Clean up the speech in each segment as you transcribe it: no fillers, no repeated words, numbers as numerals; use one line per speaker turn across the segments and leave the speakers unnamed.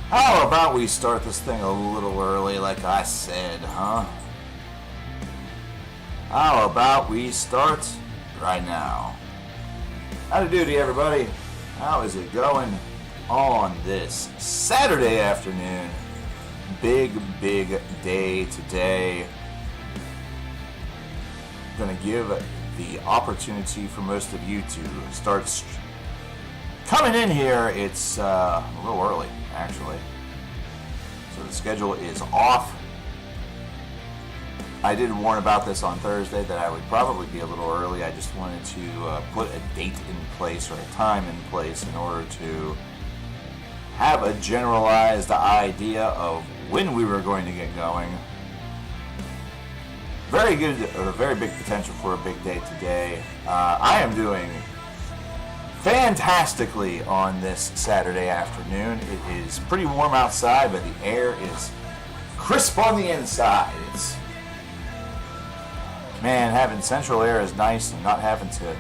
How about we start this thing a little early, like I said, huh? How about we start right now? Howdy doody, everybody. How is it going on this Saturday afternoon? Big day today. Gonna give the opportunity for most of you to start coming in here. It's a little early, actually. So the schedule is off. I did warn about this on Thursday that I would probably be a little early. I just wanted to put a date in place or a time in place in order to have a generalized idea of when we were going to get going. Very good, or very big potential for a big day today. I am doing fantastically on this Saturday afternoon. It is pretty warm outside, but the air is crisp on the inside. Man, having central air is nice and not having to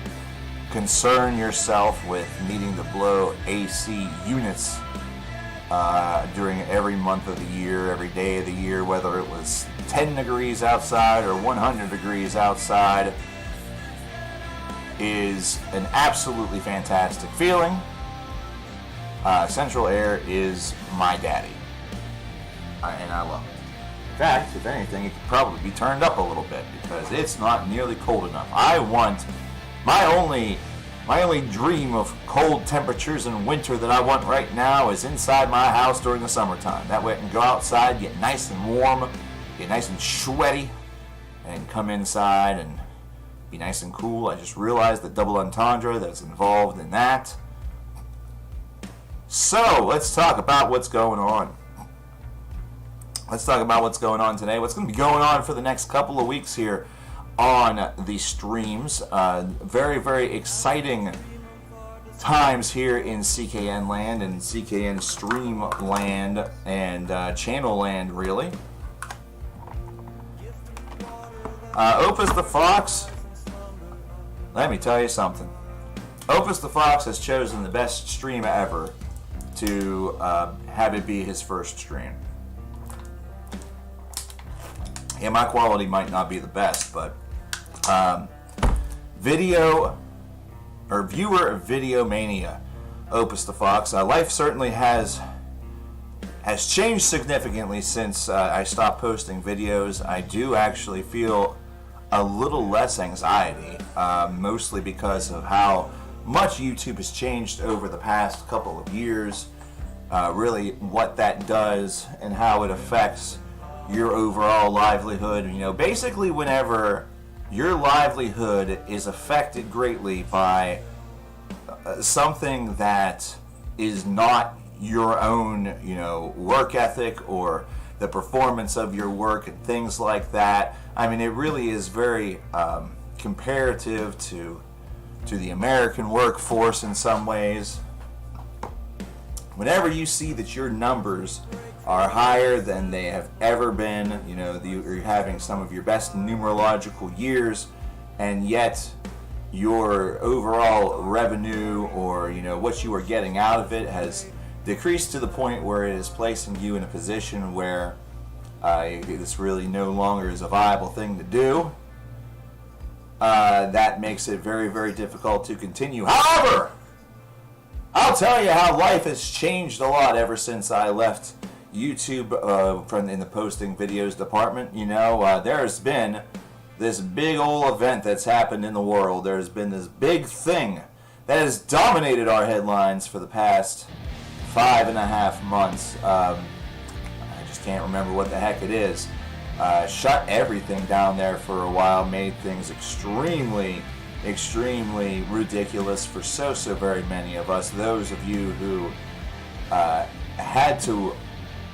concern yourself with needing to blow AC units during every month of the year, every day of the year, whether it was 10 degrees outside or 100 degrees outside, is an absolutely fantastic feeling. Central air is my daddy, and I love it. In fact, if anything, it could probably be turned up a little bit because it's not nearly cold enough. I want my only dream of cold temperatures in winter that I want right now is inside my house during the summertime. That way I can go outside, get nice and warm, get nice and sweaty, and come inside and be nice and cool. I just realized the double entendre that's involved in that. So, let's talk about what's going on. Let's talk about what's going on today. What's going to be going on for the next couple of weeks here on the streams. Very exciting times here in CKN land and CKN stream land and channel land, really. Opus the Fox, let me tell you something. Opus the Fox has chosen the best stream ever to have it be his first stream. Yeah, my quality might not be the best, but viewer of Videomania, Opus the Fox. Life certainly has changed significantly since I stopped posting videos. I do actually feel a little less anxiety, mostly because of how much YouTube has changed over the past couple of years. Really, what that does and how it affects your overall livelihood. You know, basically whenever your livelihood is affected greatly by something that is not your own, work ethic or the performance of your work and things like that. I mean, it really is very comparative to the American workforce in some ways. Whenever you see that your numbers are higher than they have ever been, you're having some of your best numerological years, and yet your overall revenue or what you are getting out of it has decreased to the point where it is placing you in a position where this really no longer is a viable thing to do. That makes it very difficult to continue. However, I'll tell you how life has changed a lot ever since I left YouTube in the posting videos department. There's been this big old event that's happened in the world. There's been this big thing that has dominated our headlines for the past 5.5 months. I just can't remember what the heck it is. Shut everything down there for a while, made things extremely ridiculous for so very many of us. Those of you who had to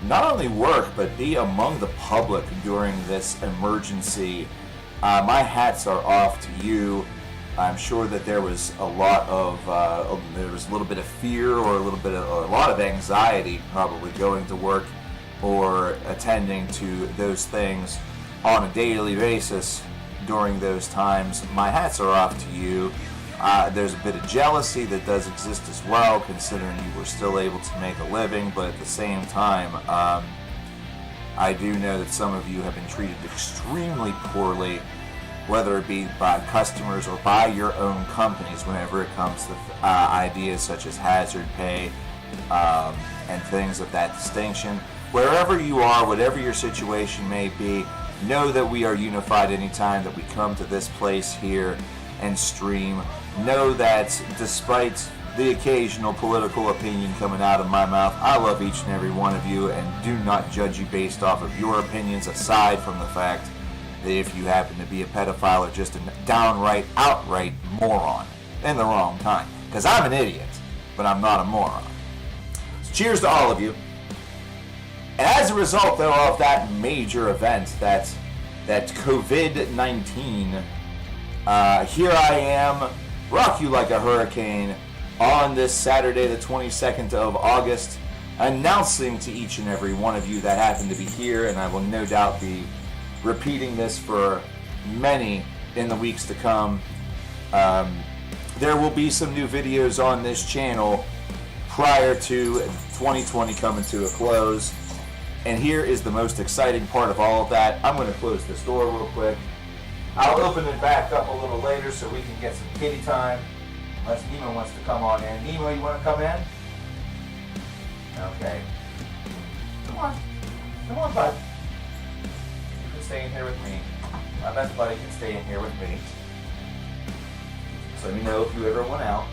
not only work but be among the public during this emergency, my hats are off to you. I'm sure that there was a lot of there was a little bit of fear or a lot of anxiety probably going to work or attending to those things on a daily basis during those times. My hats are off to you. There's a bit of jealousy that does exist as well, considering you were still able to make a living, but at the same time, I do know that some of you have been treated extremely poorly, whether it be by customers or by your own companies whenever it comes to ideas such as hazard pay and things of that distinction. Wherever you are, whatever your situation may be, know that we are unified anytime that we come to this place here and stream. Know that despite the occasional political opinion coming out of my mouth, I love each and every one of you and do not judge you based off of your opinions, aside from the fact that if you happen to be a pedophile or just a downright, outright moron in the wrong time. Because I'm an idiot, but I'm not a moron. So cheers to all of you. And as a result, though, of that major event, that COVID-19, here I am, rock you like a hurricane, on this Saturday, the 22nd of August, announcing to each and every one of you that happen to be here, and I will no doubt be repeating this for many in the weeks to come. There will be some new videos on this channel prior to 2020 coming to a close. And here is the most exciting part of all of that. I'm going to close this door real quick. I'll open it back up a little later so we can get some kitty time. Unless Nemo wants to come on in. Nemo, you want to come in? Okay. Come on. Come on, bud. You can stay in here with me. My best buddy can stay in here with me. So let me know if you ever want out.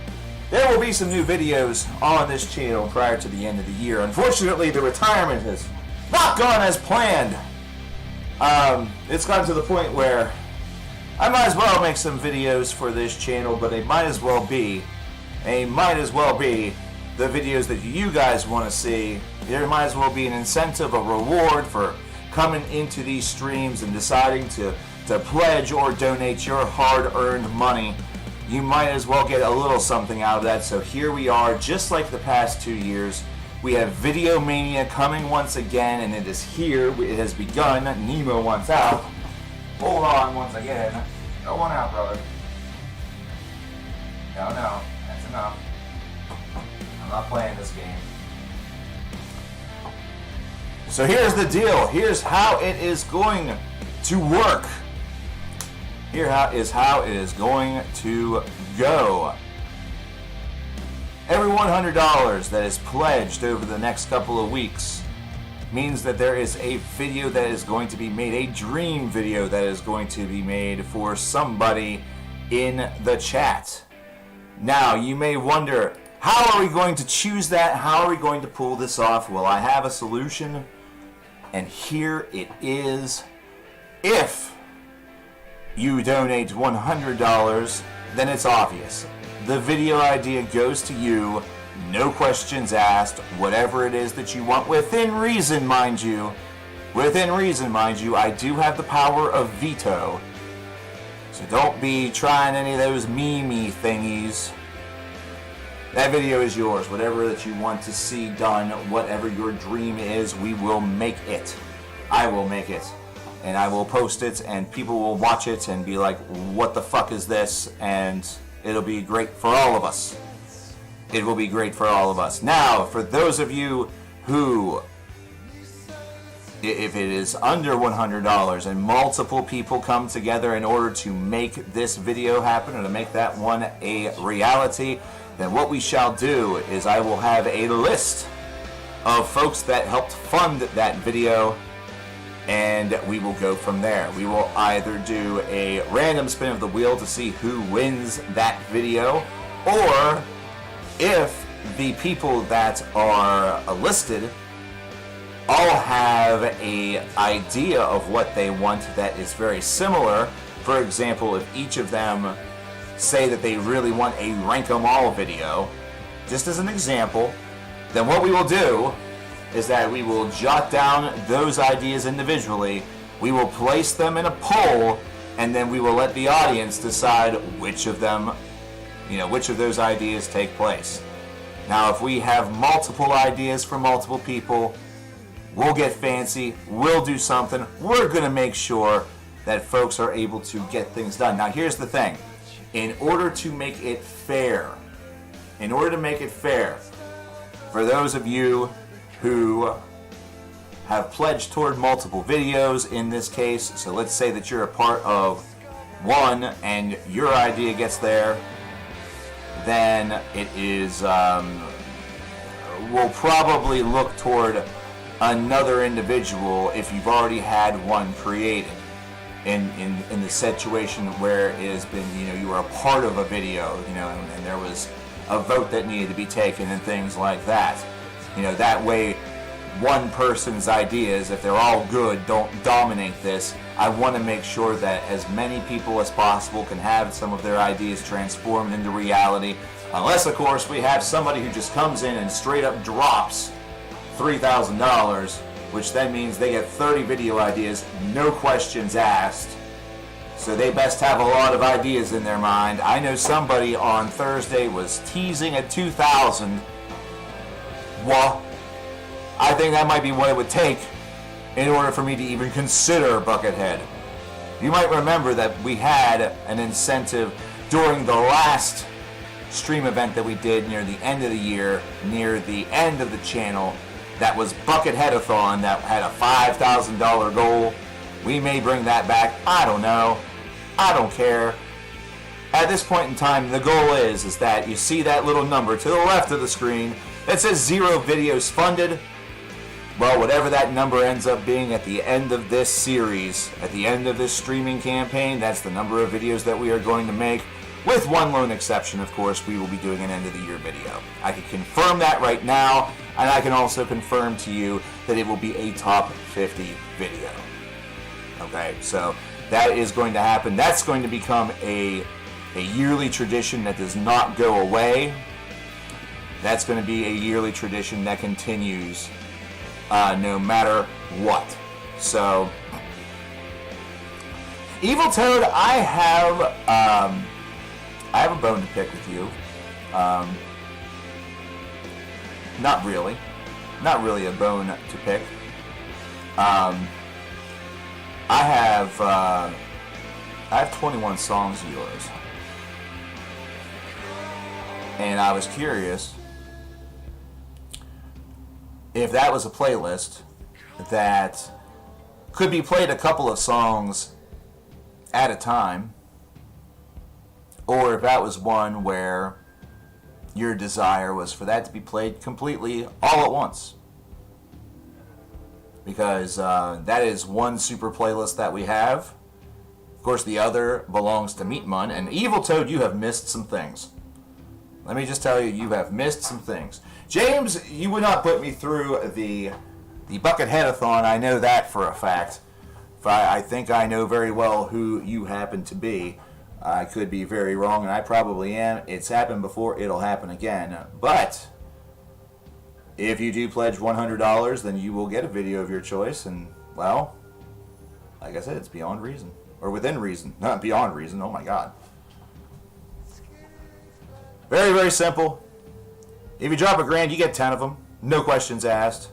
There will be some new videos on this channel prior to the end of the year. Unfortunately, the retirement has not gone as planned. It's gotten to the point where I might as well make some videos for this channel, but they might as well be the videos that you guys want to see. There might as well be an incentive, a reward for coming into these streams and deciding to pledge or donate your hard-earned money. You might as well get a little something out of that. So here we are, just like the past 2 years. We have Videomania coming once again, and it is here. It has begun. Nemo wants out. Hold on once again. Go on out, brother. No, that's enough. I'm not playing this game. So here's the deal. Here's how it is going to work. Here is how it is going to go. Every $100 that is pledged over the next couple of weeks means that there is a video that is going to be made, a dream video that is going to be made for somebody in the chat. Now, you may wonder, how are we going to choose that? How are we going to pull this off? Well, I have a solution, and here it is. If you donate $100, then it's obvious. The video idea goes to you, no questions asked, whatever it is that you want, within reason, mind you. Within reason, mind you, I do have the power of veto. So don't be trying any of those meme thingies. That video is yours. Whatever that you want to see done, whatever your dream is, we will make it. I will make it. And I will post it, and people will watch it and be like, what the fuck is this? And it'll be great for all of us. It will be great for all of us. Now, for those of you who, if it is under $100 and multiple people come together in order to make this video happen or to make that one a reality, then what we shall do is I will have a list of folks that helped fund that video, and we will go from there. We will either do a random spin of the wheel to see who wins that video, or if the people that are listed all have an idea of what they want that is very similar. For example, if each of them say that they really want a rank 'em all video, just as an example, then what we will do is that we will jot down those ideas individually, we will place them in a poll, and then we will let the audience decide which of them, which of those ideas take place. Now, if we have multiple ideas from multiple people, we'll get fancy, we'll do something, we're going to make sure that folks are able to get things done. Now, here's the thing. in order to make it fair, for those of you who have pledged toward multiple videos in this case, so let's say that you're a part of one and your idea gets there, then it is, we'll probably look toward another individual if you've already had one created in the situation where it has been, you were a part of a video, and there was a vote that needed to be taken and things like that. That way one person's ideas, if they're all good, don't dominate this. I want to make sure that as many people as possible can have some of their ideas transformed into reality. Unless, of course, we have somebody who just comes in and straight up drops $3,000, which then means they get 30 video ideas, no questions asked. So they best have a lot of ideas in their mind. I know somebody on Thursday was teasing at 2,000. Well, I think that might be what it would take in order for me to even consider Buckethead. You might remember that we had an incentive during the last stream event that we did near the end of the year, near the end of the channel, that was Buckethead-a-thon, that had a $5,000 goal. We may bring that back. I don't know. I don't care. At this point in time, the goal is that you see that little number to the left of the screen that says 0 videos funded. Well, whatever that number ends up being at the end of this series, at the end of this streaming campaign, that's the number of videos that we are going to make. With one lone exception, of course, we will be doing an end of the year video. I can confirm that right now, and I can also confirm to you that it will be a top 50 video. Okay, so that is going to happen. That's going to become a yearly tradition that does not go away. That's going to be a yearly tradition that continues no matter what. So, Evil Toad, I have a bone to pick with you. Not really a bone to pick. I have 21 songs of yours, and I was curious if that was a playlist that could be played a couple of songs at a time, or if that was one where your desire was for that to be played completely all at once. Because that is one super playlist that we have. Of course, the other belongs to Meatmun, and Evil Toad, you have missed some things. Let me just tell you, you have missed some things. James, you would not put me through the Buckethead-a-thon. I know that for a fact. I think I know very well who you happen to be. I could be very wrong, and I probably am. It's happened before. It'll happen again. But if you do pledge $100, then you will get a video of your choice. And, well, like I said, it's beyond reason. Or within reason. Not beyond reason. Oh, my God. Very, very simple. If you drop $1,000, you get 10 of them. No questions asked.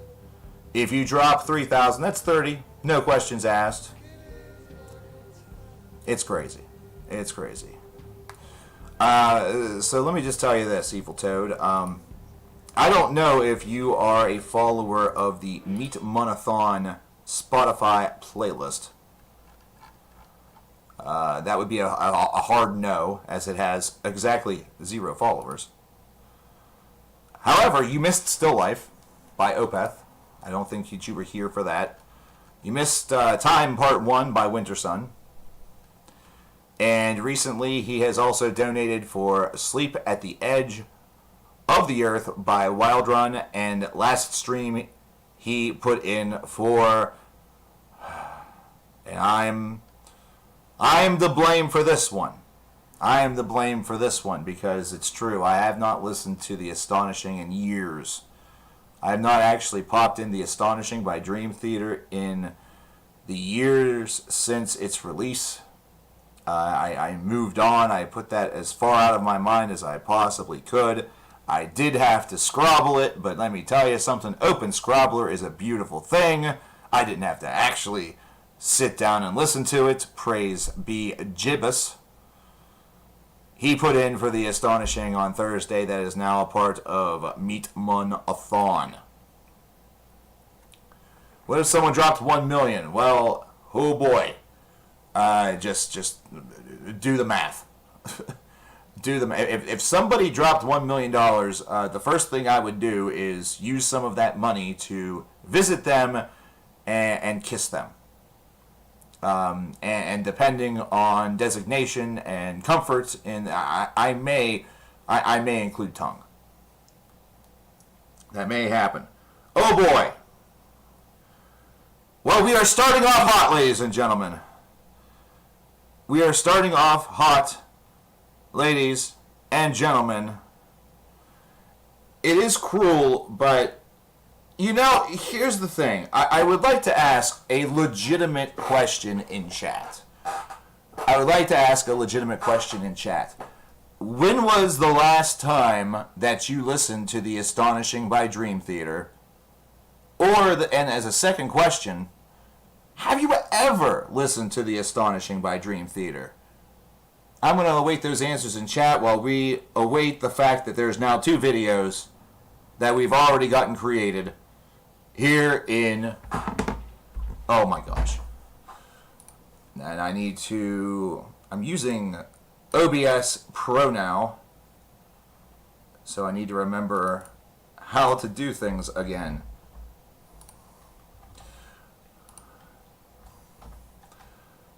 If you drop 3,000, that's 30. No questions asked. It's crazy. It's crazy. So let me just tell you this, Evil Toad. I don't know if you are a follower of the Meatmunathon Spotify playlist. That would be a hard no, as it has exactly 0 followers. However, you missed Still Life by Opeth. I don't think you were here for that. You missed Time Part 1 by Wintersun. And recently, he has also donated for Sleep at the Edge of the Earth by Wild Run. And last stream, he put in for... And I'm the blame for this one. I am the blame for this one because it's true. I have not listened to The Astonishing in years. I have not actually popped in The Astonishing by Dream Theater in the years since its release. I moved on. I put that as far out of my mind as I possibly could. I did have to scrabble it, but let me tell you something. Open Scrabbler is a beautiful thing. I didn't have to actually sit down and listen to it. Praise be Jibbus. he put in for the astonishing on Thursday that is now a part of Meet Mon-a-thon. What if someone dropped 1 million? Well, oh boy. Just do the math. Do the math. If somebody dropped $1 million, the first thing I would do is use some of that money to visit them and kiss them. And depending on designation and comfort, and I may include tongue. That may happen. Oh boy. Well, we are starting off hot, ladies and gentlemen. We are starting off hot, ladies and gentlemen. It is cruel, but, you know, here's the thing. I would like to ask a legitimate question in chat. I would like to ask a legitimate question in chat. When was the last time that you listened to The Astonishing by Dream Theater? And as a second question, have you ever listened to The Astonishing by Dream Theater? I'm going to await those answers in chat while we await the fact that there's now 2 videos that we've already gotten created here in... Oh my gosh. And I'm using OBS Pro now, so I need to remember how to do things again.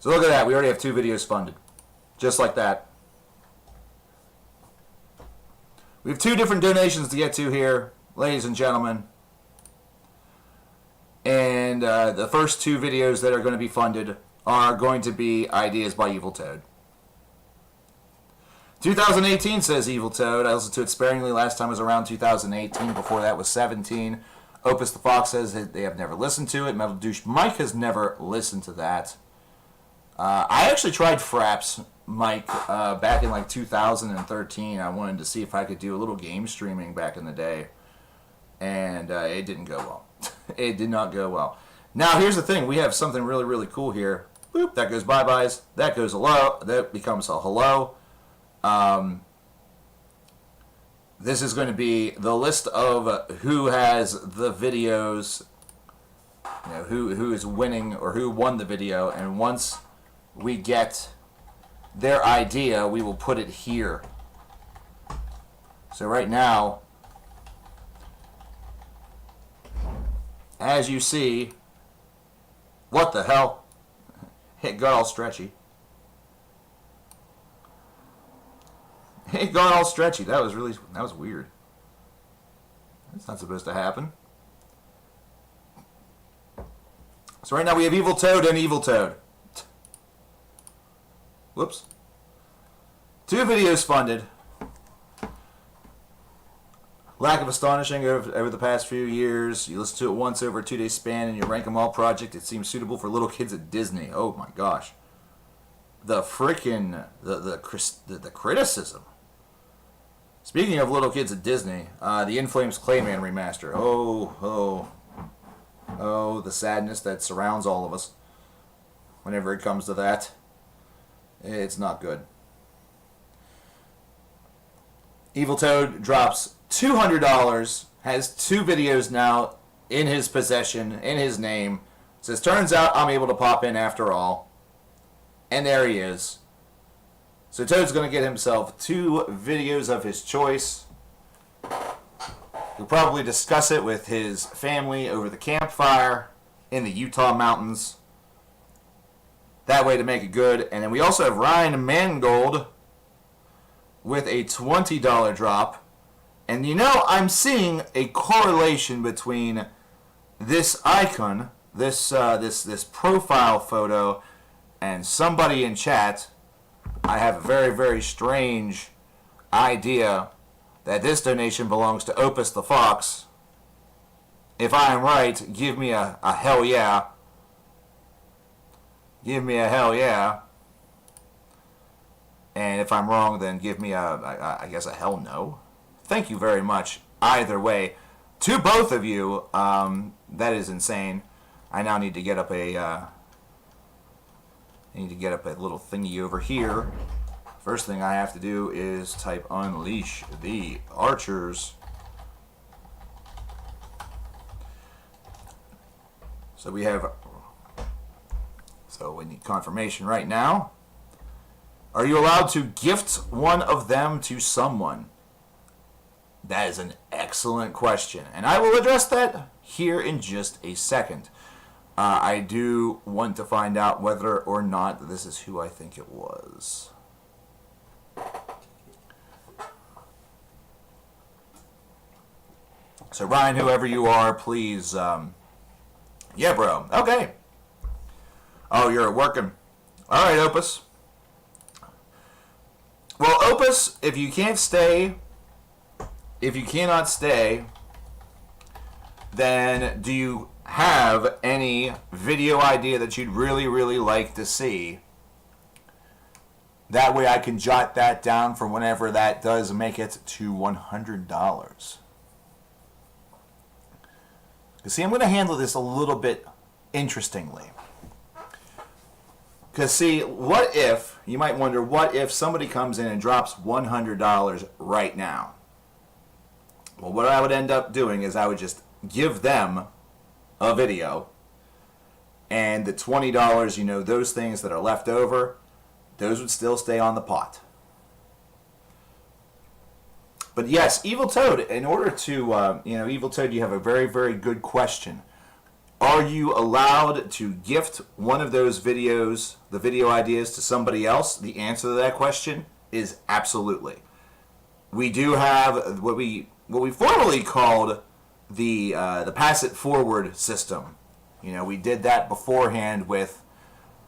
So look at that, we already have 2 videos funded. Just like that. We have 2 different donations to get to here, ladies and gentlemen. And the first 2 videos that are going to be funded are going to be Ideas by Evil Toad. 2018 says Evil Toad. I listened to it sparingly. Last time was around 2018. Before that was 17. Opus the Fox says that they have never listened to it. Metal Douche Mike has never listened to that. I actually tried Fraps Mike back in like 2013. I wanted to see if I could do a little game streaming back in the day. And it didn't go well. It did not go well. Now here's the thing. We have something really, really cool here. Boop, that goes bye-byes. That goes hello. That becomes a hello. This is going to be the list of who has the videos, you know, who is winning or who won the video, and once we get their idea, we will put it here. So right now, as you see, what the hell? It got all stretchy. It got all stretchy. That was weird. That's not supposed to happen. So right now we have Evil Toad and Evil Toad. Whoops. 2 videos funded. Lack of Astonishing over the past few years. You listen to it once over a 2-day span and you rank them all project. It seems suitable for little kids at Disney. Oh my gosh. The frickin' the criticism. Speaking of little kids at Disney, the In Flames Clayman remaster. Oh, the sadness that surrounds all of us whenever it comes to that. It's not good. Evil Toad drops $200, has 2 videos now in his possession, in his name. Says, turns out I'm able to pop in after all. And there he is. So Toad's going to get himself 2 videos of his choice. He'll probably discuss it with his family over the campfire in the Utah mountains. That way to make it good. And then we also have Ryan Mangold with a $20 drop. And you know, I'm seeing a correlation between this icon, this profile photo, and somebody in chat. I have a very, very strange idea that this donation belongs to Opus the Fox. If I am right, give me a hell yeah. Give me a hell yeah. And if I'm wrong, then give me I guess a hell no. Thank you very much. Either way, to both of you, that is insane. I now need to get up a little thingy over here First thing I have to do is type unleash the archers. So we need confirmation right now. Are you allowed to gift one of them to someone? That is an excellent question, and I will address that here in just a second. I do want to find out whether or not this is who I think it was. So Ryan, whoever you are, please, yeah, bro. Okay. Oh, you're working. All right, Opus. Well, Opus, if you cannot stay, then do you have any video idea that you'd really, really like to see? That way I can jot that down for whenever that does make it to $100. See, I'm going to handle this a little bit interestingly. Because, see, what if, you might wonder, what if somebody comes in and drops $100 right now? Well, what I would end up doing is I would just give them a video, and the $20, those things that are left over, those would still stay on the pot. But yes, Evil Toad, in order to, Evil Toad, you have a very, very good question. Are you allowed to gift one of those videos, the video ideas, to somebody else? The answer to that question is absolutely. We do have what we formerly called the pass it forward system. We did that beforehand with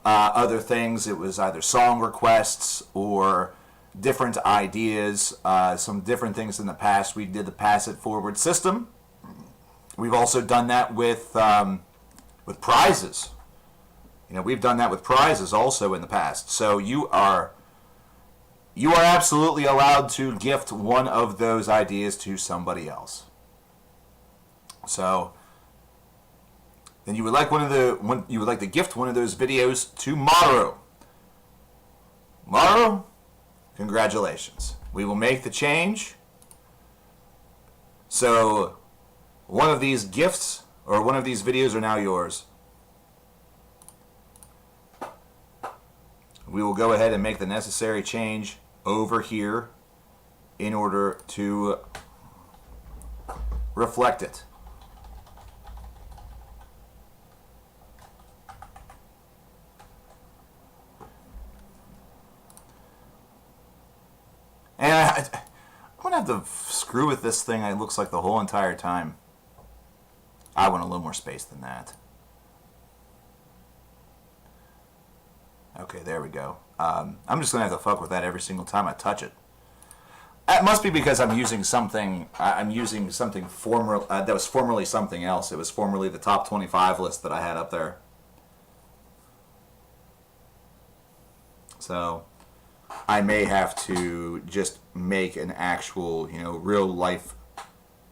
other things. It was either song requests or different ideas, some different things in the past. We did the pass it forward system. We've also done that with prizes. We've done that with prizes also in the past. So you are absolutely allowed to gift one of those ideas to somebody else. So then you would like to gift one of those videos to Maru. Maru, congratulations. We will make the change. So one of these gifts or one of these videos are now yours. We will go ahead and make the necessary change over here in order to reflect it. And I'm going to have to screw with this thing, it looks like, the whole entire time. I want a little more space than that. Okay, there we go. I'm just going to have to fuck with that every single time I touch it. That must be because I'm using something former, that was formerly something else. It was formerly the top 25 list that I had up there. So I may have to just make an actual, real life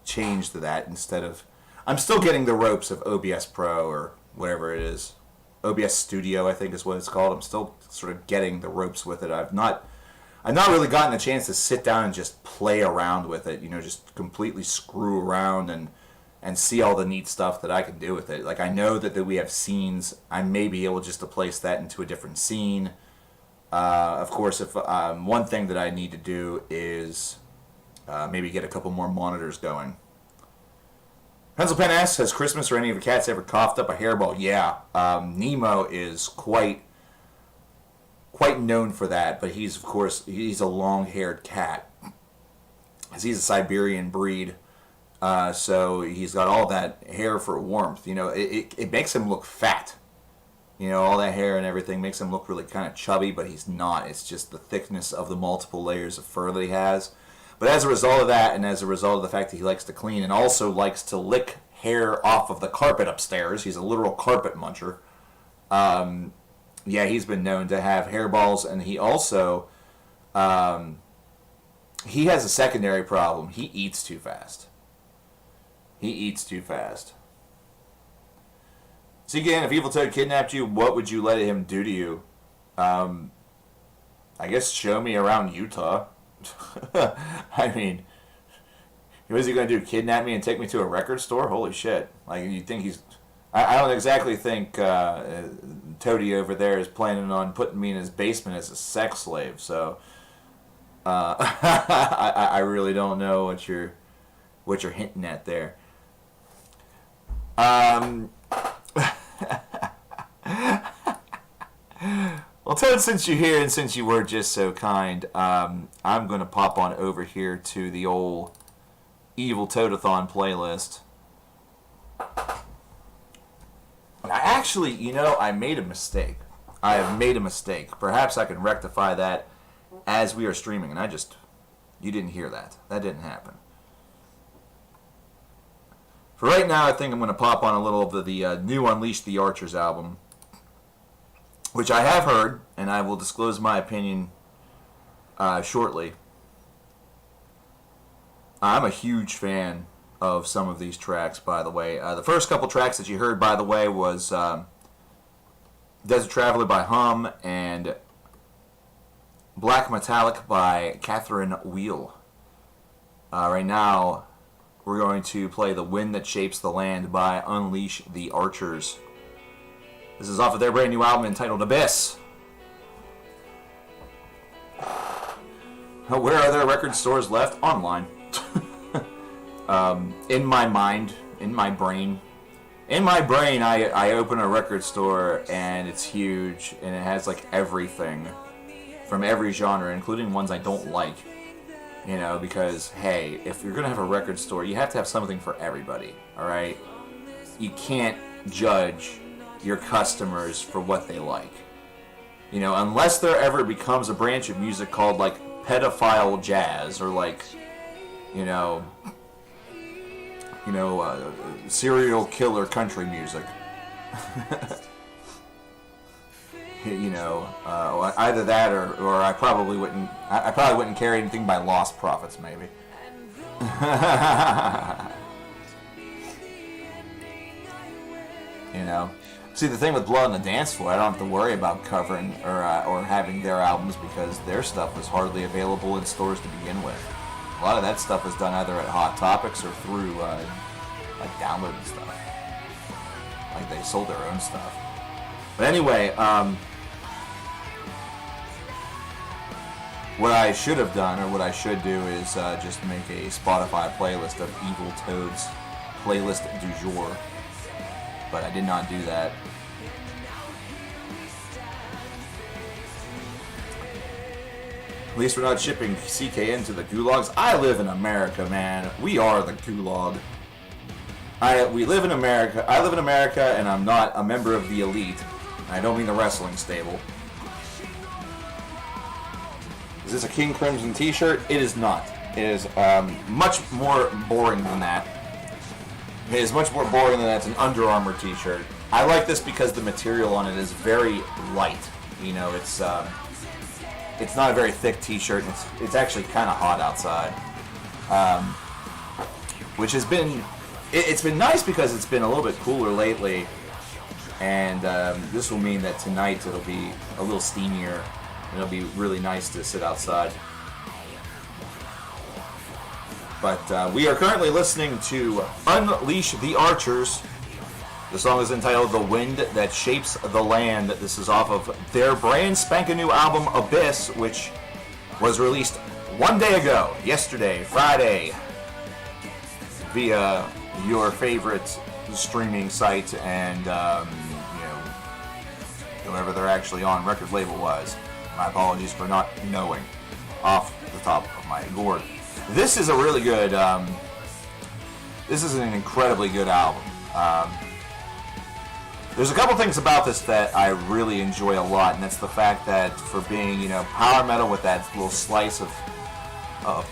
change to that instead of... I'm still getting the ropes of OBS Pro or whatever it is. OBS Studio, I think is what it's called. I'm still sort of getting the ropes with it. I've not really gotten a chance to sit down and just play around with it, just completely screw around and see all the neat stuff that I can do with it. Like, I know that we have scenes. I may be able just to place that into a different scene. Of course, if one thing that I need to do is maybe get a couple more monitors going. Pencil Pen asks, has Christmas or any of your cats ever coughed up a hairball? Yeah, Nemo is quite known for that, but he's a long-haired cat. He's a Siberian breed, so he's got all that hair for warmth. It makes him look fat. All that hair and everything makes him look really kind of chubby, but he's not. It's just the thickness of the multiple layers of fur that he has. But as a result of that, and as a result of the fact that he likes to clean and also likes to lick hair off of the carpet upstairs, he's a literal carpet muncher. Yeah, he's been known to have hairballs, and he also, he has a secondary problem. He eats too fast. So again, if Evil Toad kidnapped you, what would you let him do to you? I guess show me around Utah. I mean, what is he going to do? Kidnap me and take me to a record store? Holy shit. Like, you think he's... I don't exactly think Toady over there is planning on putting me in his basement as a sex slave, so... I really don't know what you're hinting at there. Well, Toad, since you're here and since you were just so kind, I'm going to pop on over here to the old Evil Toadathon playlist. Actually, you know, I made a mistake. I have made a mistake. Perhaps I can rectify that as we are streaming, and you didn't hear that. That didn't happen. For right now, I think I'm going to pop on a little of the new Unleash the Archers album, which I have heard, and I will disclose my opinion shortly. I'm a huge fan of some of these tracks, by the way. The first couple tracks that you heard, by the way, was Desert Traveler by Hum and Black Metallic by Catherine Wheel. Right now, we're going to play The Wind That Shapes the Land by Unleash the Archers. This is off of their brand new album entitled Abyss. Where are there record stores left? Online. In my mind, in my brain, I open a record store and it's huge and it has like everything from every genre, including ones I don't like. You know, because hey, if you're gonna have a record store, you have to have something for everybody. All right, you can't judge your customers for what they like. You know, unless there ever becomes a branch of music called like pedophile jazz or like, serial killer country music. Either that or I probably wouldn't carry anything by Lost Prophets, maybe. See, the thing with Blood on the Dance Floor, I don't have to worry about covering or having their albums because their stuff was hardly available in stores to begin with. A lot of that stuff was done either at Hot Topics or through like downloading stuff. Like they sold their own stuff. But anyway, what I should have done, or what I should do, is just make a Spotify playlist of Evil Toad's playlist du jour. But I did not do that. At least we're not shipping CKN to the gulags. I live in America, man. We are the gulag. We live in America. I live in America, and I'm not a member of the elite. I don't mean the wrestling stable. Is this a King Crimson t-shirt? It is not. It is much more boring than that. It is much more boring than that. It's an Under Armour t-shirt. I like this because the material on it is very light. You know, it's not a very thick t-shirt. It's actually kind of hot outside. Which has been... It's been nice because it's been a little bit cooler lately. And this will mean that tonight it'll be a little steamier. It'll be really nice to sit outside. But we are currently listening to Unleash the Archers. The song is entitled The Wind That Shapes the Land. This is off of their brand spanking new album Abyss, which was released one day ago, yesterday, Friday, via your favorite streaming site and whoever they're actually on record label was. My apologies for not knowing off the top of my gourd. This is a really good, this is an incredibly good album. There's a couple things about this that I really enjoy a lot, and that's the fact that for being, power metal with that little slice of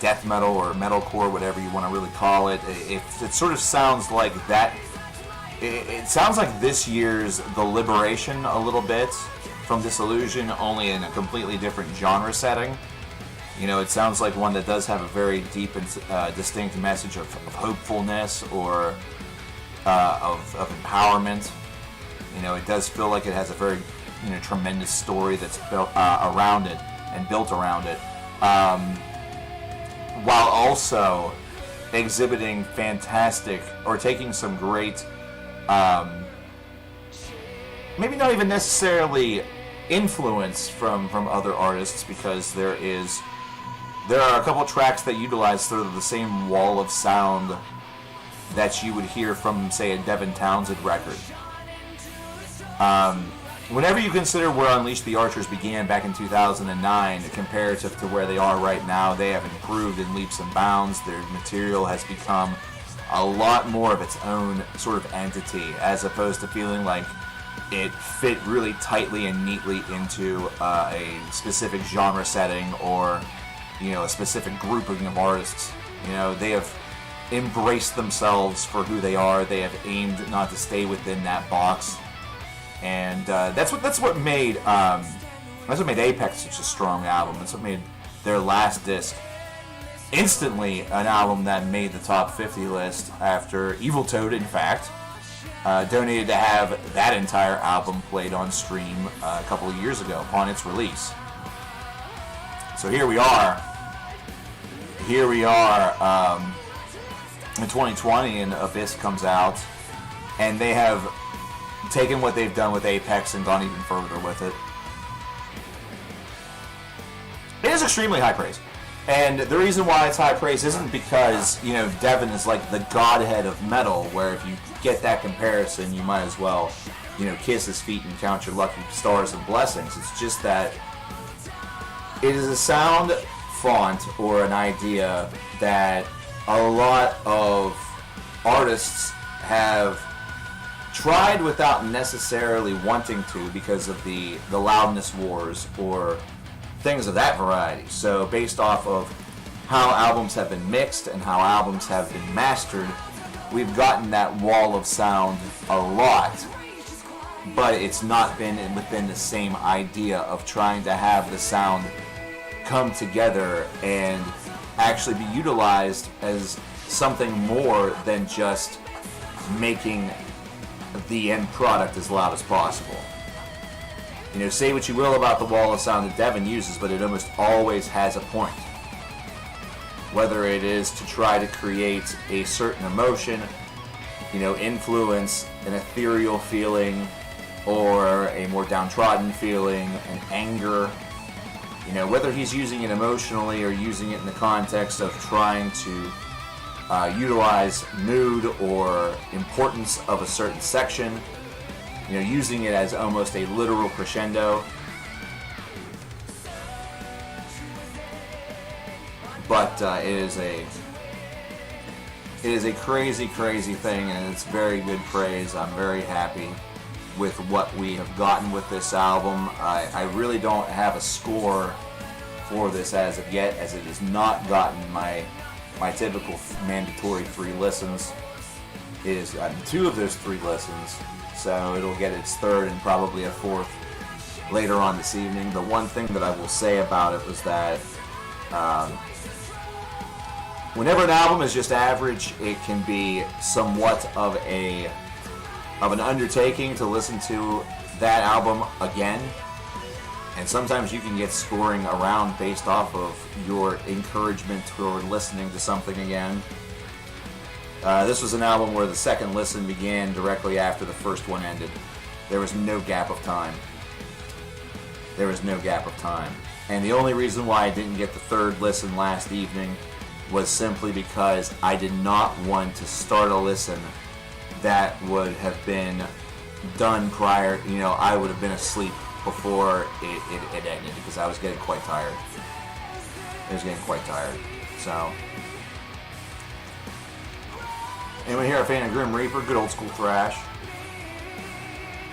death metal or metalcore, whatever you want to really call it, it sort of sounds like that. It sounds like this year's The Liberation a little bit from Disillusion, only in a completely different genre setting. It sounds like one that does have a very deep and distinct message of hopefulness or of empowerment. It does feel like it has a very tremendous story that's built around it. and built around it, while also exhibiting fantastic, or taking some great, maybe not even necessarily influence from other artists, because there are a couple tracks that utilize sort of the same wall of sound that you would hear from, say, a Devin Townsend record. Whenever you consider where Unleash the Archers began back in 2009, comparative to where they are right now, they have improved in leaps and bounds. Their material has become a lot more of its own sort of entity, as opposed to feeling like it fit really tightly and neatly into a specific genre setting, or, you know, a specific grouping of artists. You know, they have embraced themselves for who they are. They have aimed not to stay within that box, and that's what made Apex such a strong album. That's what made their last disc instantly an album that made the top 50 list after Evil Toad, in fact, donated to have that entire album played on stream a couple of years ago upon its release. So here we are in 2020, and Abyss comes out, and they have taken what they've done with Apex and gone even further with it. It is extremely high praise. And the reason why it's high praise isn't because, you know, Devin is like the godhead of metal, where if you get that comparison, you might as well, you know, kiss his feet and count your lucky stars and blessings. It's just that it is a sound font or an idea that a lot of artists have tried without necessarily wanting to, because of the loudness wars or things of that variety. So based off of how albums have been mixed and how albums have been mastered, we've gotten that wall of sound a lot, but it's not been within the same idea of trying to have the sound come together and actually be utilized as something more than just making the end product as loud as possible. You know, say what you will about the wall of sound that Devin uses, but it almost always has a point. Whether it is to try to create a certain emotion, you know, influence an ethereal feeling, or a more downtrodden feeling, an anger. You know, whether he's using it emotionally or using it in the context of trying to utilize mood or importance of a certain section, you know, using it as almost a literal crescendo. But it is a crazy, crazy thing, and it's very good praise. I'm very happy with what we have gotten with this album. I really don't have a score for this as of yet, as it has not gotten my typical mandatory 3 listens. It has gotten 2 of those 3 listens, so it'll get its 3rd and probably a 4th later on this evening. The one thing that I will say about it was that whenever an album is just average, it can be somewhat of an undertaking to listen to that album again. And sometimes you can get scoring around based off of your encouragement toward listening to something again. This was an album where the second listen began directly after the first one ended. There was no gap of time. And the only reason why I didn't get the 3rd listen last evening was simply because I did not want to start a listen that would have been done prior. You know, I would have been asleep before it ended, because I was getting quite tired. So, anyone here a fan of Grim Reaper? Good old school thrash.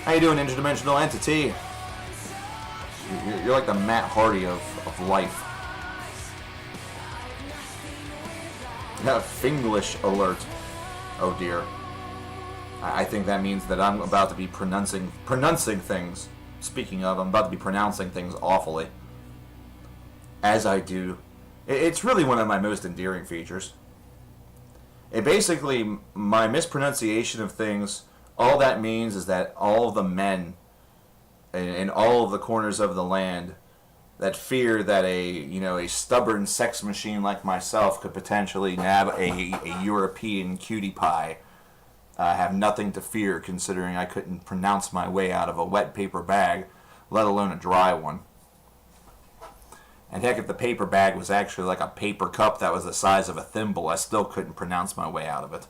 How you doing, interdimensional entity? You're like the Matt Hardy of life. Finglish alert. Oh dear. I think that means that I'm about to be pronouncing things. Speaking of, I'm about to be pronouncing things awfully. As I do. It's really one of my most endearing features. It basically, my mispronunciation of things, all that means is that all of the men in all of the corners of the land that fear that a stubborn sex machine like myself could potentially nab a European cutie pie. Have nothing to fear, considering I couldn't pronounce my way out of a wet paper bag, let alone a dry one. And heck, if the paper bag was actually like a paper cup that was the size of a thimble, I still couldn't pronounce my way out of it.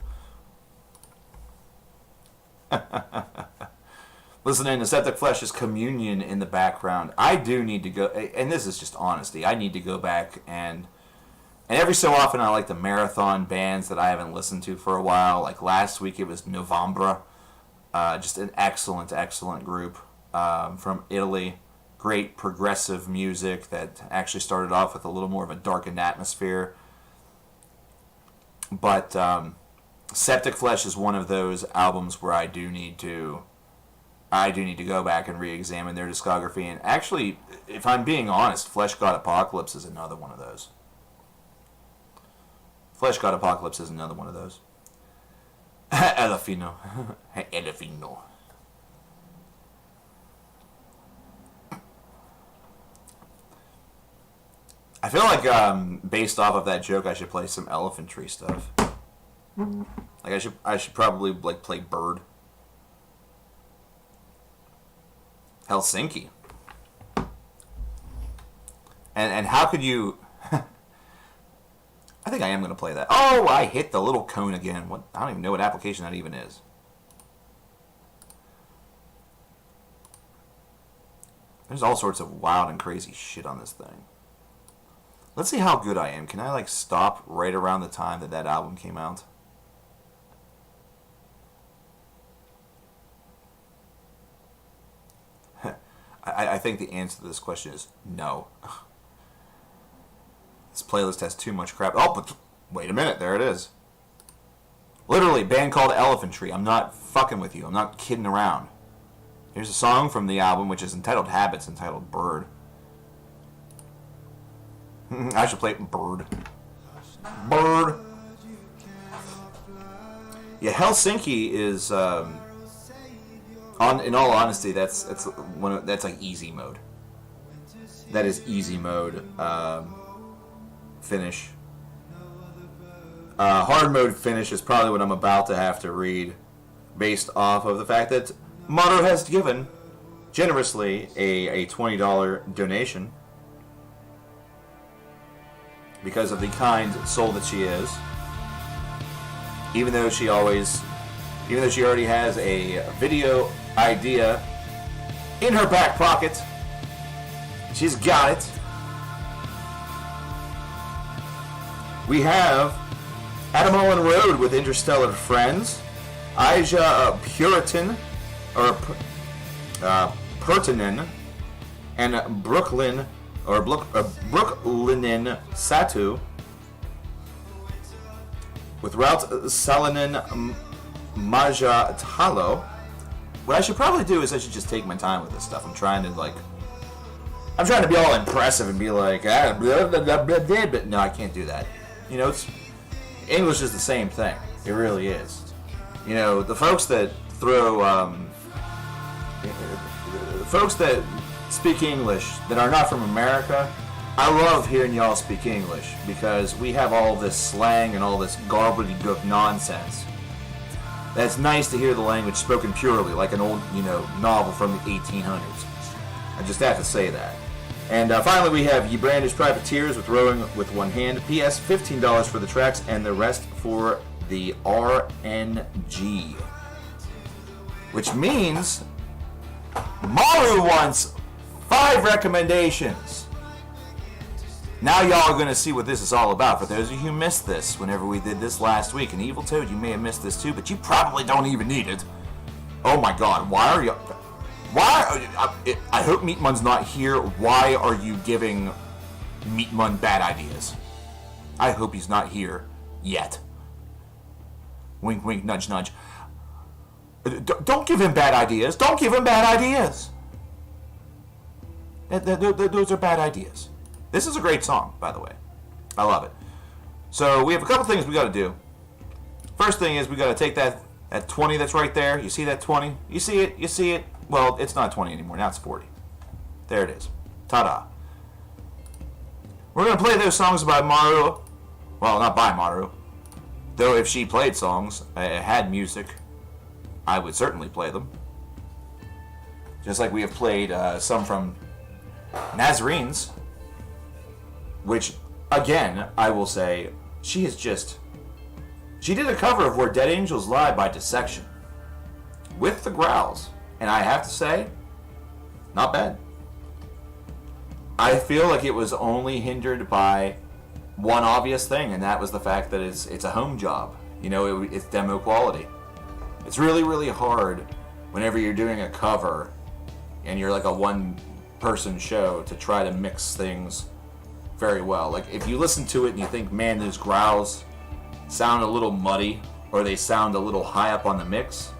Listening to Septic Flesh's Communion in the background. I do need to go, and this is just honesty, I need to go back and every so often I like to marathon bands that I haven't listened to for a while. Like last week it was November, just an excellent, excellent group from Italy. Great progressive music that actually started off with a little more of a darkened atmosphere. But Septic Flesh is one of those albums where I do need to go back and re-examine their discography. And actually, if I'm being honest, Flesh God Apocalypse is another one of those. Flesh God Apocalypse is another one of those. Elefino. Elefino. I feel like based off of that joke, I should play some Elephantry stuff. Like I should probably like play Bird. Helsinki. And how could you? I think I am going to play that. Oh, I hit the little cone again. What? I don't even know what application that even is. There's all sorts of wild and crazy shit on this thing. Let's see how good I am. Can I like stop right around the time that album came out? I think the answer to this question is no. This playlist has too much crap. Oh, but wait a minute. There it is. Literally, band called Elephantry. I'm not fucking with you. I'm not kidding around. Here's a song from the album, which is entitled Habits, entitled Bird. I should play Bird. Bird. Yeah, Helsinki is... in all honesty, that's like easy mode. That is easy mode finish. Hard mode finish is probably what I'm about to have to read, based off of the fact that Motto has given generously a $20 donation because of the kind soul that she is. Even though she already has a video idea in her back pocket, she's got it. We have Adam Owen Road with Interstellar Friends, Aja Puritan, or Pertinen, and Brooklyn, or Brooklinen Satu, with Route Salinen Maja Talo. What I should probably do is I should just take my time with this stuff. I'm trying to be all impressive and be like, blah, blah, blah, blah, blah, but no, I can't do that. You know, English is the same thing. It really is. You know, the folks that speak English that are not from America, I love hearing y'all speak English because we have all this slang and all this gobbledygook nonsense. That's nice to hear the language spoken purely, like an old, novel from the 1800s. I just have to say that. And finally, we have Ye Brandish Privateers with Rowing with One Hand. P.S. $15 for the tracks and the rest for the RNG. Which means Maru wants 5 recommendations. Now y'all are going to see what this is all about. For those of you who missed this, whenever we did this last week, and Evil Toad, you may have missed this too, but you probably don't even need it. Oh my god, I hope Meatmun's not here. Why are you giving Meatmun bad ideas? I hope he's not here yet. Wink, wink, nudge, nudge. Don't give him bad ideas. Don't give him bad ideas. Those are bad ideas. This is a great song, by the way. I love it. So we have a couple things we got to do. First thing is we got to take that 20 that's right there. You see that 20? You see it? You see it? Well, it's not 20 anymore. Now it's 40. There it is. Ta-da. We're going to play those songs by Maru. Well, not by Maru. Though if she played songs, had music, I would certainly play them. Just like we have played some from Nazarenes, which, again, I will say, she did a cover of Where Dead Angels Lie by Dissection with the growls, and I have to say, not bad. I feel like it was only hindered by one obvious thing, and that was the fact that it's a home job. You know, it's demo quality. It's really, really hard whenever you're doing a cover and you're like a one-person show to try to mix things very well. Like, if you listen to it and you think, man, those growls sound a little muddy, or they sound a little high up on the mix,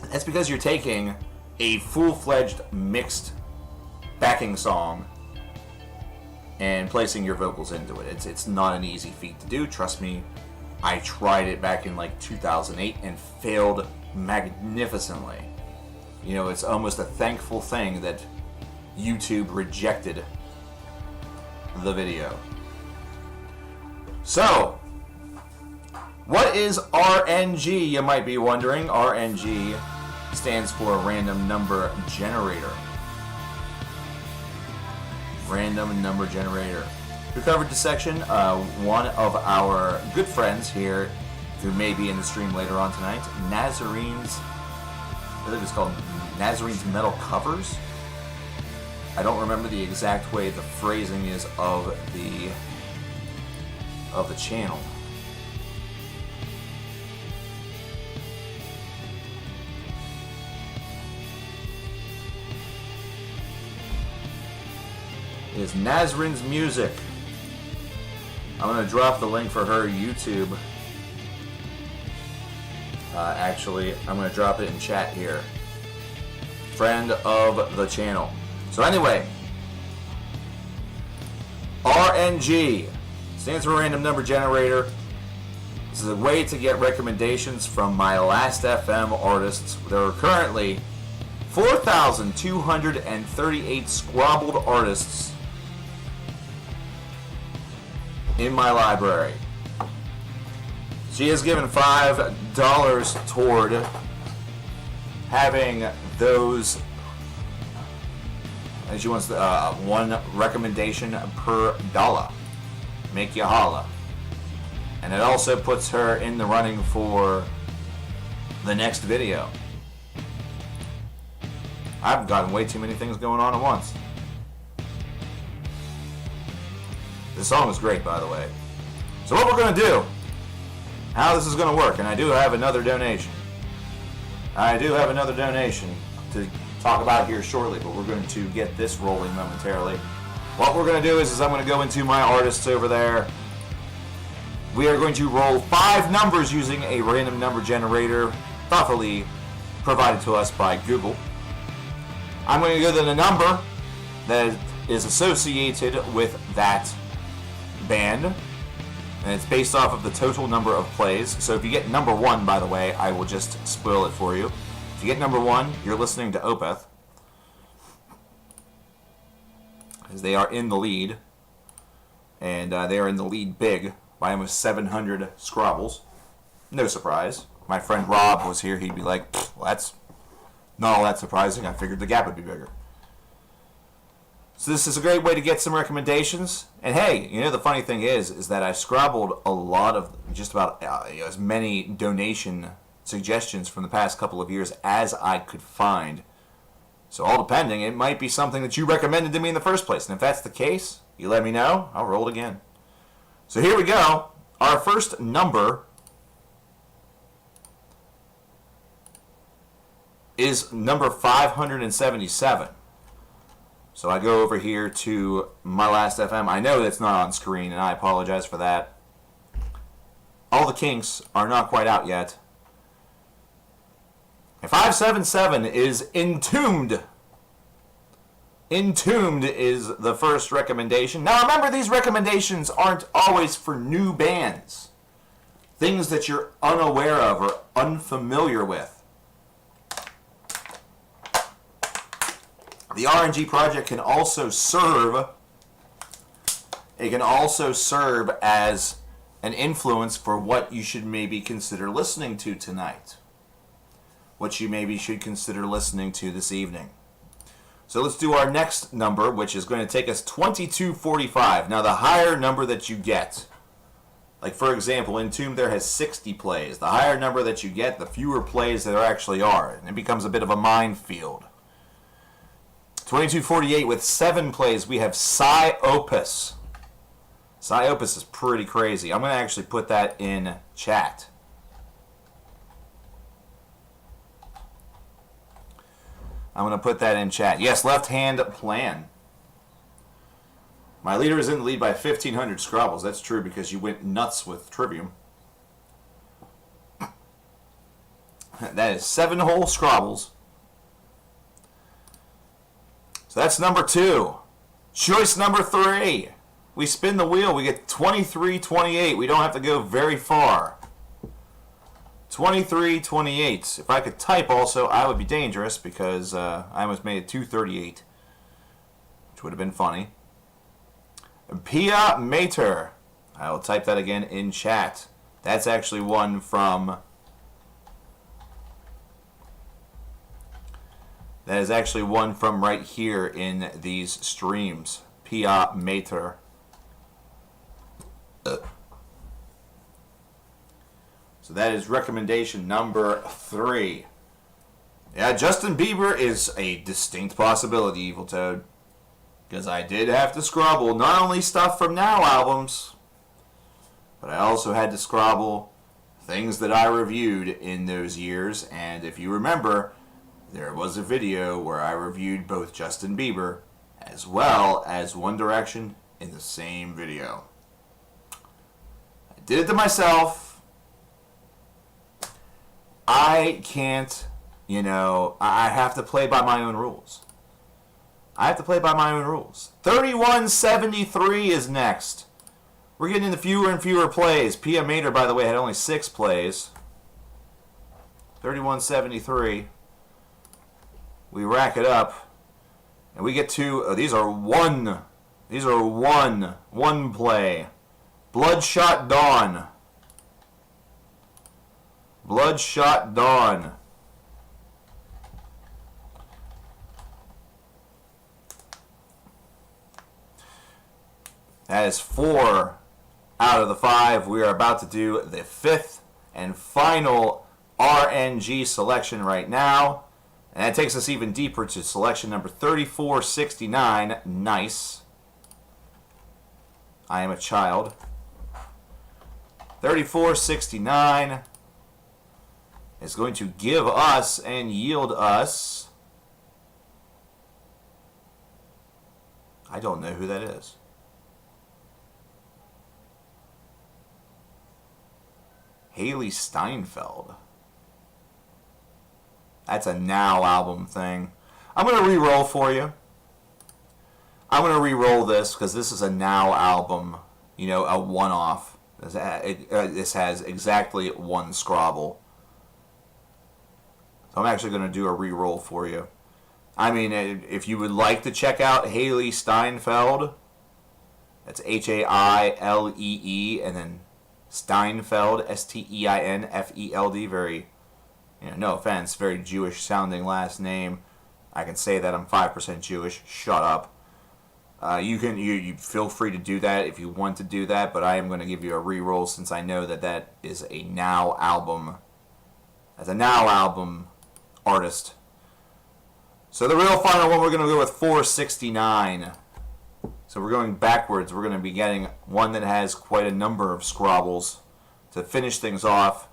that's because you're taking a full-fledged mixed backing song and placing your vocals into it. It's not an easy feat to do, trust me. I tried it back in like 2008 and failed magnificently. You know, it's almost a thankful thing that YouTube rejected the video. So, what is RNG, you might be wondering? RNG stands for Random Number Generator. Random Number Generator. We covered Dissection, one of our good friends here, who may be in the stream later on tonight, Nazarenes, I believe it's called Nazarenes Metal Covers. I don't remember the exact way the phrasing is of the channel. It is Nazarenes Music. I'm going to drop the link for her YouTube. Actually, I'm going to drop it in chat here. Friend of the channel. So anyway, RNG stands for Random Number Generator. This is a way to get recommendations from my Last FM artists. There are currently 4,238 scrabbled artists in my library. She has given $5 toward having those, and she wants one recommendation per dollar. Make you holla. And it also puts her in the running for the next video. I've gotten way too many things going on at once. This song is great, by the way. So what we're going to do, how this is going to work, and I do have another donation. To talk about here shortly, but we're going to get this rolling momentarily. What we're going to do is I'm going to go into my artists over there. We are going to roll 5 numbers using a random number generator, thoughtfully provided to us by Google. I'm going to go to the number that is associated with that band, and it's based off of the total number of plays. So if you get number 1, by the way, I will just spoil it for you. If you get number 1, you're listening to Opeth, as they are in the lead, and they are in the lead big by almost 700 scrabbles. No surprise. My friend Rob was here, he'd be like, well, that's not all that surprising, I figured the gap would be bigger. So this is a great way to get some recommendations. And hey, you know, the funny thing is that I scrabbled a lot of, just about as many donation suggestions from the past couple of years as I could find. So all depending, it might be something that you recommended to me in the first place. And if that's the case, you let me know, I'll roll it again. So here we go. Our first number is number 577. So I go over here to my Last FM. I know that's not on screen, and I apologize for that. All the kinks are not quite out yet. And 577 is Entombed. Entombed is the first recommendation. Now remember, these recommendations aren't always for new bands. Things that you're unaware of or unfamiliar with. The RNG project can also serve it can also serve as an influence for what you should maybe consider listening to tonight. What you maybe should consider listening to this evening. So let's do our next number, which is going to take us 2245. Now, the higher number that you get, like for example, Entombed there has 60 plays. The higher number that you get, the fewer plays there actually are. And it becomes a bit of a minefield. 2248 with 7 plays, we have Psy Opus. Psy Opus is pretty crazy. I'm going to actually put that in chat. I'm going to put that in chat. Yes, Left Hand Plan. My leader is in the lead by 1,500 Scrabbles. That's true because you went nuts with Trivium. That is 7 whole Scrabbles. So that's number 2. Choice number 3. We spin the wheel. We get 2328. We don't have to go very far. 2328. If I could type also, I would be dangerous because I almost made it 238, which would have been funny. Pia Mater. I will type that again in chat. That's actually one from... That is actually one from right here in these streams. Pia Mater. So that is recommendation number 3. Yeah, Justin Bieber is a distinct possibility, Evil Toad. Because I did have to scrabble not only stuff from Now albums, but I also had to scrabble things that I reviewed in those years. And if you remember, there was a video where I reviewed both Justin Bieber as well as One Direction in the same video. I did it to myself. I can't, I have to play by my own rules. 3173 is next. We're getting into fewer and fewer plays. Pia Mater, by the way, had only 6 plays. 3173. We rack it up. And we get to, these are one play. Bloodshot Dawn. Bloodshot Dawn. That is 4 out of the 5. We are about to do the 5th and final RNG selection right now. And that takes us even deeper to selection number 3469. Nice. I am a child. 3469 is going to give us and yield us... I don't know who that is. Haley Steinfeld. That's a Now album thing. I'm going to re-roll for you. I'm going to re-roll this because this is a Now album, a one-off. This has exactly 1 Scrabble. So I'm actually going to do a re-roll for you. I mean, if you would like to check out Haley Steinfeld, that's H-A-I-L-E-E, and then Steinfeld, S-T-E-I-N-F-E-L-D, very, no offense, very Jewish-sounding last name. I can say that I'm 5% Jewish. Shut up. You feel free to do that if you want to do that, but I am going to give you a re-roll since I know that is a Now album. As a Now album artist. So the real final one, we're going to go with 469. So we're going backwards. We're going to be getting one that has quite a number of Scrabbles to finish things off.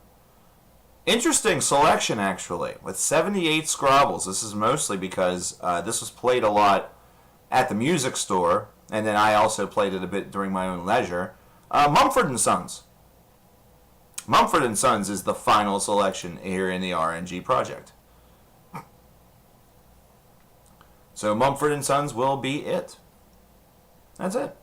Interesting selection, actually, with 78 Scrabbles. This is mostly because this was played a lot at the music store, and then I also played it a bit during my own leisure. Mumford & Sons. Mumford & Sons is the final selection here in the RNG project. So Mumford & Sons will be it. That's it.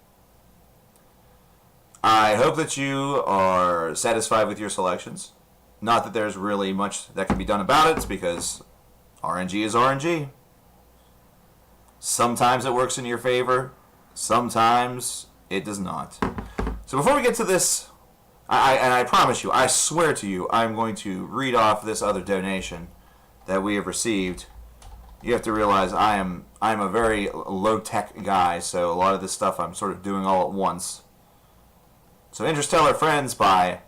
I hope that you are satisfied with your selections. Not that there's really much that can be done about it, because RNG is RNG. Sometimes it works in your favor. Sometimes It does not. So before we get to this, I promise you, I swear to you, I'm going to read off this other donation that we have received. You have to realize I'm a very low-tech guy, so a lot of this stuff I'm sort of doing all at once. So Interstellar Friends by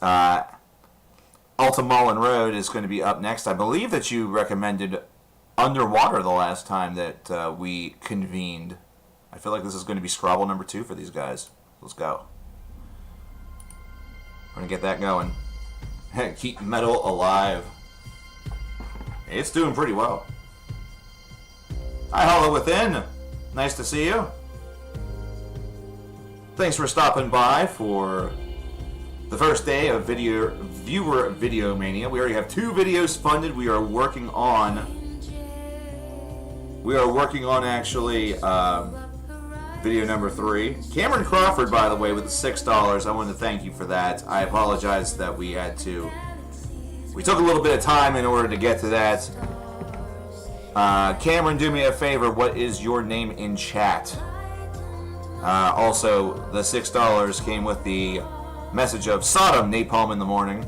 Alta Mullen Road is going to be up next. I believe that you recommended Underwater the last time that we convened. I feel like this is going to be Scrabble number 2 for these guys. Let's go. We're going to get that going. Keep metal alive. It's doing pretty well. Hi, Hollow Within. Nice to see you. Thanks for stopping by for the first day of viewer Videomania. We already have 2 videos funded. We are working on actually video number 3. Cameron Crawford, by the way, with the $6. I wanted to thank you for that. I apologize that we took a little bit of time in order to get to that. Cameron, do me a favor. What is your name in chat? Also, the $6 came with the message of Sodom Napalm in the morning.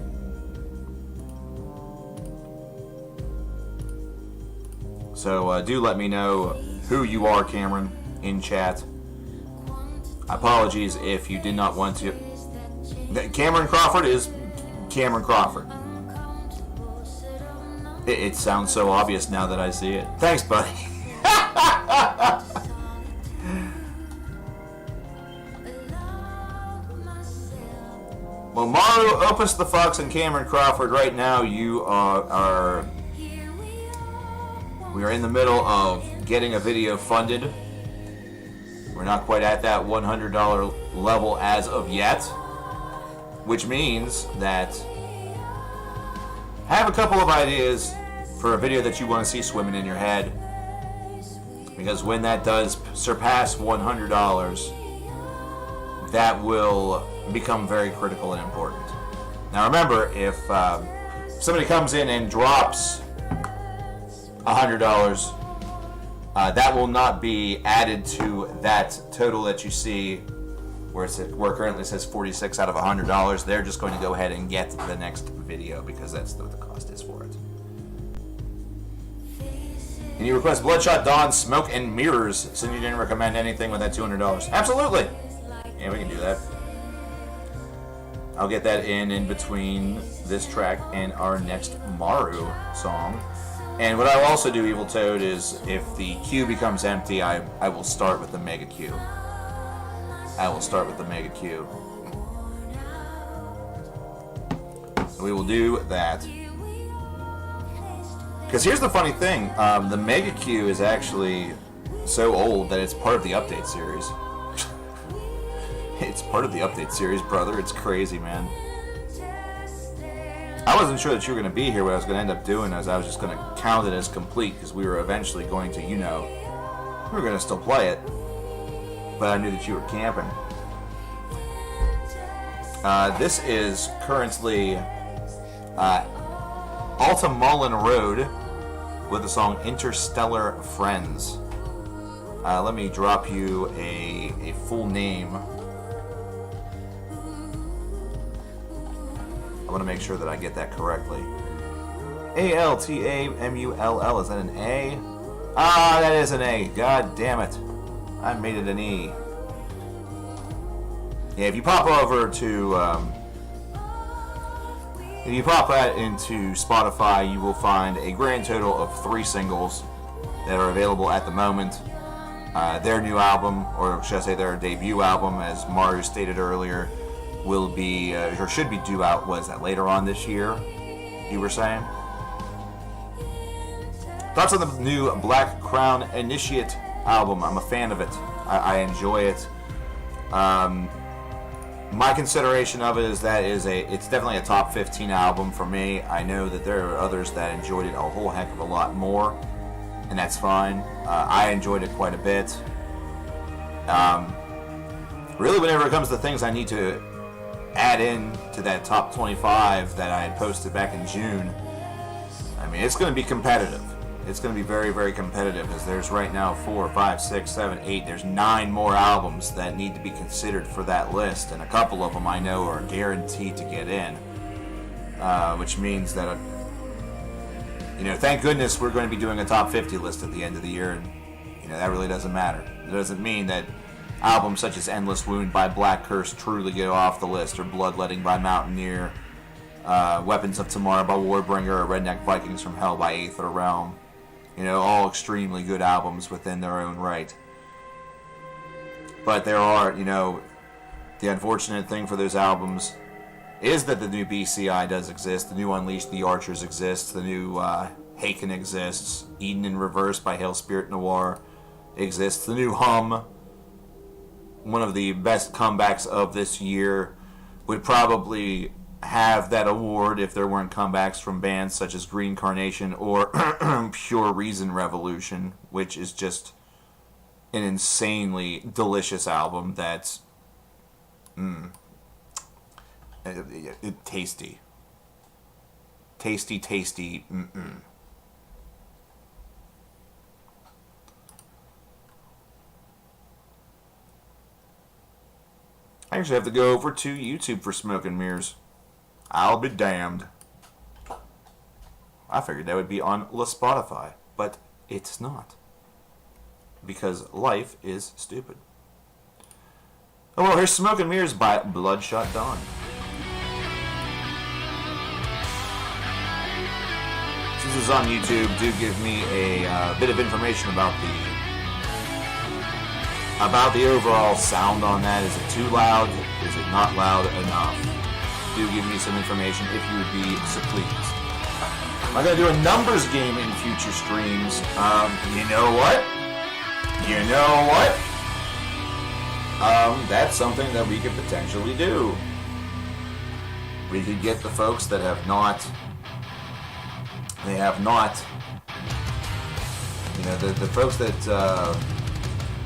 So do let me know who you are, Cameron, in chat. Apologies if you did not want to. Cameron Crawford is Cameron Crawford. It sounds so obvious now that I see it. Thanks, buddy. Well, Maru, Opus the Fox, and Cameron Crawford, right now you we are in the middle of getting a video funded. We're not quite at that $100 level as of yet, which means that I have a couple of ideas for a video that you want to see swimming in your head, because when that does surpass $100, that will become very critical and important. Now remember, if somebody comes in and drops $100, that will not be added to that total that you see where it currently says 46 out of $100. They're just going to go ahead and get the next video because that's what the cost is for it. And you request Bloodshot Dawn, Smoke and Mirrors, since you didn't recommend anything with that $200. Absolutely. Yeah, we can do that. I'll get that in between this track and our next Maru song. And what I'll also do, Evil Toad, is if the queue becomes empty, I will start with the Mega Queue. So we will do that. Because here's the funny thing, the Mega Queue is actually so old that it's part of the update series. It's part of the update series, brother. It's crazy, man. I wasn't sure that you were going to be here. What I was going to end up doing is I was just going to count it as complete, because we were eventually going to, we were going to still play it. But I knew that you were camping. This is currently Alta Mullen Road with the song Interstellar Friends. Let me drop you a full name. I want to make sure that I get that correctly. Altamull. Is that an A? Ah, that is an A. God damn it. I made it an E. Yeah, if you pop over to... if you pop that into Spotify, you will find a grand total of 3 singles that are available at the moment. Their new album, or should I say their debut album, as Maru stated earlier, will be, or should be due out, was that later on this year, you were saying? Thoughts on the new Black Crown Initiate album? I'm a fan of it. I enjoy it. My consideration of it is that it's definitely a top 15 album for me. I know that there are others that enjoyed it a whole heck of a lot more, and that's fine. I enjoyed it quite a bit. Really, whenever it comes to things I need to add in to that top 25 that I had posted back in June, I mean, it's going to be competitive. it's going to be very, very competitive, as there's right now 4, 5, 6, 7, 8. There's 9 more albums that need to be considered for that list, and a couple of them I know are guaranteed to get in, which means that, thank goodness we're going to be doing a top 50 list at the end of the year, and that really doesn't matter. It doesn't mean that albums such as Endless Wound by Black Curse truly get off the list, or Bloodletting by Mountaineer, Weapons of Tomorrow by Warbringer, or Redneck Vikings from Hell by Aether Realm. All extremely good albums within their own right. But there are, the unfortunate thing for those albums is that the new BCI does exist, the new Unleash the Archers exists, the new Haken exists, Eden in Reverse by Hail Spirit Noir exists, the new Hum, one of the best comebacks of this year, would probably have that award if there weren't comebacks from bands such as Green Carnation or Pure Reason Revolution, which is just an insanely delicious album that's tasty. Tasty. I actually have to go over to YouTube for Smoke and Mirrors. I'll be damned. I figured that would be on Spotify, but it's not. Because life is stupid. Oh, well, here's Smoke and Mirrors by Bloodshot Dawn. Since it's on YouTube, do give me a bit of information about the overall sound on that. Is it too loud? Is it not loud enough? Do give me some information if you would be so pleased. I'm going to do a numbers game in future streams. You know what? That's something that we could potentially do. We could get the folks that have not, the folks that,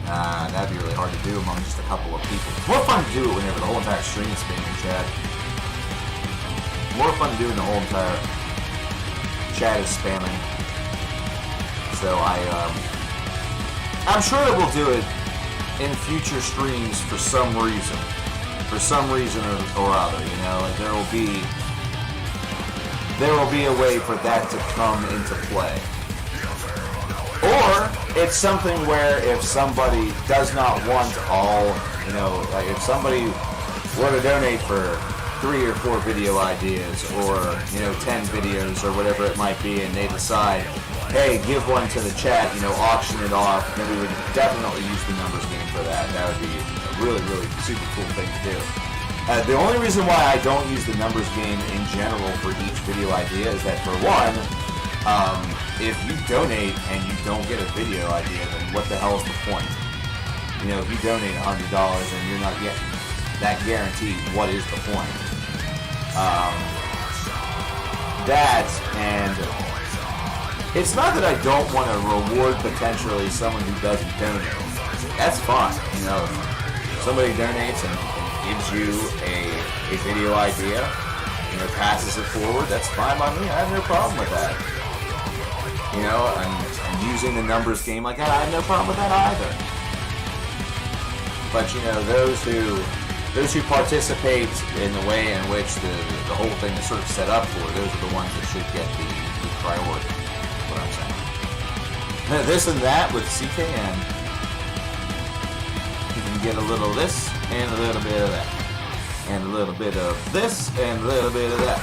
that'd be really hard to do among just a couple of people. It's more fun to do it whenever the whole entire stream is spamming chat. More fun to do when the whole entire chat is spamming. So I'm sure that we'll do it in future streams for some reason. For some reason or other, there will be a way for that to come into play. Or it's something where if somebody does not want all, like if somebody were to donate for 3 or 4 video ideas, or 10 videos, or whatever it might be, and they decide, hey, give one to the chat, auction it off, then we would definitely use the numbers game for that. That would be a really, really super cool thing to do. The only reason why I don't use the numbers game in general for each video idea is that, for one, if you donate and you don't get a video idea, then what the hell is the point? If you donate $100 and you're not getting that guaranteed, what is the point? And it's not that I don't want to reward potentially someone who doesn't donate. That's fine. If somebody donates and gives you a video idea, passes it forward, that's fine by me. I have no problem with that. And using the numbers game like that, I have no problem with that either. But those who participate in the way in which the whole thing is sort of set up for, those are the ones that should get the priority. That's what I'm saying. This and that with CKN, you can get a little of this and a little bit of that, and a little bit of this and a little bit of that,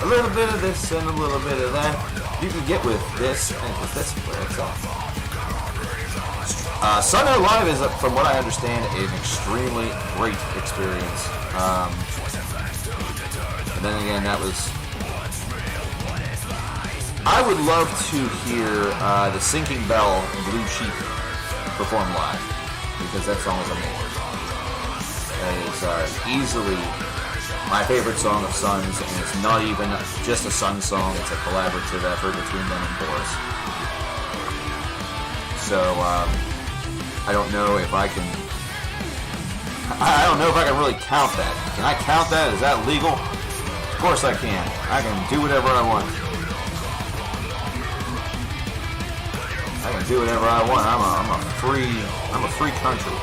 a little bit of this and a little bit of that. You can get with this and with this. Sunday Live is, from what I understand, an extremely great experience. And then again, I would love to hear the Sinking Bell Blue Sheep perform live, because that song is amazing. That is easily my favorite song of Sun's, and it's not even just a Sun song, it's a collaborative effort between them and Boris. So, I don't know if I can really count that. Can I count that? Is that legal? Of course I can. I can do whatever I want. I can do whatever I want. I'm a free country.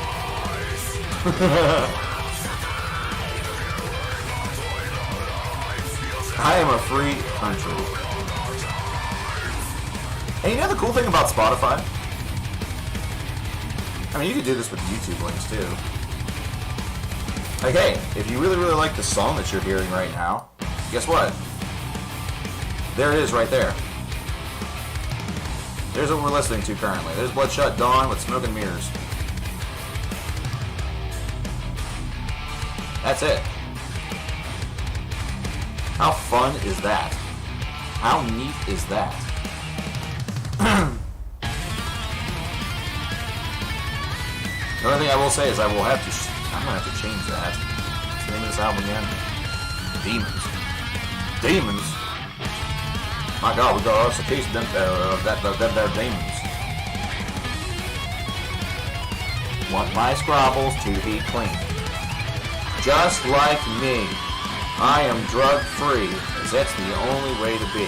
I am a free country. And you know the cool thing about Spotify? I mean, you could do this with YouTube links too. Like, hey, if you really, really like the song that you're hearing right now, guess what? There it is right there. There's what we're listening to currently. There's Bloodshot Dawn with Smoke and Mirrors. That's it. How fun is that? How neat is that? The only thing I will say is I'm gonna have to change that. What's the name of this album again? Demons. Demons? My God, we got us a case of them there demons. Want my scrabbles to be clean. Just like me. I am drug free, as that's the only way to be.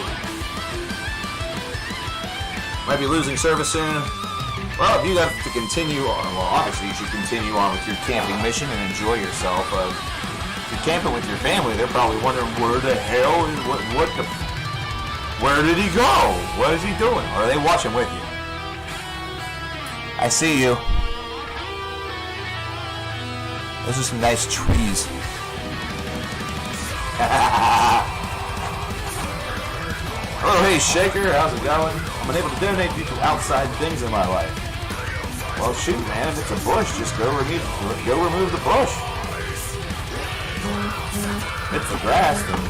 Might be losing service soon. Well, if you have to continue on, well, obviously you should continue on with your camping mission and enjoy yourself. If you're camping with your family, they're probably wondering where the hell is where did he go? What is he doing? Or are they watching with you? I see you. Those are some nice trees. Oh, hey, Shaker, how's it going? I'm unable to donate due to outside things in my life. Well, shoot, man, if it's a bush, just go remove the bush. If it's the grass, then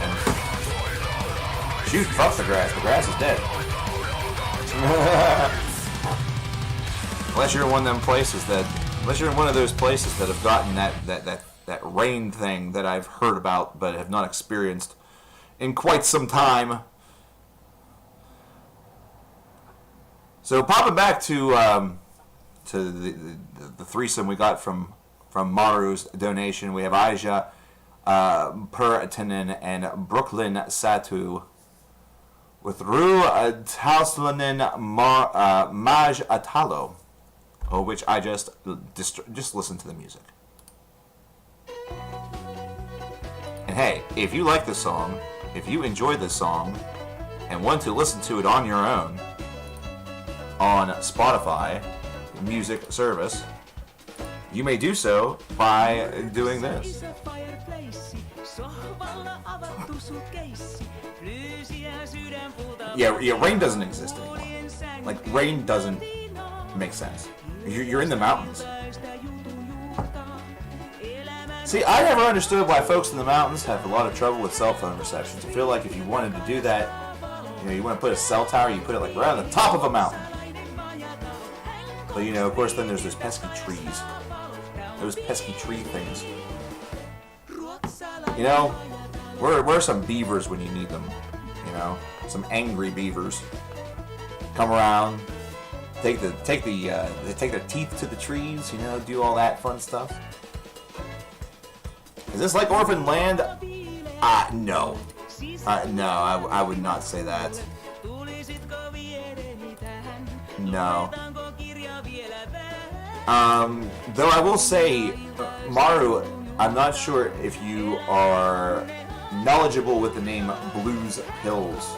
shoot, fuck the grass. The grass is dead. Unless you're in one of them places unless you're in one of those places that have gotten that rain thing that I've heard about but have not experienced in quite some time. So popping back to the threesome we got from Maru's donation, we have Aja Pertinen and Brooklyn Satu with Ru Tauslanen Maj Atalo, which I just listen to the music. And hey, if you like this song, if you enjoy this song, and want to listen to it on your own on Spotify music service, you may do so by doing this. Yeah, rain doesn't exist anymore. Like, rain doesn't make sense. You're in the mountains. See, I never understood why folks in the mountains have a lot of trouble with cell phone receptions. I feel like if you wanted to do that, you want to put a cell tower, you put it like right on the top of a mountain. But of course, then there's those pesky trees. Those pesky tree things. Where are some beavers when you need them? Some angry beavers. Come around, take their teeth to the trees. Do all that fun stuff. Is this like Orphan Land? No. No, I would not say that. No. Though I will say, Maru, I'm not sure if you are knowledgeable with the name Blues Hills.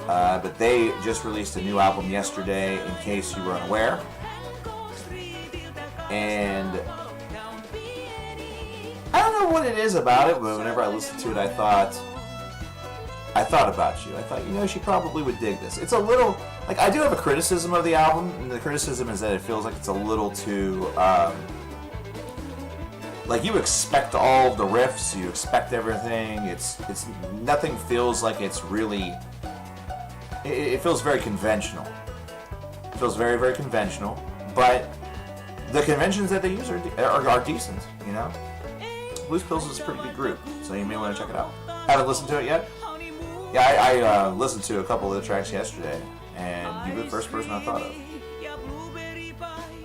But they just released a new album yesterday, in case you were unaware. And I don't know what it is about it, but whenever I listened to it, I thought about you. I thought, she probably would dig this. It's a little, I do have a criticism of the album, and the criticism is that it feels like it's a little too, you expect all of the riffs, you expect everything. It's nothing feels like it's really, it feels very conventional. It feels very, very conventional, but the conventions that they use are decent, Blues Pills is a pretty good group, so you may want to check it out. Haven't listened to it yet? Yeah, I listened to a couple of the tracks yesterday, and you were the first person I thought of.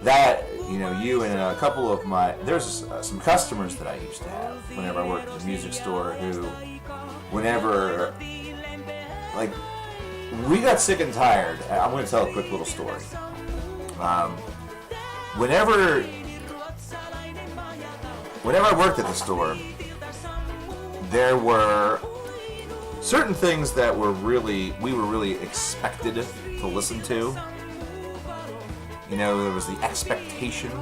That, you and a couple of there's some customers that I used to have whenever I worked at the music store who, whenever, we got sick and tired. I'm going to tell a quick little story. Whenever I worked at the store, there were certain things that we were really expected to listen to. You know, there was the expectation.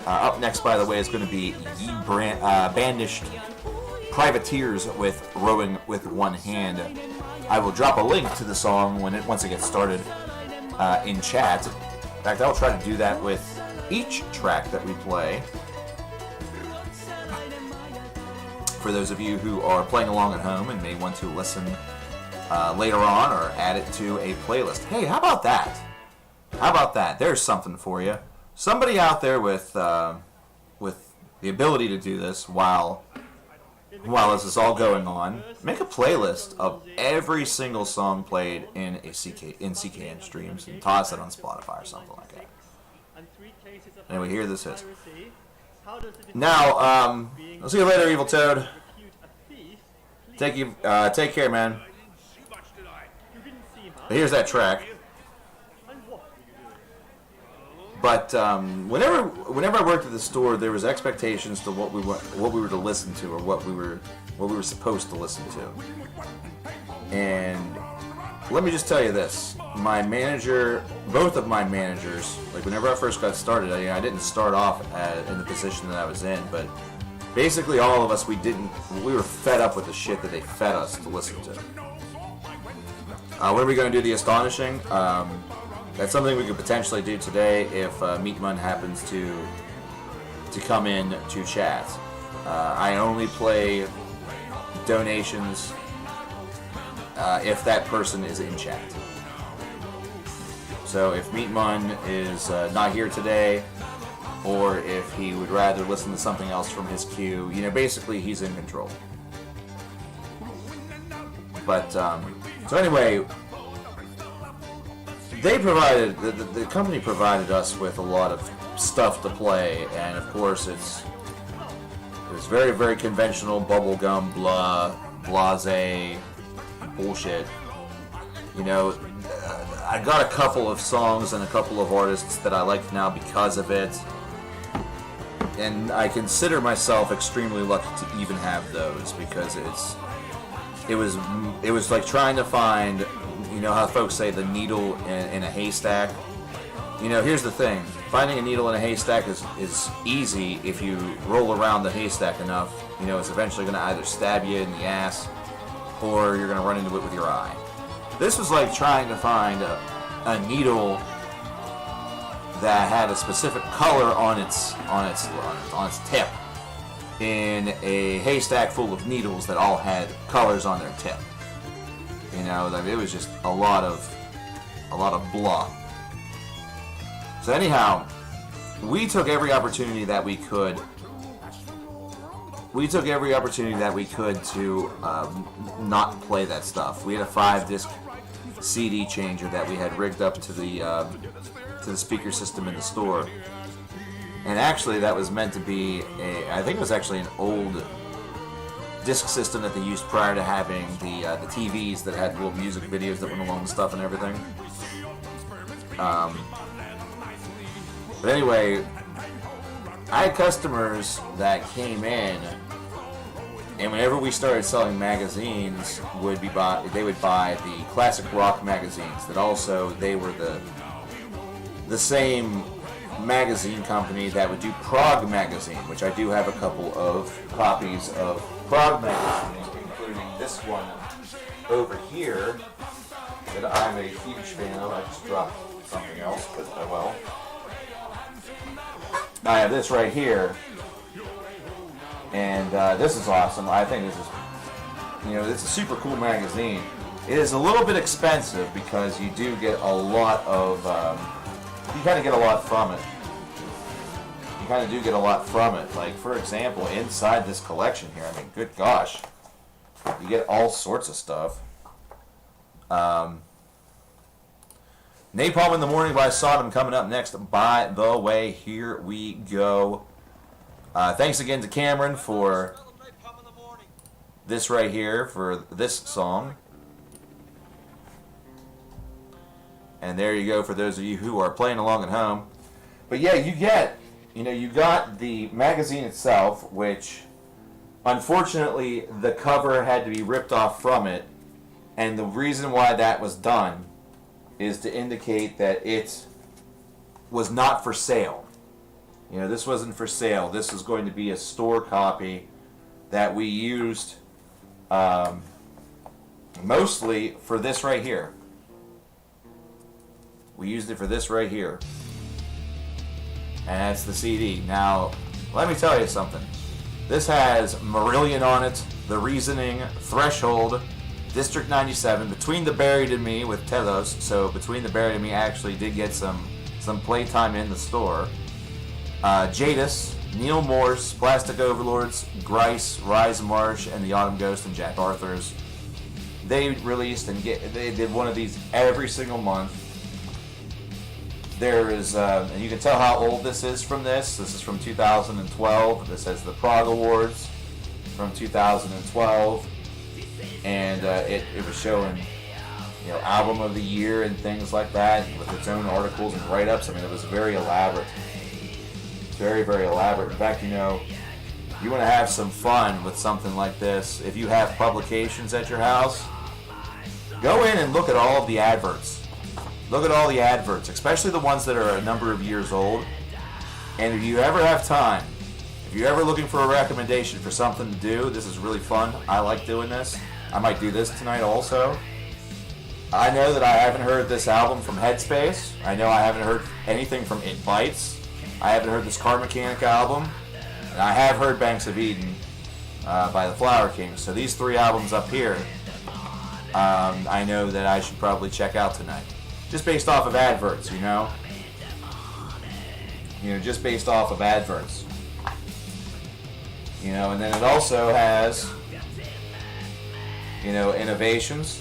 Up next, by the way, is going to be Ye Banished Privateers with Rowing with One Hand. I will drop a link to the song once it gets started in chat. In fact, I'll try to do that with each track that we play. For those of you who are playing along at home and may want to listen later on or add it to a playlist. Hey, how about that? How about that? There's something for you. Somebody out there with the ability to do this while this is all going on, make a playlist of every single song played in CKN streams and toss it on Spotify or something like that. Anyway, here this is. Now, I'll see you later, Evil Toad. Take care, man. But here's that track. But whenever I worked at the store, there was expectations to what we were to listen to, or what we were supposed to listen to. And let me just tell you this: my manager, both of my managers, like whenever I first got started, I didn't start off in the position that I was in, but basically all of us we were fed up with the shit that they fed us to listen to. When are we going to do the astonishing? That's something we could potentially do today if Meatman happens to come in to chat. I only play donations if that person is in chat. So if Meatman is not here today, or if he would rather listen to something else from his queue, basically he's in control. But so anyway. They provided, the company provided us with a lot of stuff to play, and of course it was very, very conventional, bubblegum, blase, bullshit. I got a couple of songs and a couple of artists that I like now because of it, and I consider myself extremely lucky to even have those, because it was like trying to find, how folks say the needle in a haystack. Here's the thing. Finding a needle in a haystack is easy if you roll around the haystack enough. It's eventually going to either stab you in the ass or you're going to run into it with your eye. This was like trying to find a needle that had a specific color on its tip in a haystack full of needles that all had colors on their tip. It was just a lot of blah. So anyhow, we took every opportunity that we could. To not play that stuff. We had a 5-disc CD changer that we had rigged up to the speaker system in the store, and actually that was meant to be I think it was actually an old disc system that they used prior to having the TVs that had little music videos that went along with stuff and everything. But anyway, I had customers that came in, and whenever we started selling magazines, they would buy the classic rock magazines. That also they were the same magazine company that would do Prog magazine, which I do have a couple of copies of Prog magazines, including this one over here that I'm a huge fan of. I just dropped something else, but oh well. I have this right here, and this is awesome. I think this is, it's a super cool magazine. It is a little bit expensive because you do get a lot of, you kind of get a lot from it. You kind of do get a lot from it. Like, for example, inside this collection here, good gosh, you get all sorts of stuff. Napalm in the Morning by Sodom coming up next. By the way, here we go. Thanks again to Cameron for this right here, for this song. And there you go for those of you who are playing along at home. But yeah, you got the magazine itself, which unfortunately the cover had to be ripped off from it. And the reason why that was done is to indicate that it was not for sale. This wasn't for sale. This was going to be a store copy that we used mostly for this right here. We used it for this right here. And that's the CD. Now, let me tell you something. This has Marillion on it, The Reasoning, Threshold, District 97, Between the Buried and Me with Telos. So Between the Buried and Me actually did get some playtime in the store. Jadis, Neil Morse, Plastic Overlords, Grice, Rise of Marsh, and The Autumn Ghost and Jack Arthur's. They released they did one of these every single month. There is, and you can tell how old this is from this. This is from 2012. This has the Prague Awards from 2012, and it was showing, album of the year and things like that with its own articles and write-ups. I mean, it was very elaborate, very, very elaborate. In fact, you want to have some fun with something like this. If you have publications at your house, go in and look at all of the adverts. Look at all the adverts, especially the ones that are a number of years old. And if you ever have time, if you're ever looking for a recommendation for something to do, this is really fun. I like doing this. I might do this tonight also. I know that I haven't heard this album from Headspace. I know I haven't heard anything from It Bites. I haven't heard this Car Mechanic album. And I have heard Banks of Eden by the Flower Kings. So these 3 albums up here, I know that I should probably check out tonight. Just based off of adverts, just based off of adverts. And then it also has, innovations.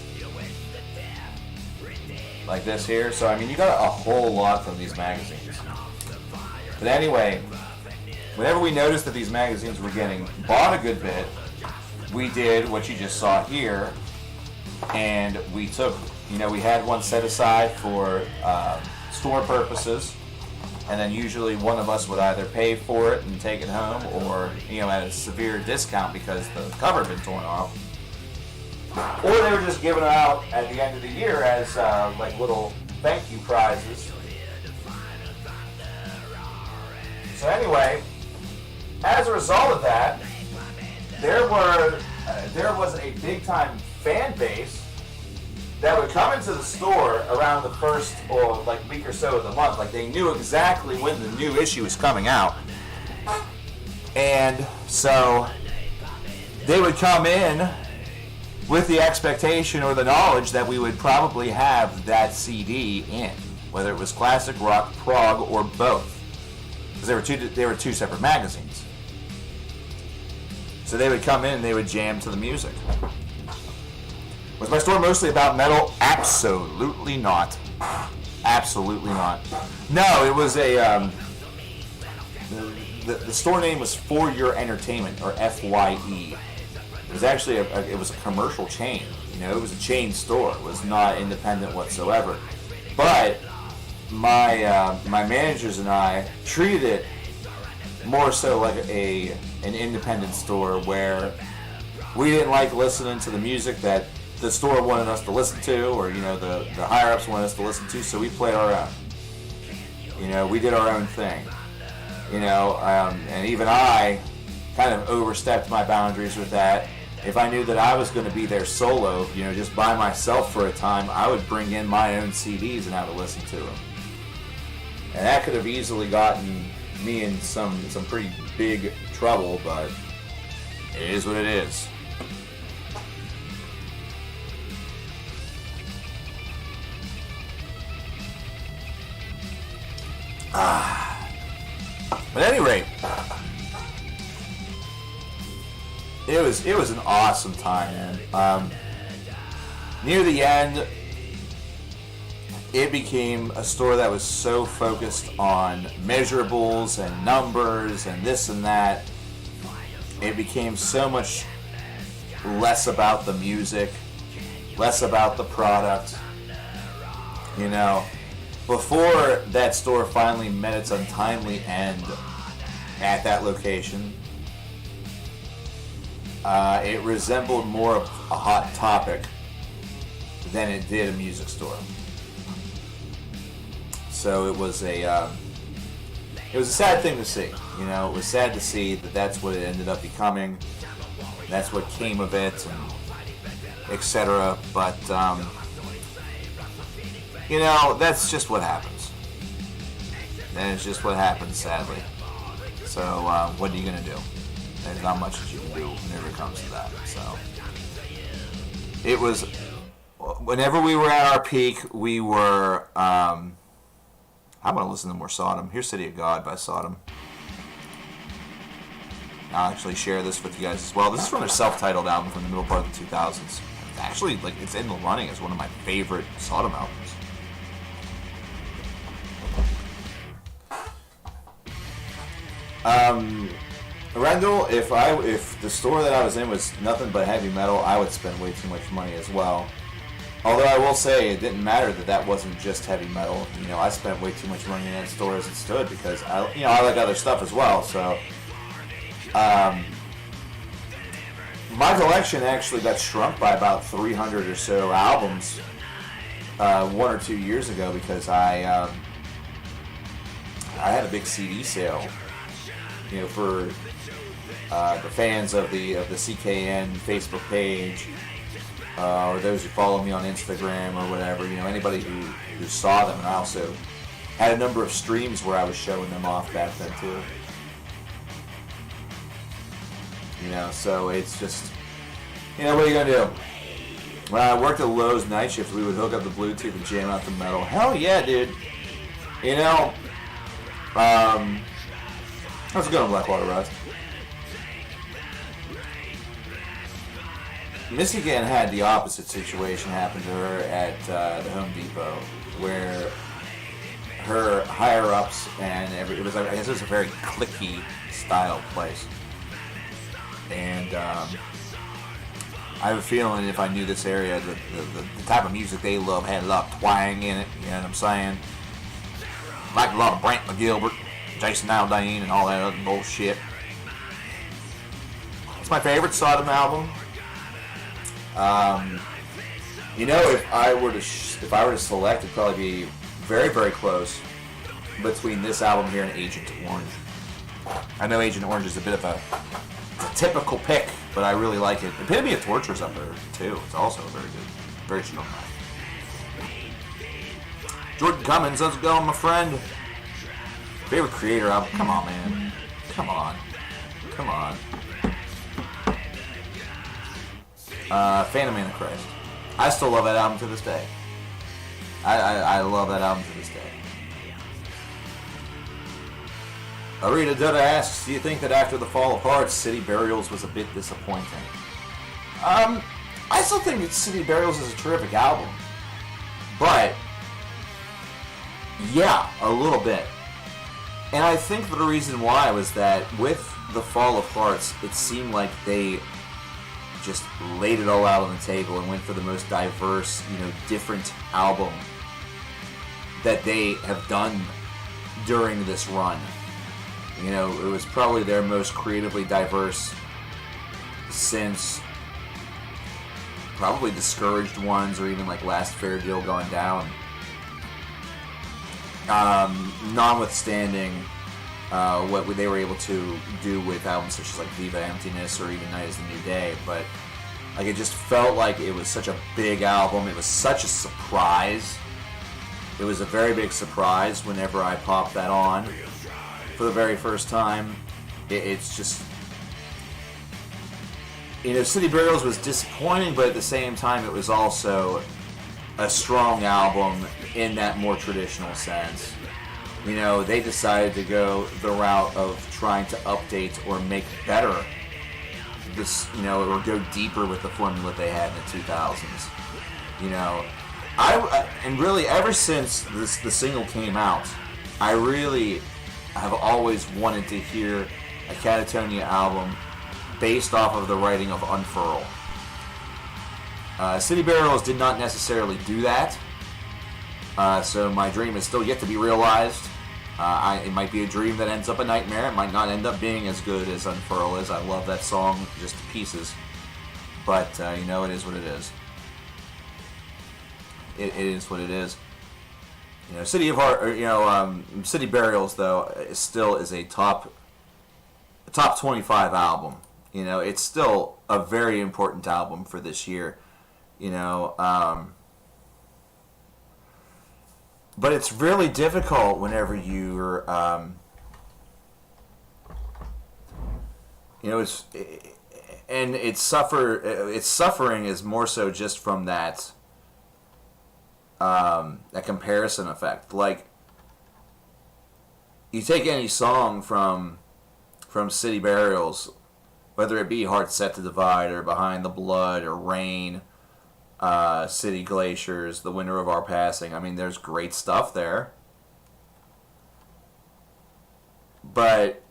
Like this here. So, you got a whole lot from these magazines. But anyway, whenever we noticed that these magazines were getting bought a good bit, we did what you just saw here. And we took, we had one set aside for store purposes, and then usually one of us would either pay for it and take it home, or at a severe discount because the cover had been torn off, or they were just giving it out at the end of the year as like little thank you prizes. So anyway, as a result of that, there was a big time fan base that would come into the store around the first week or so of the month. Like, they knew exactly when the new issue was coming out. And so they would come in with the expectation or the knowledge that we would probably have that CD in, whether it was classic rock, prog, or both. Because they were two separate magazines. So they would come in and they would jam to the music. Was my store mostly about metal? Absolutely not. Absolutely not. No, it was a the store name was For Your Entertainment, or FYE. It was actually it was a commercial chain. It was a chain store. It was not independent whatsoever. But my managers and I treated it more so like an independent store, where we didn't like listening to the music that the store wanted us to listen to, or the higher ups wanted us to listen to. So we played our own. We did our own thing. And even I kind of overstepped my boundaries with that. If I knew that I was going to be there solo, just by myself for a time, I would bring in my own CDs and have to listen to them. And that could have easily gotten me in some pretty big trouble, but it is what it is. But at any rate, it was an awesome time, man. Near the end, it became a store that was so focused on measurables and numbers and this and that. It became so much less about the music, less about the product. You know, before that store finally met its untimely end at that location, it resembled more of a Hot Topic than it did a music store. So it was a sad thing to see. You know, it was sad to see that that's what it ended up becoming. That's what came of it, and etc. But you know, that's just what happens. And it's just what happens, sadly. So what are you gonna do? There's not much that you can do whenever it comes to that. So it was. Whenever we were at our peak, we were. I'm gonna listen to more Sodom. Here's "City of God" by Sodom. I'll actually share this with you guys as well. This is from their self-titled album from the middle part of the 2000s. It's actually, like, it's in the running as one of my favorite Sodom albums. Rendell, if the store that I was in was nothing but heavy metal, I would spend way too much money as well. Although I will say it didn't matter that wasn't just heavy metal. You know, I spent way too much money in that store as it stood because I like other stuff as well. So, my collection actually got shrunk by about 300 or so albums 1 or 2 years ago because I had a big CD sale. You know, for the fans of the CKN Facebook page. Or those who follow me on Instagram or whatever, you know, anybody who saw them. And I also had a number of streams where I was showing them off back then too. You know, so it's just, you know, what are you gonna do? When I worked at Lowe's night shift, we would hook up the Bluetooth and jam out the metal. Hell yeah, dude. You know, how's it going, Blackwater Rise? Missy Gann had the opposite situation happen to her at the Home Depot, where her higher-ups and I guess it was a very cliquey style place. And I have a feeling if I knew this area, the type of music they love had a lot of twang in it, you know what I'm saying? Like a lot of Brant McGilbert, Jason Aldean, and all that other bullshit. It's my favorite Sodom album. You know, if I were to select, it'd probably be very, very close between this album here and Agent Orange. I know Agent Orange is a bit of a typical pick, but I really like it. Epitome of Torture's up there too. It's also very good, very strong. Jordan Cummins, how's it going, my friend? Favorite Creator album? Come on, man. Come on. Phantom Antichrist. I still love that album to this day. I love that album to this day. Arita Dutta asks, do you think that after the fall apart, City Burials was a bit disappointing? I still think that City Burials is a terrific album. But, yeah, a little bit. And I think the reason why was that with the Fall of Hearts, it seemed like they just laid it all out on the table and went for the most diverse, you know, different album that they have done during this run. You know, it was probably their most creatively diverse since probably Discouraged Ones or even like Last Fair Deal Gone Down. Notwithstanding what they were able to do with albums such as like Viva Emptiness or even Night is the New Day, but like it just felt like it was such a big album. It was such a surprise. It was a very big surprise whenever I popped that on for the very first time. It's just, you know, City Burials was disappointing, but at the same time it was also a strong album in that more traditional sense. You know, they decided to go the route of trying to update or make better this, you know, or go deeper with the formula they had in the 2000s. You know, and really ever since the single came out, I really have always wanted to hear a Catatonia album based off of the writing of Unfurl. City Burials did not necessarily do that. So my dream is still yet to be realized. It might be a dream that ends up a nightmare. It might not end up being as good as Unfurl is. I love that song just to pieces. But, it is what it is. It is what it is. City of Heart, City Burials, though, still is a top 25 album. It's still a very important album for this year. But it's really difficult whenever you're, its suffering is more so just from that comparison effect. Like, you take any song from City Burials, whether it be Heart Set to Divide or Behind the Blood or Rain, City Glaciers, The Winter of Our Passing. I mean, there's great stuff there. But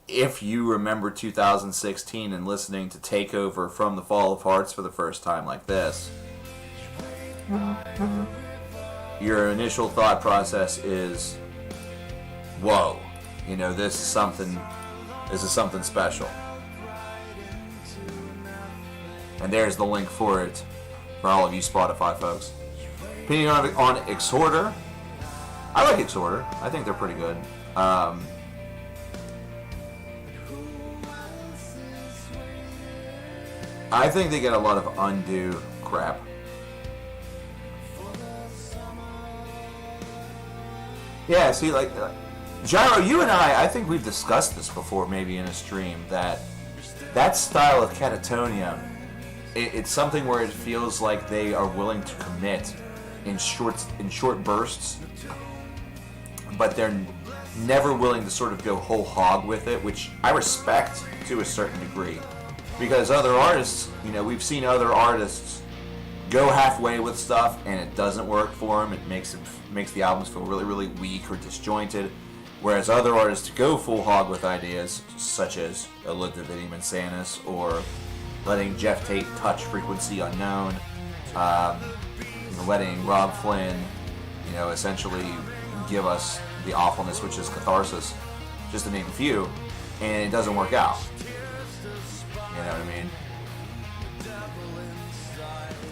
if you remember 2016 and listening to Takeover from the Fall of Hearts for the first time like this, your initial thought process is, whoa, this is something special. And there's the link for it for all of you Spotify folks. Opinion on Exhorter. I like Exhorter. I think they're pretty good. I think they get a lot of undue crap. Yeah, see, like, Gyro, you and I think we've discussed this before, maybe in a stream, that style of Catatonia, it's something where it feels like they are willing to commit in short bursts, but they're never willing to sort of go whole hog with it, which I respect to a certain degree. Because other artists, we've seen other artists go halfway with stuff and it doesn't work for them. It makes the albums feel really, really weak or disjointed. Whereas other artists go full hog with ideas, such as Ludwig Mansanis or letting Jeff Tate touch Frequency Unknown, letting Rob Flynn, essentially give us the awfulness, which is Catharsis, just to name a few, and it doesn't work out. You know what I mean?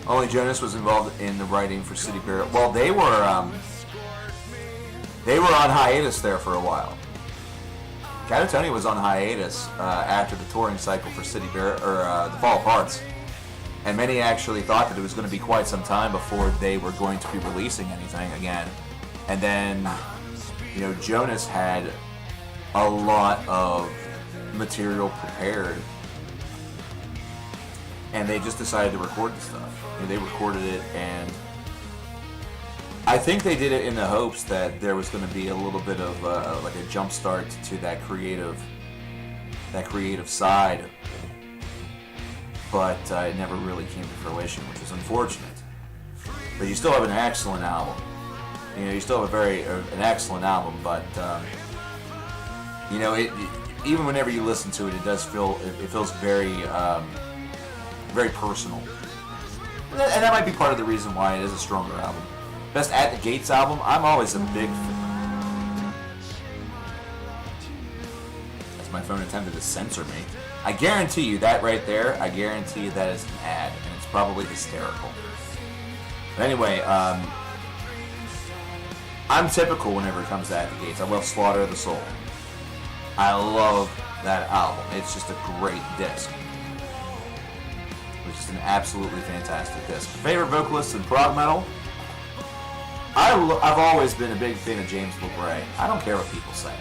Only Jonas was involved in the writing for City Burial. Well, they were on hiatus there for a while. Catatonia was on hiatus after the touring cycle for City Burial, or the Fall of Hearts, and many actually thought that it was going to be quite some time before they were going to be releasing anything again. And then, Jonas had a lot of material prepared, and they just decided to record the stuff. They recorded it, and I think they did it in the hopes that there was going to be a little bit of like a jump start to that creative side, but it never really came to fruition, which is unfortunate. But you still have an excellent album. You still have an excellent album, but even whenever you listen to it, it feels very very personal, and that might be part of the reason why it is a stronger album. Best At the Gates album, I'm always a big fan. As my phone attempted to censor me. I guarantee you that right there, that is an ad, and it's probably hysterical. But anyway, I'm typical whenever it comes to At the Gates. I love Slaughter of the Soul. I love that album. It's just a great disc. It's just an absolutely fantastic disc. Favorite vocalists in prog metal? I've always been a big fan of James LeBray. I don't care what people say.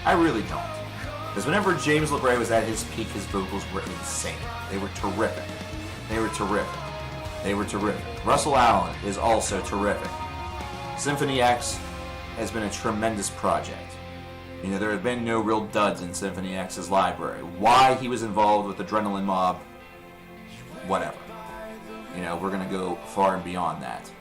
I really don't. Because whenever James LeBray was at his peak, his vocals were insane. They were terrific. Russell Allen is also terrific. Symphony X has been a tremendous project. There have been no real duds in Symphony X's library. Why he was involved with Adrenaline Mob, whatever. We're going to go far and beyond that.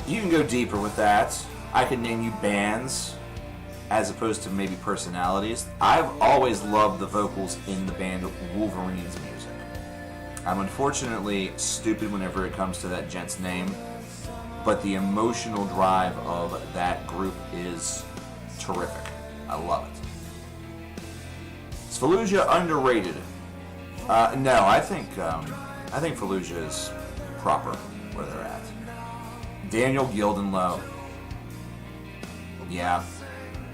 You can go deeper with that. I can name you bands as opposed to maybe personalities. I've always loved the vocals in the band Wolverine's music. I'm unfortunately stupid whenever it comes to that gent's name, but the emotional drive of that group is terrific. I love it. Is Fallujah underrated? No, I think Fallujah is proper where they're at. Daniel Gildenlow. Yeah.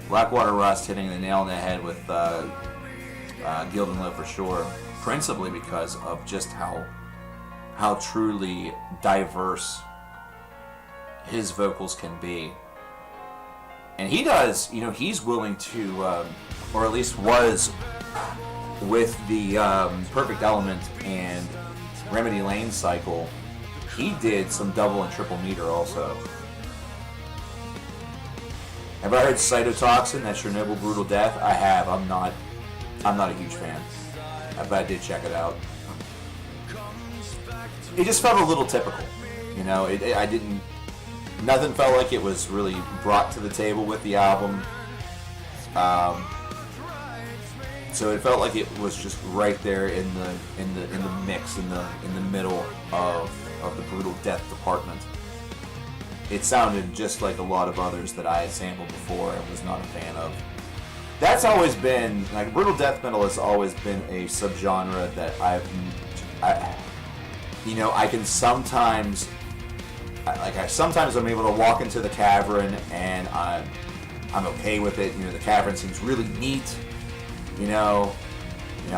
Blackwater Rust hitting the nail on the head with Gildenlow for sure. Principally because of just how truly diverse his vocals can be. And he does, he's willing to, or at least was, with the Perfect Element and Remedy Lane cycle, he did some double and triple meter also. Have I heard Cytotoxin, that Chernobyl Brutal Death? I have. I'm not a huge fan, but I did check it out. It just felt a little typical, nothing felt like it was really brought to the table with the album. So it felt like it was just right there in the mix, in the middle of the Brutal Death department. It sounded just like a lot of others that I had sampled before and was not a fan of. That's always been, brutal death metal has always been a subgenre that I can sometimes, sometimes I'm able to walk into the cavern and I'm okay with it. The cavern seems really neat. I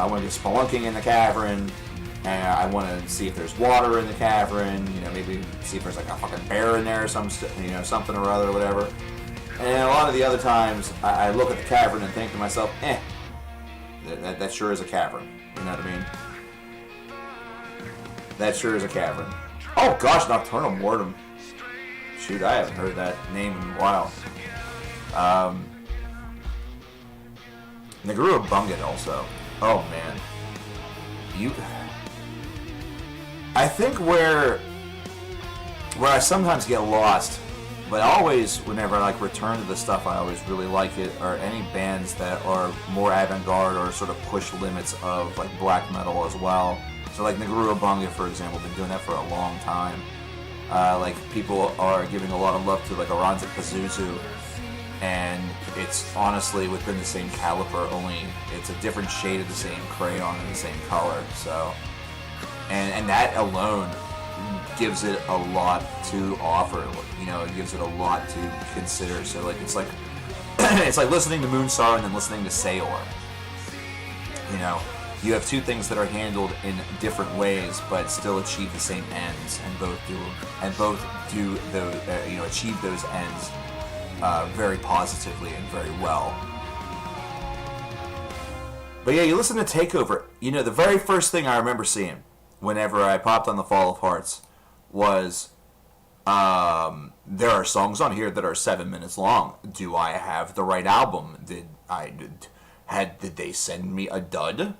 want to go spelunking in the cavern, and I want to see if there's water in the cavern. Maybe see if there's like a fucking bear in there or something or other, or whatever. And a lot of the other times, I look at the cavern and think to myself, that sure is a cavern. You know what I mean? That sure is a cavern. Oh gosh, Nocturnal Mortem. Shoot, I haven't heard that name in a while. Naguru Bungit also. Oh man. I think where I sometimes get lost, but always whenever I return to the stuff, I always really like it, are any bands that are more avant-garde or sort of push limits of black metal as well. So Naguru Bungit, for example, been doing that for a long time. People are giving a lot of love to Aranzik Pazuzu, and it's honestly within the same caliber, only it's a different shade of the same crayon and the same color. So, and that alone gives it a lot to offer. It gives it a lot to consider. So it's like it's like listening to Moonstar and then listening to Sayor. You have two things that are handled in different ways, but still achieve the same ends, and both do those achieve those ends very positively and very well. But yeah, you listen to Takeover. The very first thing I remember seeing whenever I popped on the Fall of Hearts was there are songs on here that are 7 minutes long. Do I have the right album? Did they send me a dud?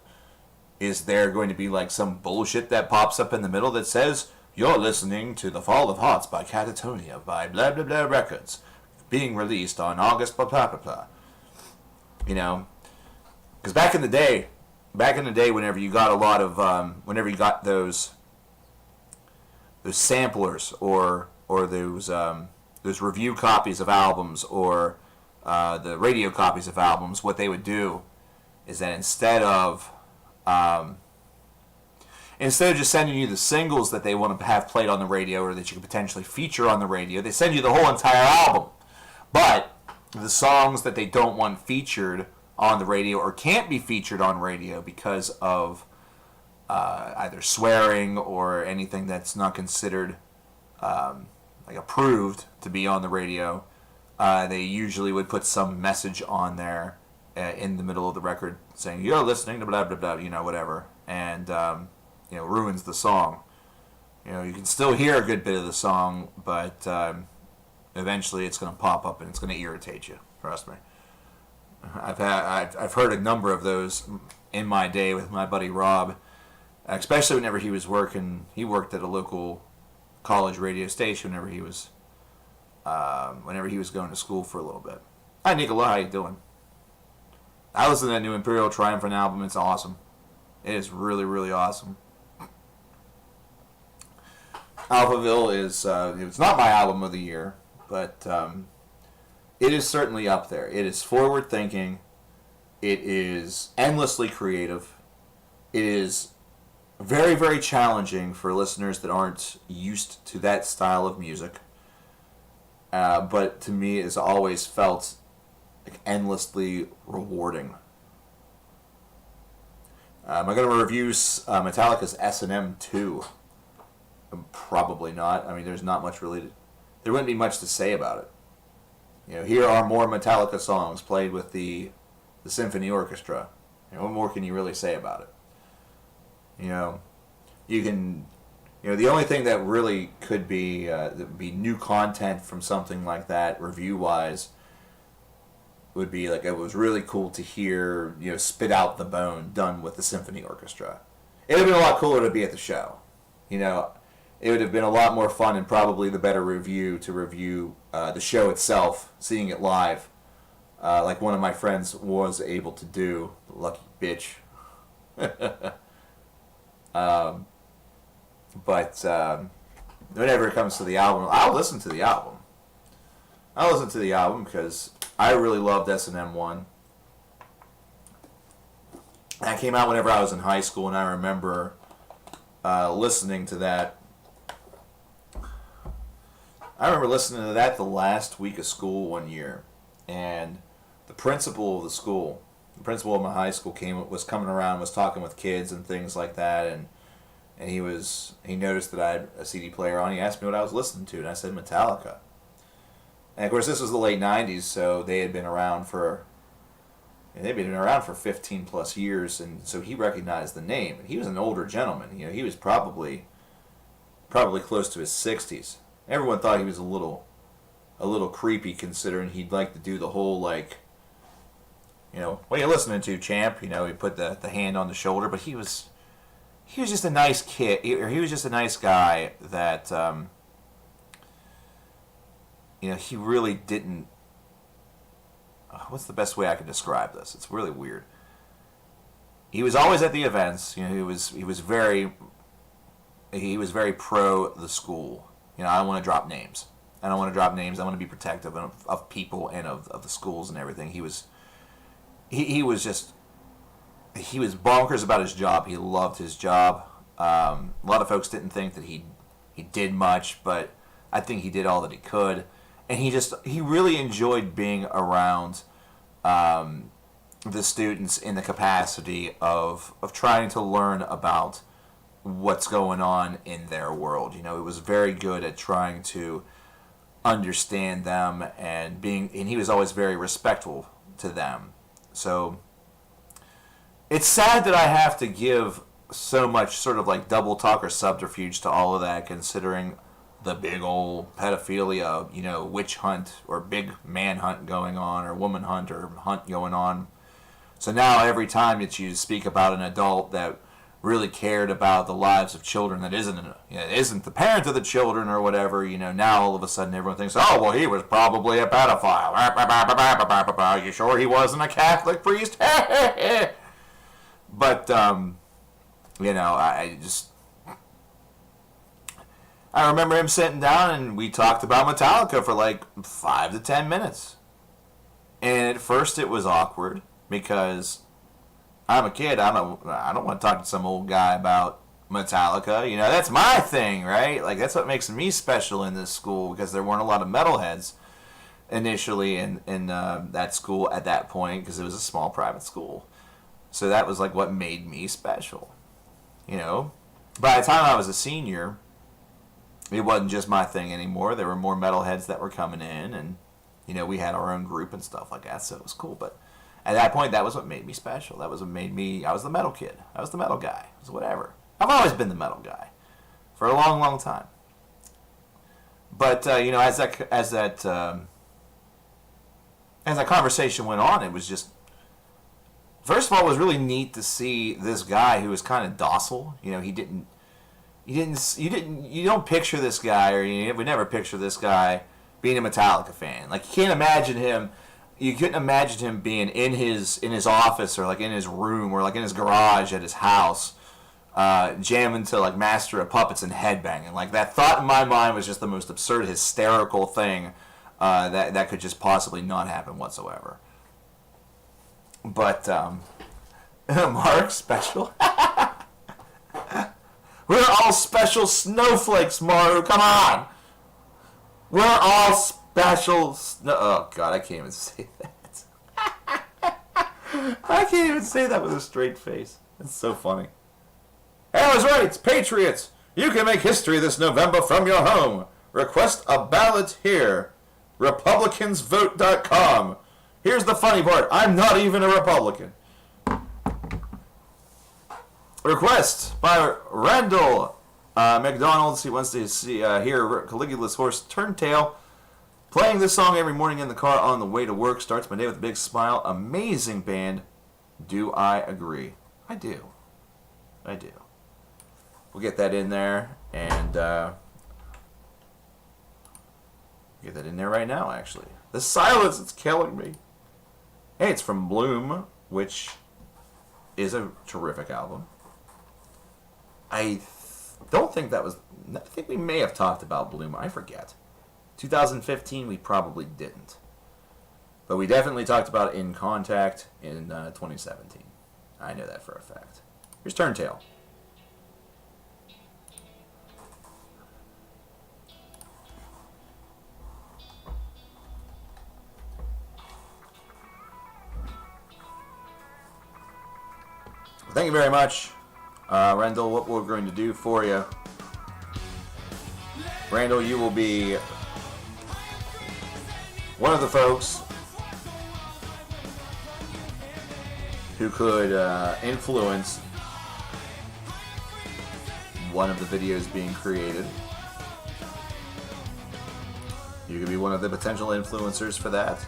Is there going to be some bullshit that pops up in the middle that says you're listening to The Fall of Hearts by Catatonia by blah blah blah records, being released on August blah blah blah blah. Because back in the day, whenever you got a lot of whenever you got those samplers or those review copies of albums or the radio copies of albums, what they would do is that instead of just sending you the singles that they want to have played on the radio or that you could potentially feature on the radio, they send you the whole entire album. But the songs that they don't want featured on the radio or can't be featured on radio because of either swearing or anything that's not considered approved to be on the radio, they usually would put some message on there in the middle of the record saying you're listening to blah blah blah, whatever, and ruins the song. You can still hear a good bit of the song, but eventually it's going to pop up and it's going to irritate you. Trust me. I've heard a number of those in my day with my buddy Rob, especially whenever he was working. He worked at a local college radio station whenever he was going to school for a little bit. Hi Nicola, how you doing? I listened to that new Imperial Triumphant album. It's awesome. It is really, really awesome. Alphaville is it's not my album of the year, but it is certainly up there. It is forward thinking. It is endlessly creative. It is very, very challenging for listeners that aren't used to that style of music. But to me, it's always felt like endlessly rewarding. Am I going to review Metallica's S&M 2? Probably not. I mean, there's not much really. There wouldn't be much to say about it. You know, here are more Metallica songs played with the symphony orchestra. You know, what more can you really say about it? You know, you can. You know, the only thing that really could be new content from something like that, review-wise, would be like it was really cool to hear, you know, Spit Out the Bone done with the symphony orchestra. It would have been a lot cooler to be at the show. You know, it would have been a lot more fun and probably the better review to review the show itself, seeing it live, like one of my friends was able to do. Lucky bitch. But whenever it comes to the album, I'll listen to the album. I'll listen to the album because I really loved S&M 1. That came out whenever I was in high school, and I remember listening to that. I remember listening to that the last week of school one year, and the principal of the school, the principal of my high school was coming around, was talking with kids and things like that, and he noticed that I had a CD player on. He asked me what I was listening to, and I said Metallica. And of course, this was the late '90s, so they'd been around for 15 plus years, and so he recognized the name. And he was an older gentleman. You know, he was probably close to his 60s. Everyone thought he was a little creepy, considering he'd like to do the whole, like, you know, what are you listening to, champ? You know, he put the hand on the shoulder, but he was just a nice kid, or he was just a nice guy that, you know, he really didn't. What's the best way I can describe this? It's really weird. He was always at the events. You know, he was very pro the school. You know, I don't want to drop names. I want to be protective of people and of the schools and everything. He was bonkers about his job. He loved his job. A lot of folks didn't think that he did much, but I think he did all that he could. And he really enjoyed being around the students in the capacity of trying to learn about what's going on in their world. You know, he was very good at trying to understand them and he was always very respectful to them. So it's sad that I have to give so much sort of like double talk or subterfuge to all of that, considering the big old pedophilia, you know, witch hunt or big man hunt going on, or woman hunt or hunt going on. So now every time that you speak about an adult that really cared about the lives of children that isn't the parent of the children or whatever, you know, now all of a sudden everyone thinks, oh, well, he was probably a pedophile. Are you sure he wasn't a Catholic priest? But, you know, I remember him sitting down and we talked about Metallica for like 5 to 10 minutes. And at first it was awkward because I'm a kid. I don't want to talk to some old guy about Metallica. You know, that's my thing, right? Like, that's what makes me special in this school, because there weren't a lot of metalheads initially in that school at that point, because it was a small private school. So that was like what made me special. You know, by the time I was a senior, it wasn't just my thing anymore. There were more metalheads that were coming in, and, you know, we had our own group and stuff like that, so it was cool. But at that point, that was what made me special. That was what made me, I was the metal kid. I was the metal guy. It was whatever. I've always been the metal guy for a long, long time. But, you know, as that conversation went on, it was just, first of all, it was really neat to see this guy who was kind of docile. You know, you don't picture this guy, or you would never picture this guy being a Metallica fan. Like, you couldn't imagine him being in his office, or like in his room, or like in his garage at his house, jamming to like Master of Puppets and headbanging. Like that thought in my mind was just the most absurd, hysterical thing that could just possibly not happen whatsoever. But Mark special. We're all special snowflakes, Maru. Come on. We're all special. Oh God, I can't even say that. I can't even say that with a straight face. It's so funny. I was right. It's Patriots. You can make history this November from your home. Request a ballot here. Republicansvote.com. Here's the funny part. I'm not even a Republican. Request by Randall McDonald's. He wants to hear Caligula's horse Turntail. Playing this song every morning in the car on the way to work. Starts my day with a big smile. Amazing band. Do I agree? I do. I do. We'll get that in there, and get that in there right now, actually. The silence, it's killing me. Hey, it's from Bloom, which is a terrific album. I don't think that was... I think we may have talked about Bloom. I forget. 2015, we probably didn't. But we definitely talked about it in Contact in 2017. I know that for a fact. Here's Turntail. Thank you very much, Randall. What we're going to do for you, Randall, you will be one of the folks who could influence one of the videos being created. You could be one of the potential influencers for that.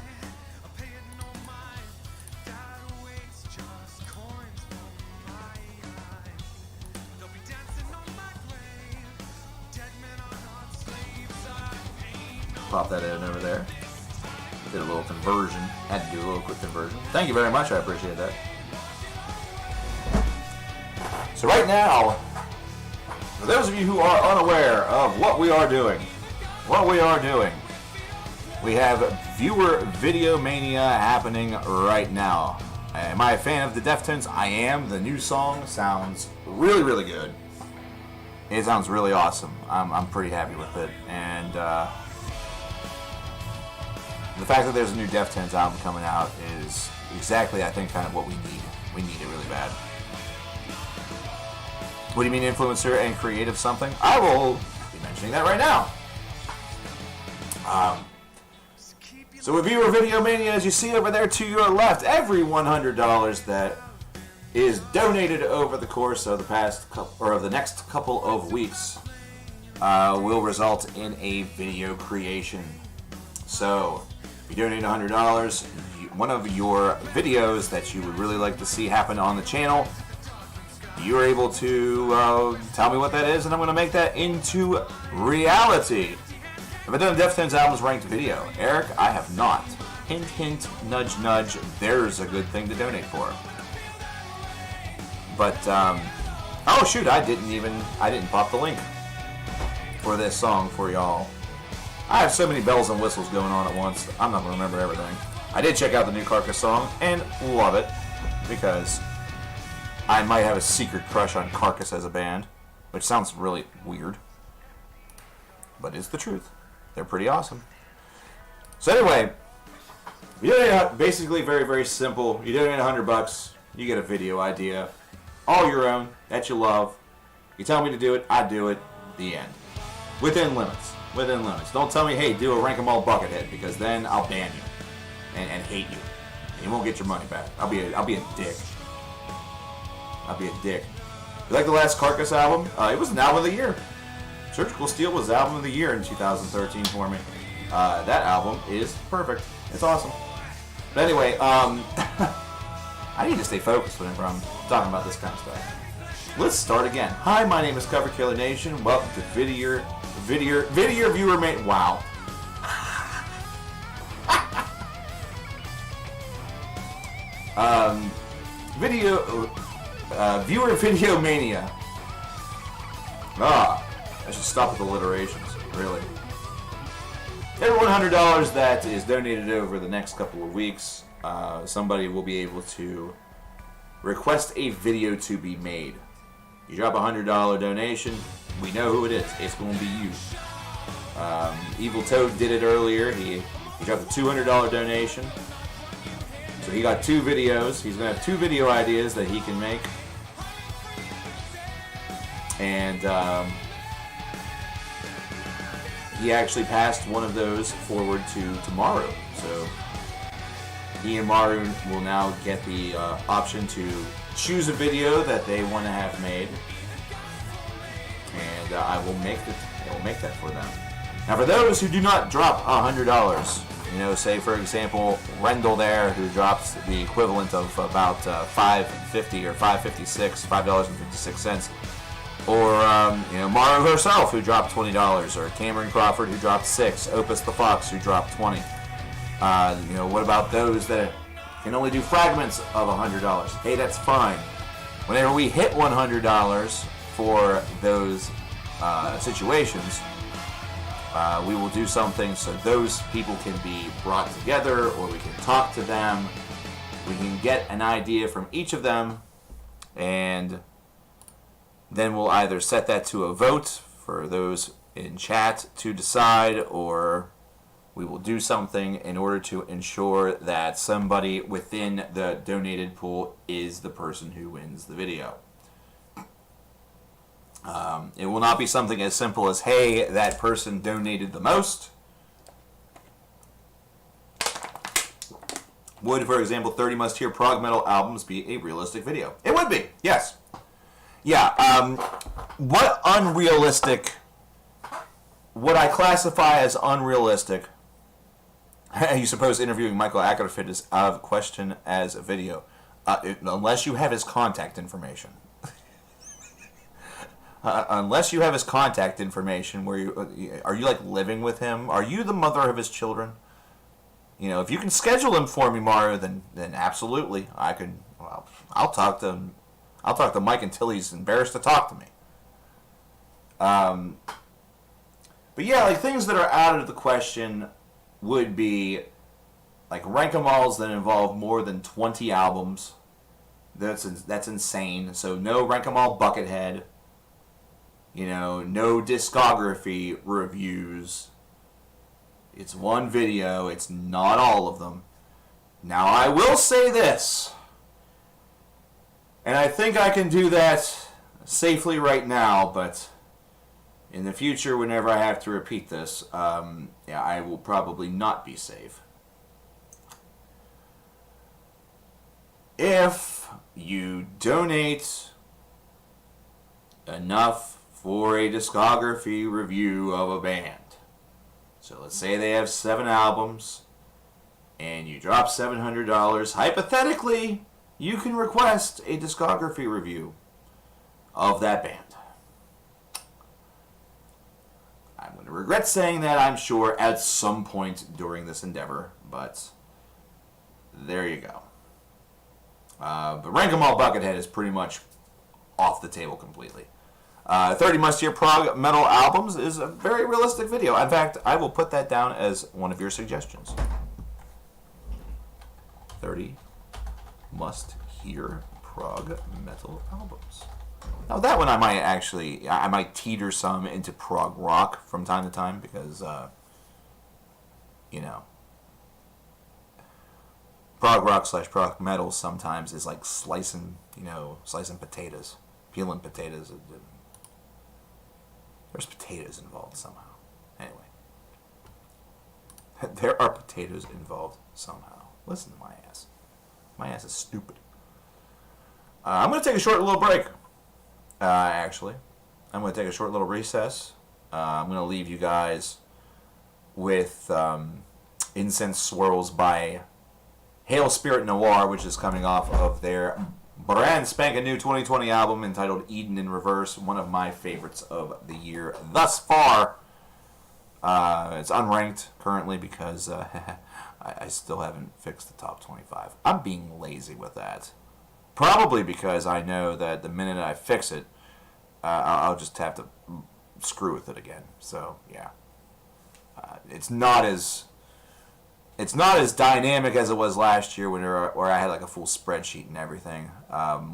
Pop that in over there. Did a little conversion. Had to do a little quick conversion. Thank you very much. I appreciate that. So right now, for those of you who are unaware of what we are doing, we have Viewer Videomania happening right now. Am I a fan of the Deftones? I am. The new song sounds really, really good. It sounds really awesome. I'm pretty happy with it. And the fact that there's a new Deftones album coming out is exactly, I think, kind of what we need. We need it really bad. What do you mean influencer and creative something? I will be mentioning that right now. So with Viewer Videomania, as you see over there to your left, every $100 that is donated over the course of the next couple of weeks will result in a video creation. So if you donate $100, one of your videos that you would really like to see happen on the channel, you're able to tell me what that is, and I'm going to make that into reality. Have I done a Deftones albums ranked video? Eric, I have not. Hint, hint, nudge, nudge. There's a good thing to donate for. But, oh shoot, I didn't pop the link for this song for y'all. I have so many bells and whistles going on at once, I'm not going to remember everything. I did check out the new Carcass song, and love it, because I might have a secret crush on Carcass as a band, which sounds really weird, but it's the truth. They're pretty awesome. So anyway, basically very, very simple. You donate $100, you get a video idea, all your own, that you love. You tell me to do it, I do it, the end. Within limits. Within limits. Don't tell me, hey, do a rank 'em all buckethead, because then I'll ban you and hate you. And you won't get your money back. I'll be a dick. I'll be a dick. You like the last Carcass album? It was an album of the year. Surgical Steel was album of the year in 2013 for me. That album is perfect. It's awesome. But anyway, I need to stay focused whenever I'm talking about this kind of stuff. Let's start again. Hi, my name is coverkillernation. Welcome to Video Viewer Mania. Wow. Viewer Videomania. I should stop with alliterations, really. Every $100 that is donated over the next couple of weeks, somebody will be able to request a video to be made. You drop a $100 donation, we know who it is. It's going to be you. Evil Toad did it earlier. He dropped a $200 donation. So he got 2 videos. He's going to have 2 video ideas that he can make. And he actually passed one of those forward to Maru. So he and Maru will now get the option to choose a video that they want to have made. And I will make that for them. Now, for those who do not drop $100, you know, say for example Rendell there, who drops the equivalent of about $5.50 or $5.56, or you know, Maru herself, who dropped $20, or Cameron Crawford, who dropped $6, Opus the Fox, who dropped $20. You know, what about those that can only do fragments of $100? Hey, that's fine. Whenever we hit $100 for those situations, we will do something so those people can be brought together, or we can talk to them. We can get an idea from each of them, and then we'll either set that to a vote for those in chat to decide, or we will do something in order to ensure that somebody within the donated pool is the person who wins the video. It will not be something as simple as, hey, that person donated the most. Would, for example, 30 Must Hear prog metal albums be a realistic video? It would be, yes. Yeah, what I classify as unrealistic, you suppose interviewing Michael Ackerford is out of question as a video, unless you have his contact information. Unless you have his contact information, where are you like living with him? Are you the mother of his children? You know, if you can schedule him for me, Mario, then absolutely, I could. Well, I'll talk to him. I'll talk to Mike until he's embarrassed to talk to me. But yeah, like things that are out of the question would be like rank-em-alls that involve more than 20 albums. That's insane. So no rank-em-all Buckethead. You know, no discography reviews. It's one video. It's not all of them. Now, I will say this, and I think I can do that safely right now, but in the future, whenever I have to repeat this, yeah, I will probably not be safe. If you donate enough for a discography review of a band, so let's say they have 7 albums, and you drop $700, hypothetically, you can request a discography review of that band. I'm going to regret saying that, I'm sure, at some point during this endeavor, but there you go. But Rank 'em All Buckethead is pretty much off the table completely. 30 Must Hear prog metal albums is a very realistic video. In fact, I will put that down as one of your suggestions. 30 Must Hear prog metal albums. Now that one I might teeter some into prog rock from time to time because, you know, prog rock / prog metal sometimes is like slicing potatoes, peeling potatoes. There's potatoes involved somehow. Anyway. There are potatoes involved somehow. Listen to my ass. My ass is stupid. I'm going to take a short little break. Actually. I'm going to take a short little recess. I'm going to leave you guys with Incense Swirls by Hail Spirit Noir, which is coming off of their brand spanking new 2020 album entitled Eden in Reverse, one of my favorites of the year thus far. It's unranked currently because I still haven't fixed the top 25. I'm being lazy with that. Probably because I know that the minute I fix it, I'll just have to screw with it again. So yeah, it's not as dynamic as it was last year where I had like a full spreadsheet and everything.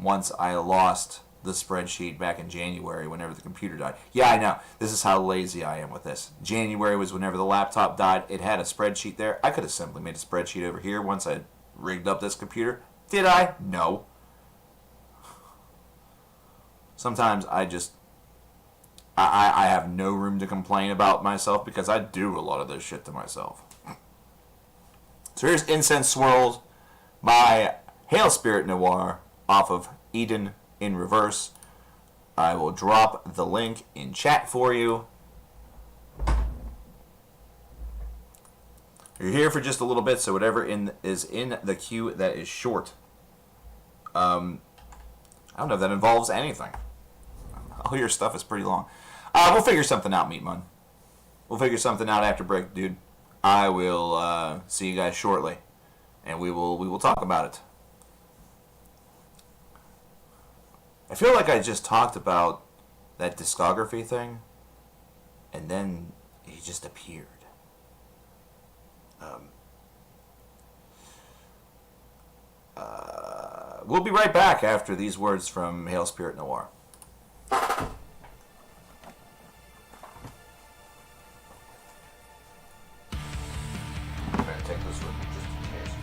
Once I lost the spreadsheet back in January whenever the computer died. Yeah, I know. This is how lazy I am with this. January was whenever the laptop died. It had a spreadsheet there. I could have simply made a spreadsheet over here once I rigged up this computer. Did I? No. Sometimes I have no room to complain about myself because I do a lot of this shit to myself. So here's Incense Swirls by Hail Spirit Noir off of Eden in Reverse. I will drop the link in chat for you. You're here for just a little bit, so whatever is in the queue that is short. I don't know if that involves anything. All your stuff is pretty long. We'll figure something out, Meatman. We'll figure something out after break, dude. I will see you guys shortly, and we will talk about it. I feel like I just talked about that discography thing, and then he just appeared. We'll be right back after these words from Hail Spirit Noir. I'm going to take this with me just in case.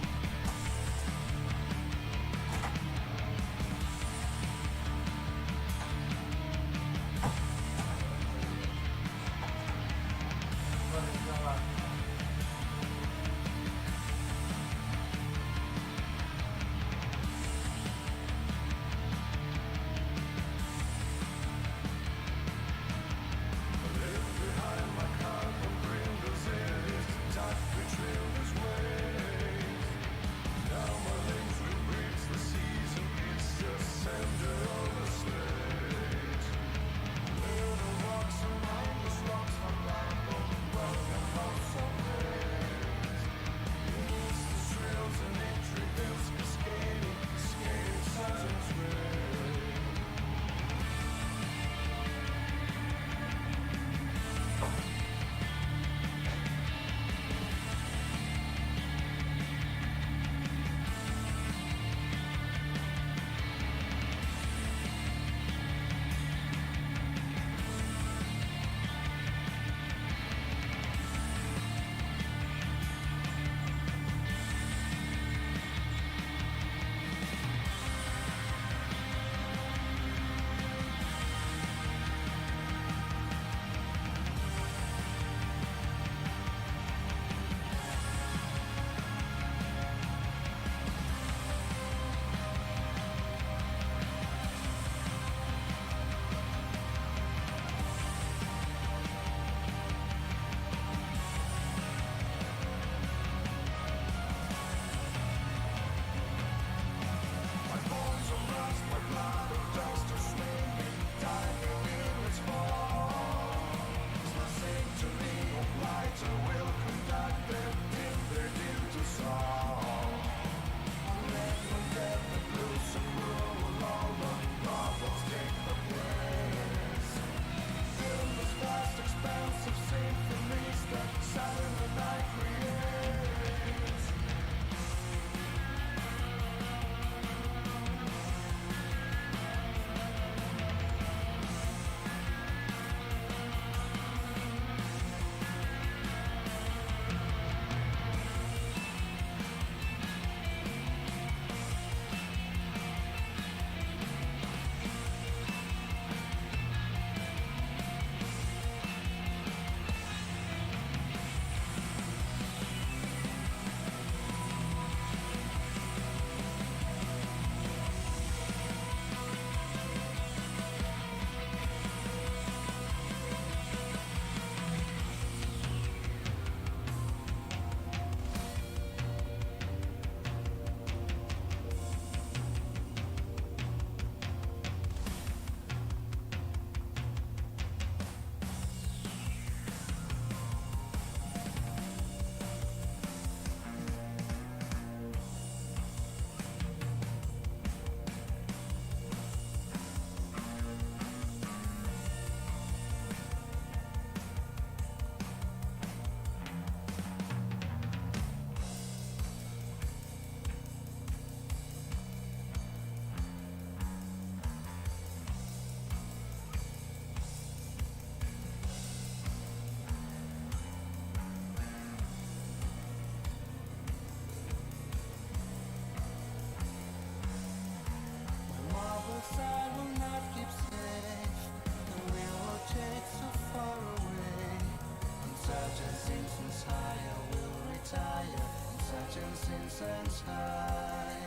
Simpsons high,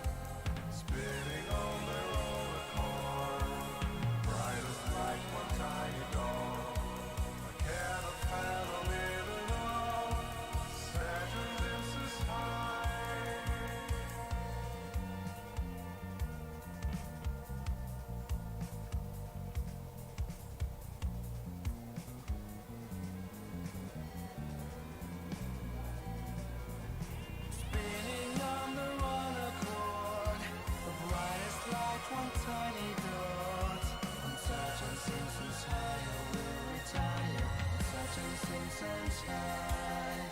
spinning on their own accord, bright as light, one tiny dog, a cat, a fan, a living on Saturn's Simpsons high. One tiny dot on Sergeant Simpson's high, I will retire on Sergeant Simpson's high.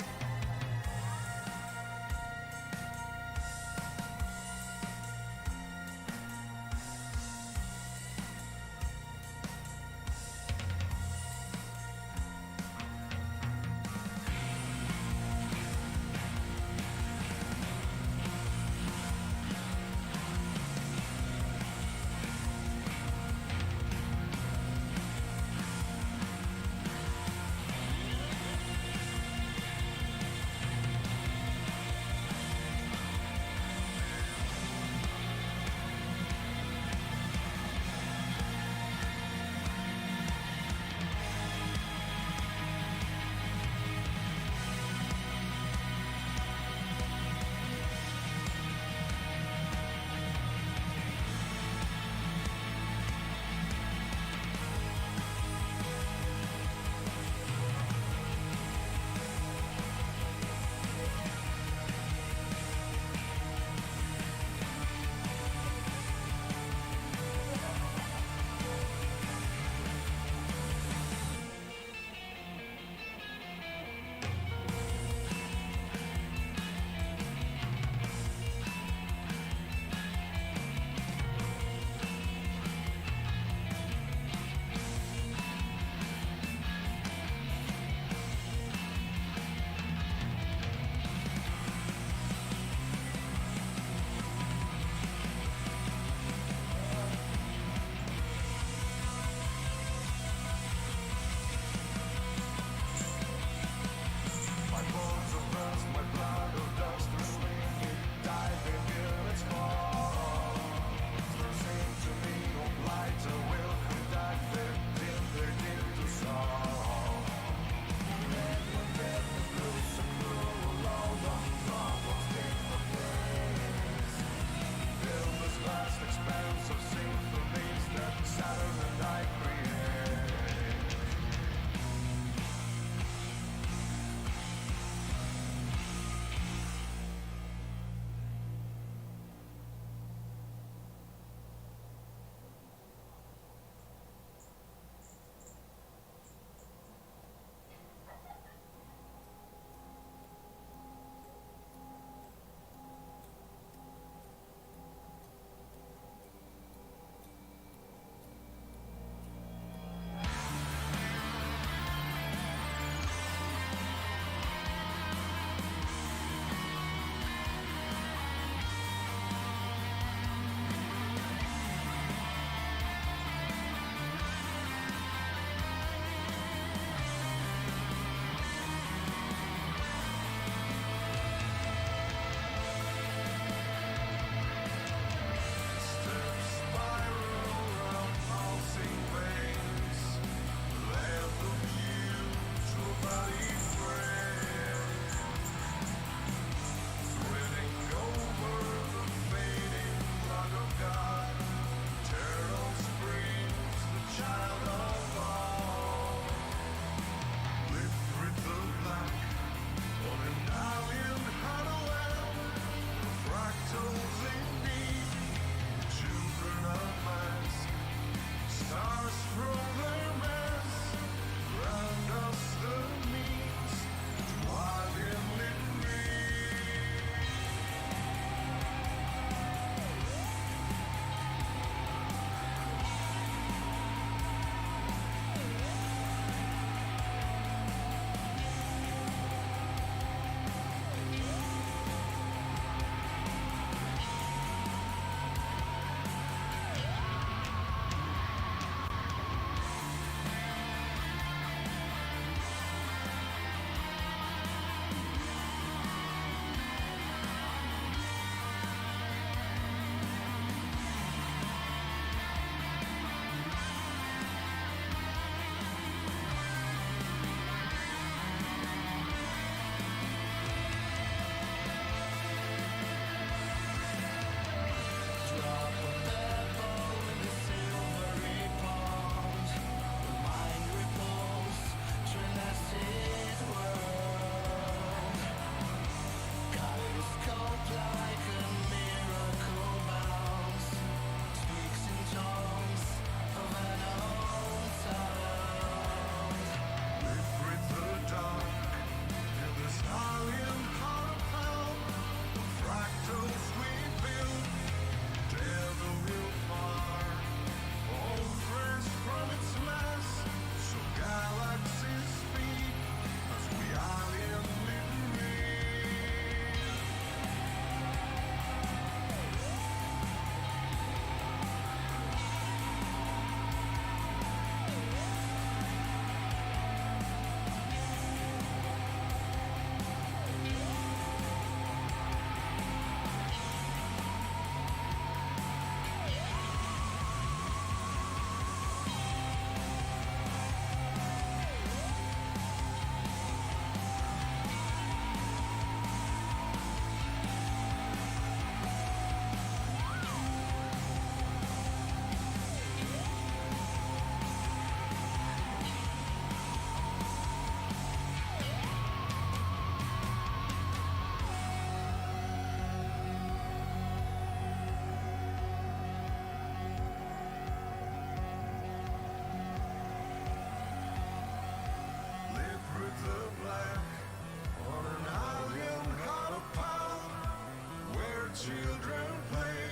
children play,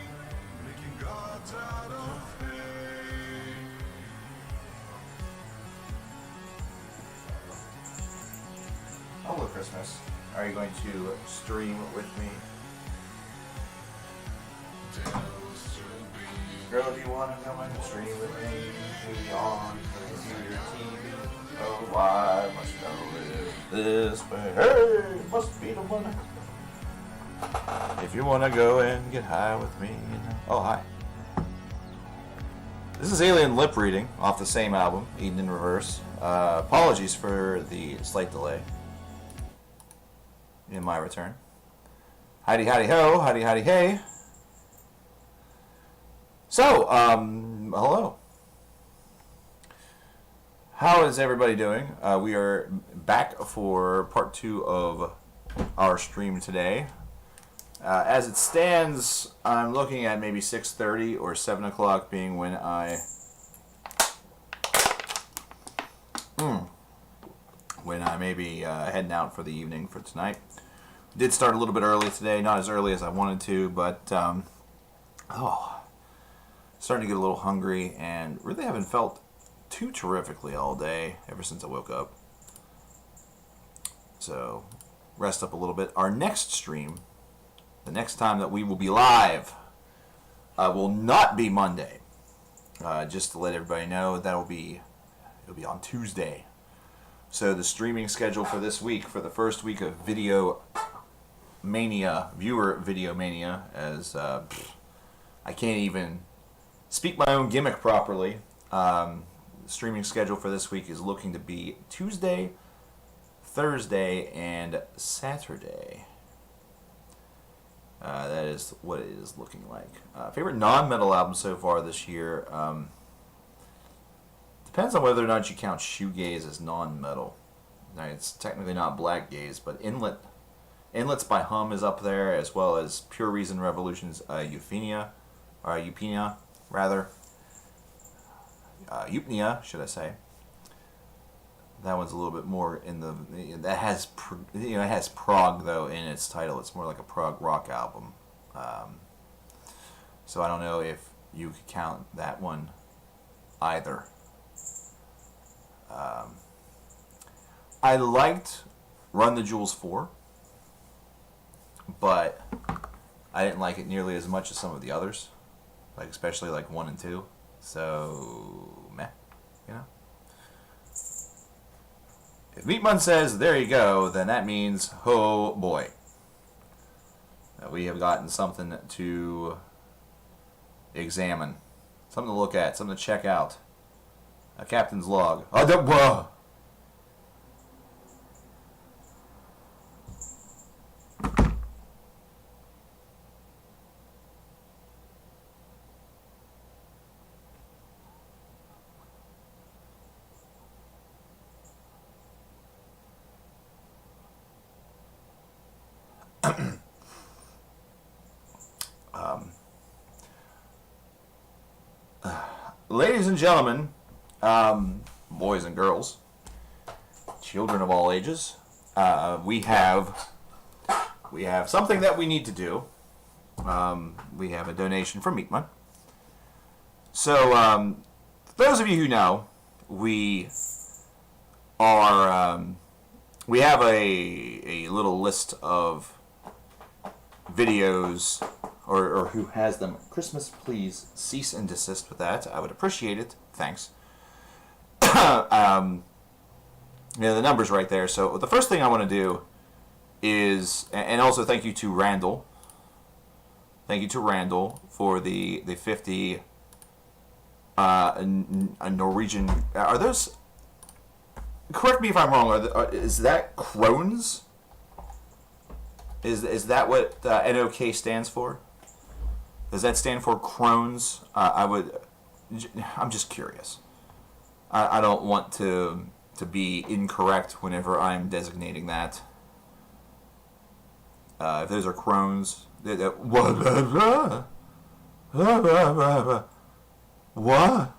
making gods out of hay.
Hello, Christmas. Are you going to stream with me? Girl, do you want to come and stream with me? Be on the computer, TV. Oh, I must know this way. Hey, it must be the one. If you want to go and get high with me. Oh, hi. This is Alien Lip Reading off the same album, Eden in Reverse. Apologies for the slight delay in my return. Howdy, howdy, ho. Howdy, howdy, hey. So, hello. How is everybody doing? We are back for part 2 of our stream today. As it stands, I'm looking at maybe 6:30 or 7 o'clock being when I may be heading out for the evening for tonight. Did start a little bit early today, not as early as I wanted to, but starting to get a little hungry and really haven't felt too terrifically all day ever since I woke up. So, rest up a little bit. Our next stream, the next time that we will be live, will not be Monday. Just to let everybody know, it'll be on Tuesday. So the streaming schedule for this week, for the first week of Videomania, viewer Videomania, as I can't even speak my own gimmick properly. The streaming schedule for this week is looking to be Tuesday, Thursday, and Saturday. That is what it is looking like. Favorite non-metal album so far this year? Depends on whether or not you count shoegaze as non-metal. Now, it's technically not black gaze, but Inlets by Hum is up there, as well as Pure Reason Revolution's Eupenia, should I say? That one's a little bit more in the it has prog though in its title. It's more like a prog rock album. So I don't know if you could count that one either. I liked Run the Jewels 4, but I didn't like it nearly as much as some of the others, like especially like 1 and 2. So meh, you know. If Meatman says there you go, then that means oh boy, we have gotten something to examine, something to look at, something to check out. A captain's log. Ladies and gentlemen, boys and girls, children of all ages, we have something that we need to do. We have a donation from Meatman. So, for those of you who know, we have a little list of videos, or who has them. Christmas, please cease and desist with that. I would appreciate it. Thanks. The number's right there. So the first thing I want to do is, and also thank you to Randall. Thank you to Randall for the 50 a Norwegian. Are those? Correct me if I'm wrong. Is that Crohn's? Is that what NOK stands for? Does that stand for Crohn's? I'm just curious. I don't want to be incorrect whenever I'm designating that. If those are Crohn's, what?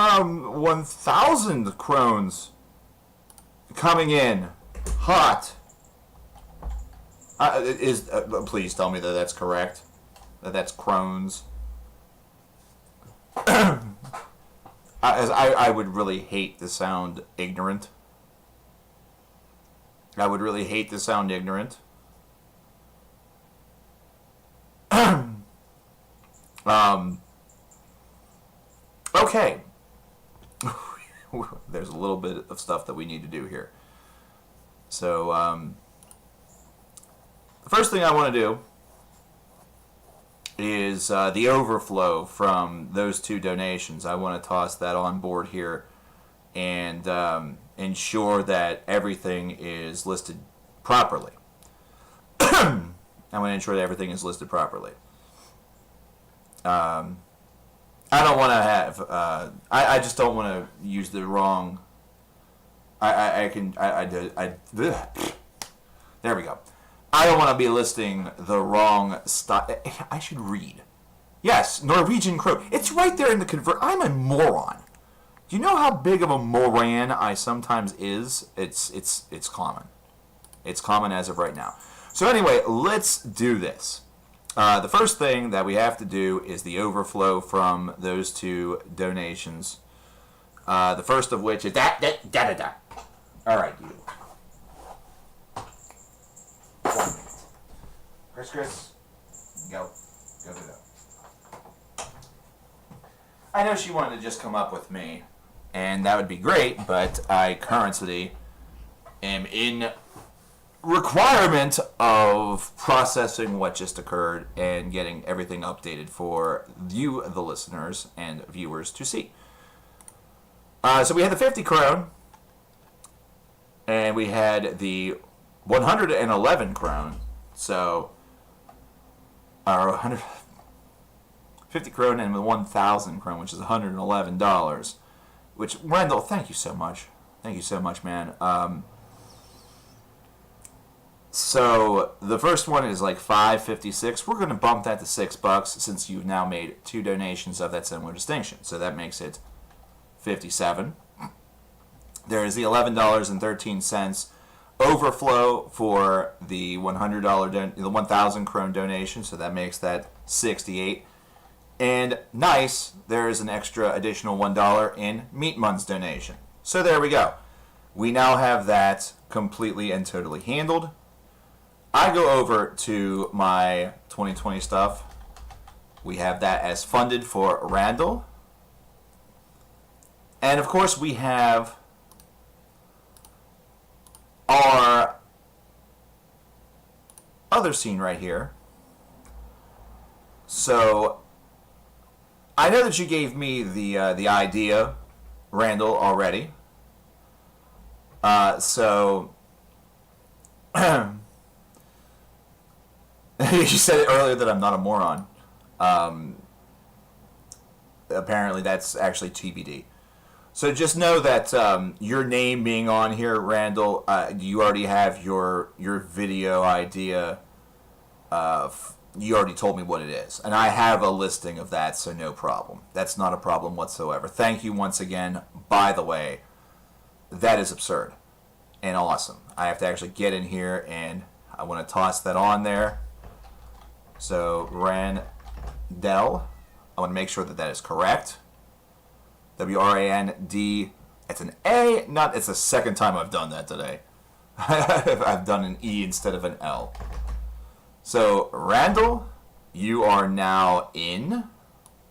1,000 crones coming in hot. Please tell me that that's correct. That that's crones. I would really hate to sound ignorant. I would really hate to sound ignorant. Okay. There's a little bit of stuff that we need to do here. So, the first thing I want to do is the overflow from those two donations. I want to toss that on board here and ensure that everything is listed properly. I want to ensure that everything is listed properly. I don't want to have. I just don't want to use the wrong. There we go. I don't want to be listing the wrong style. I should read. Yes, Norwegian crow. It's right there in the convert. I'm a moron. Do you know how big of a moran I sometimes is? It's common. It's common as of right now. So anyway, let's do this. The first thing that we have to do is the overflow from those two donations. The first of which is that. All right, you. 1 minute. Chris, go. I know she wanted to just come up with me, and that would be great, but I currently am in requirement of processing what just occurred and getting everything updated for you, the listeners and viewers, to see. So we had the 50 krone, and we had the 111 krone. So our 150 krone and the 1,000 krone, which is $111. Which, Randall, thank you so much. Thank you so much, man. So the first one is like $5.56. We're going to bump that to $6 since you've now made two donations of that similar distinction. So that makes it $57. There is the $11.13 overflow for the the 1,000 krone donation. So that makes that $68. And nice, there is an extra additional $1 in Meatmun's donation. So there we go. We now have that completely and totally handled. I go over to my 2020 stuff. We have that as funded for Randall. And of course we have our other scene right here. So I know that you gave me the idea, Randall, already. So you said it earlier that I'm not a moron. Apparently that's actually TBD. So just know that your name being on here, Randall, you already have your video idea. You already told me what it is. And I have a listing of that, so no problem. That's not a problem whatsoever. Thank you once again. By the way, that is absurd and awesome. I have to actually get in here and I want to toss that on there. So, Randell, I want to make sure that that is correct. W-R-A-N-D, it's an A, it's the second time I've done that today. I've done an E instead of an L. So, Randall, you are now in.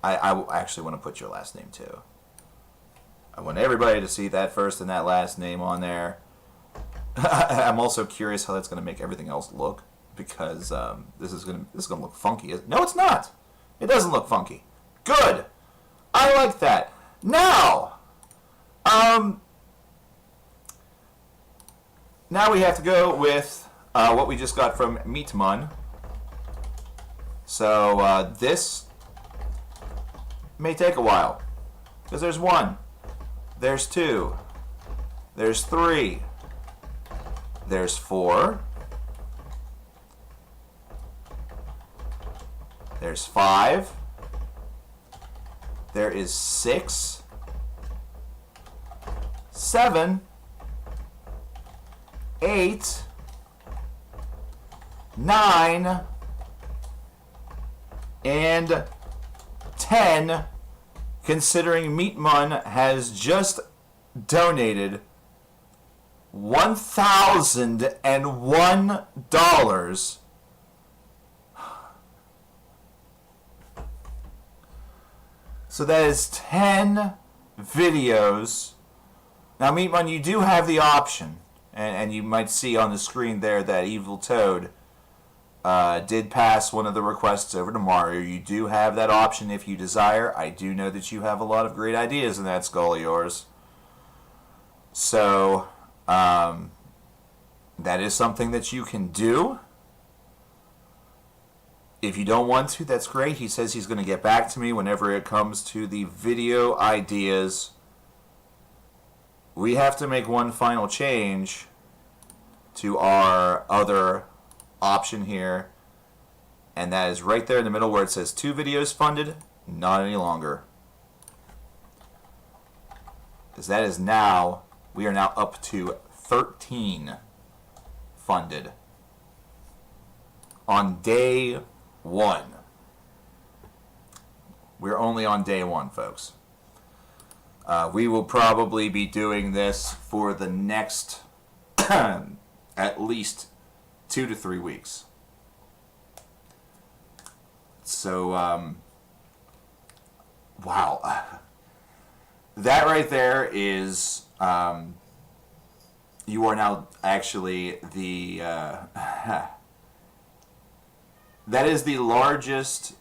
I actually want to put your last name too. I want everybody to see that first and that last name on there. I'm also curious how that's going to make everything else look, because this is going to look funky. No, it's not. It doesn't look funky. Good. I like that. Now, now we have to go with what we just got from Meatmun. So this may take a while, because there's 1, there's 2, there's 3, there's 4, there's 5, there is 6, 7, 8, 9, and 10, considering Meatmun has just donated $1,001. So that is 10 videos. Now, Meatmun, you do have the option, and you might see on the screen there that Evil Toad did pass one of the requests over to Mario. You do have that option if you desire. I do know that you have a lot of great ideas in that skull of yours. So, that is something that you can do. If you don't want to, that's great. He says he's going to get back to me whenever it comes to the video ideas. We have to make one final change to our other option here, and that is right there in the middle where it says 2 videos funded, not any longer. Because that is now, we are now up to 13 funded on day 1. We're only on day 1, folks. We will probably be doing this for the next at least 2 to 3 weeks. So, wow. That right there is, you are now actually the, that is the largest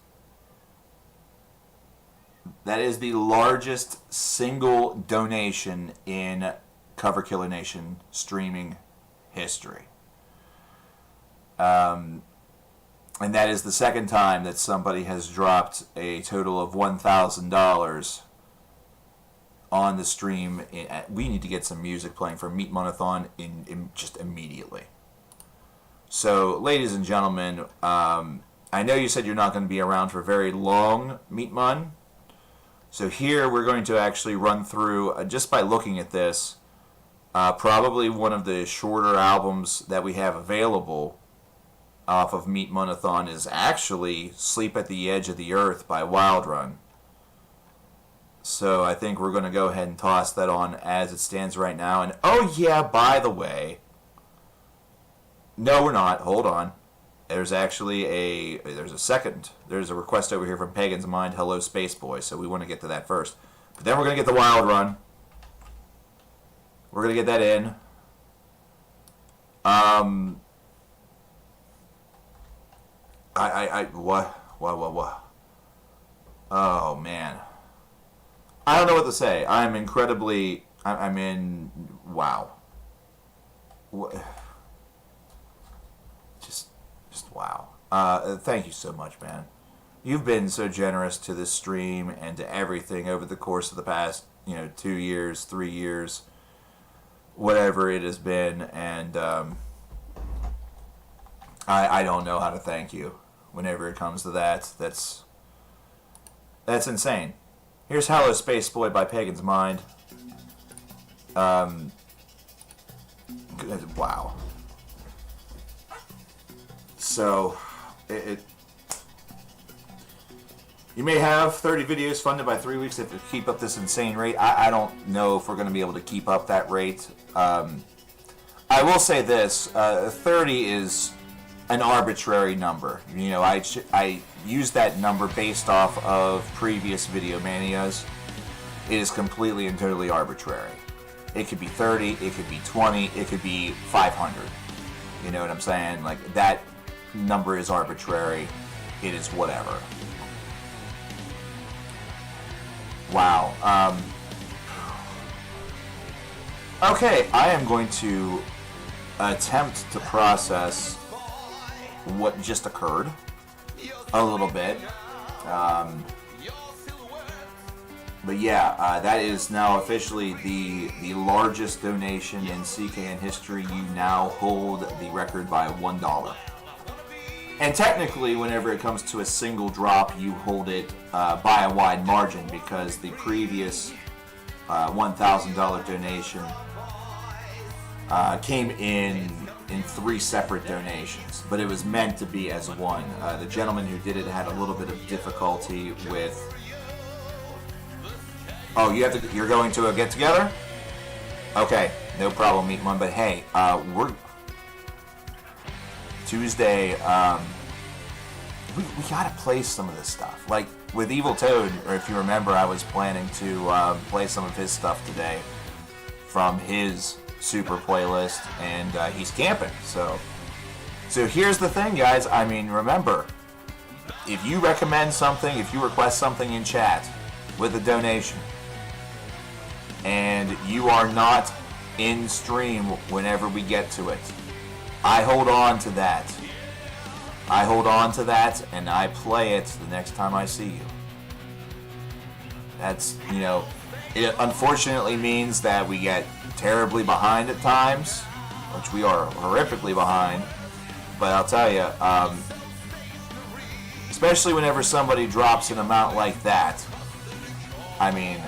single donation in Cover Killer Nation streaming history. And that is the second time that somebody has dropped a total of $1,000 on the stream. We need to get some music playing for Meat Monathon in just immediately. So, ladies and gentlemen, I know you said you're not going to be around for very long, Meat Mun. So here we're going to actually run through, just by looking at this, probably one of the shorter albums that we have available off of Meat Monathon is actually Sleep at the Edge of the Earth by Wild Run. So I think we're going to go ahead and toss that on as it stands right now. And oh yeah, by the way, no we're not, hold on. There's actually there's a request over here from Pagan's Mind, Hello Space Boy, so we want to get to that first. But then we're going to get the Wild Run. We're going to get that in. What? Oh, man. I don't know what to say. I'm in, wow. Just wow. Thank you so much, man. You've been so generous to this stream and to everything over the course of the past, 2 years, 3 years, whatever it has been, and I don't know how to thank you whenever it comes to that. That's insane. Here's Hello Space Boy by Pagan's Mind. Wow. So, you may have 30 videos funded by 3 weeks if you keep up this insane rate. I don't know if we're going to be able to keep up that rate. I will say this, 30 is an arbitrary number. I use that number based off of previous Videomanias. It is completely and totally arbitrary. It could be 30, it could be 20, it could be 500. You know what I'm saying? Like, that number is arbitrary. It is whatever. Wow. Okay, I am going to attempt to process what just occurred a little bit. But yeah, that is now officially the largest donation in CKN history. You now hold the record by $1. And technically, whenever it comes to a single drop, you hold it by a wide margin, because the previous $1,000 donation came in 3 separate donations, but it was meant to be as one. The gentleman who did it had a little bit of difficulty with. Oh, you're going to a get together? Okay, no problem, Meet One. But hey, we're Tuesday. We gotta play some of this stuff. Like with Evil Toad, or if you remember, I was planning to play some of his stuff today from his super playlist, and he's camping. So here's the thing, guys. I mean, remember, if you recommend something, if you request something in chat with a donation, and you are not in stream whenever we get to it, I hold on to that. I hold on to that, and I play it the next time I see you. That's, it unfortunately means that we get terribly behind at times, which we are horrifically behind. But I'll tell you, especially whenever somebody drops an amount like that, I mean,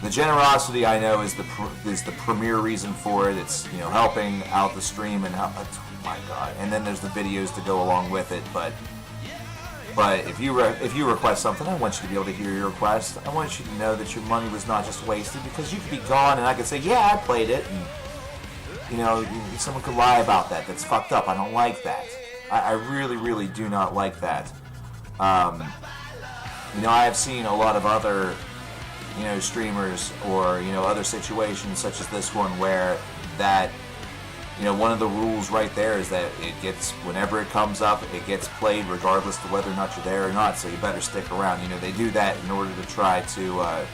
the generosity, I know, is the premier reason for it. It's, helping out the stream and how. Oh my God! And then there's the videos to go along with it. But if you request something, I want you to be able to hear your request. I want you to know that your money was not just wasted, because you could be gone and I could say, yeah, I played it, and someone could lie about that. That's fucked up. I don't like that. I really, really do not like that. I have seen a lot of other streamers or other situations such as this one where that one of the rules right there is that it gets, whenever it comes up, it gets played regardless of whether or not you're there or not, so you better stick around. They do that in order to try to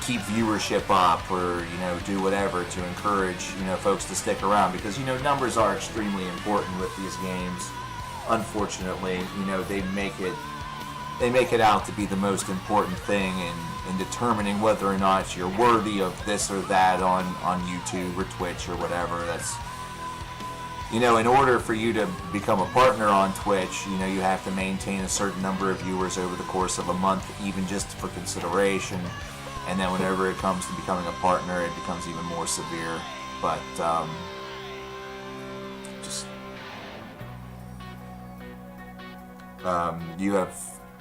keep viewership up, or do whatever to encourage folks to stick around, because numbers are extremely important with these games. Unfortunately, they make it out to be the most important thing in determining whether or not you're worthy of this or that on YouTube or Twitch or whatever. That's, in order for you to become a partner on Twitch, you have to maintain a certain number of viewers over the course of a month, even just for consideration. And then whenever it comes to becoming a partner, it becomes even more severe. But, you have,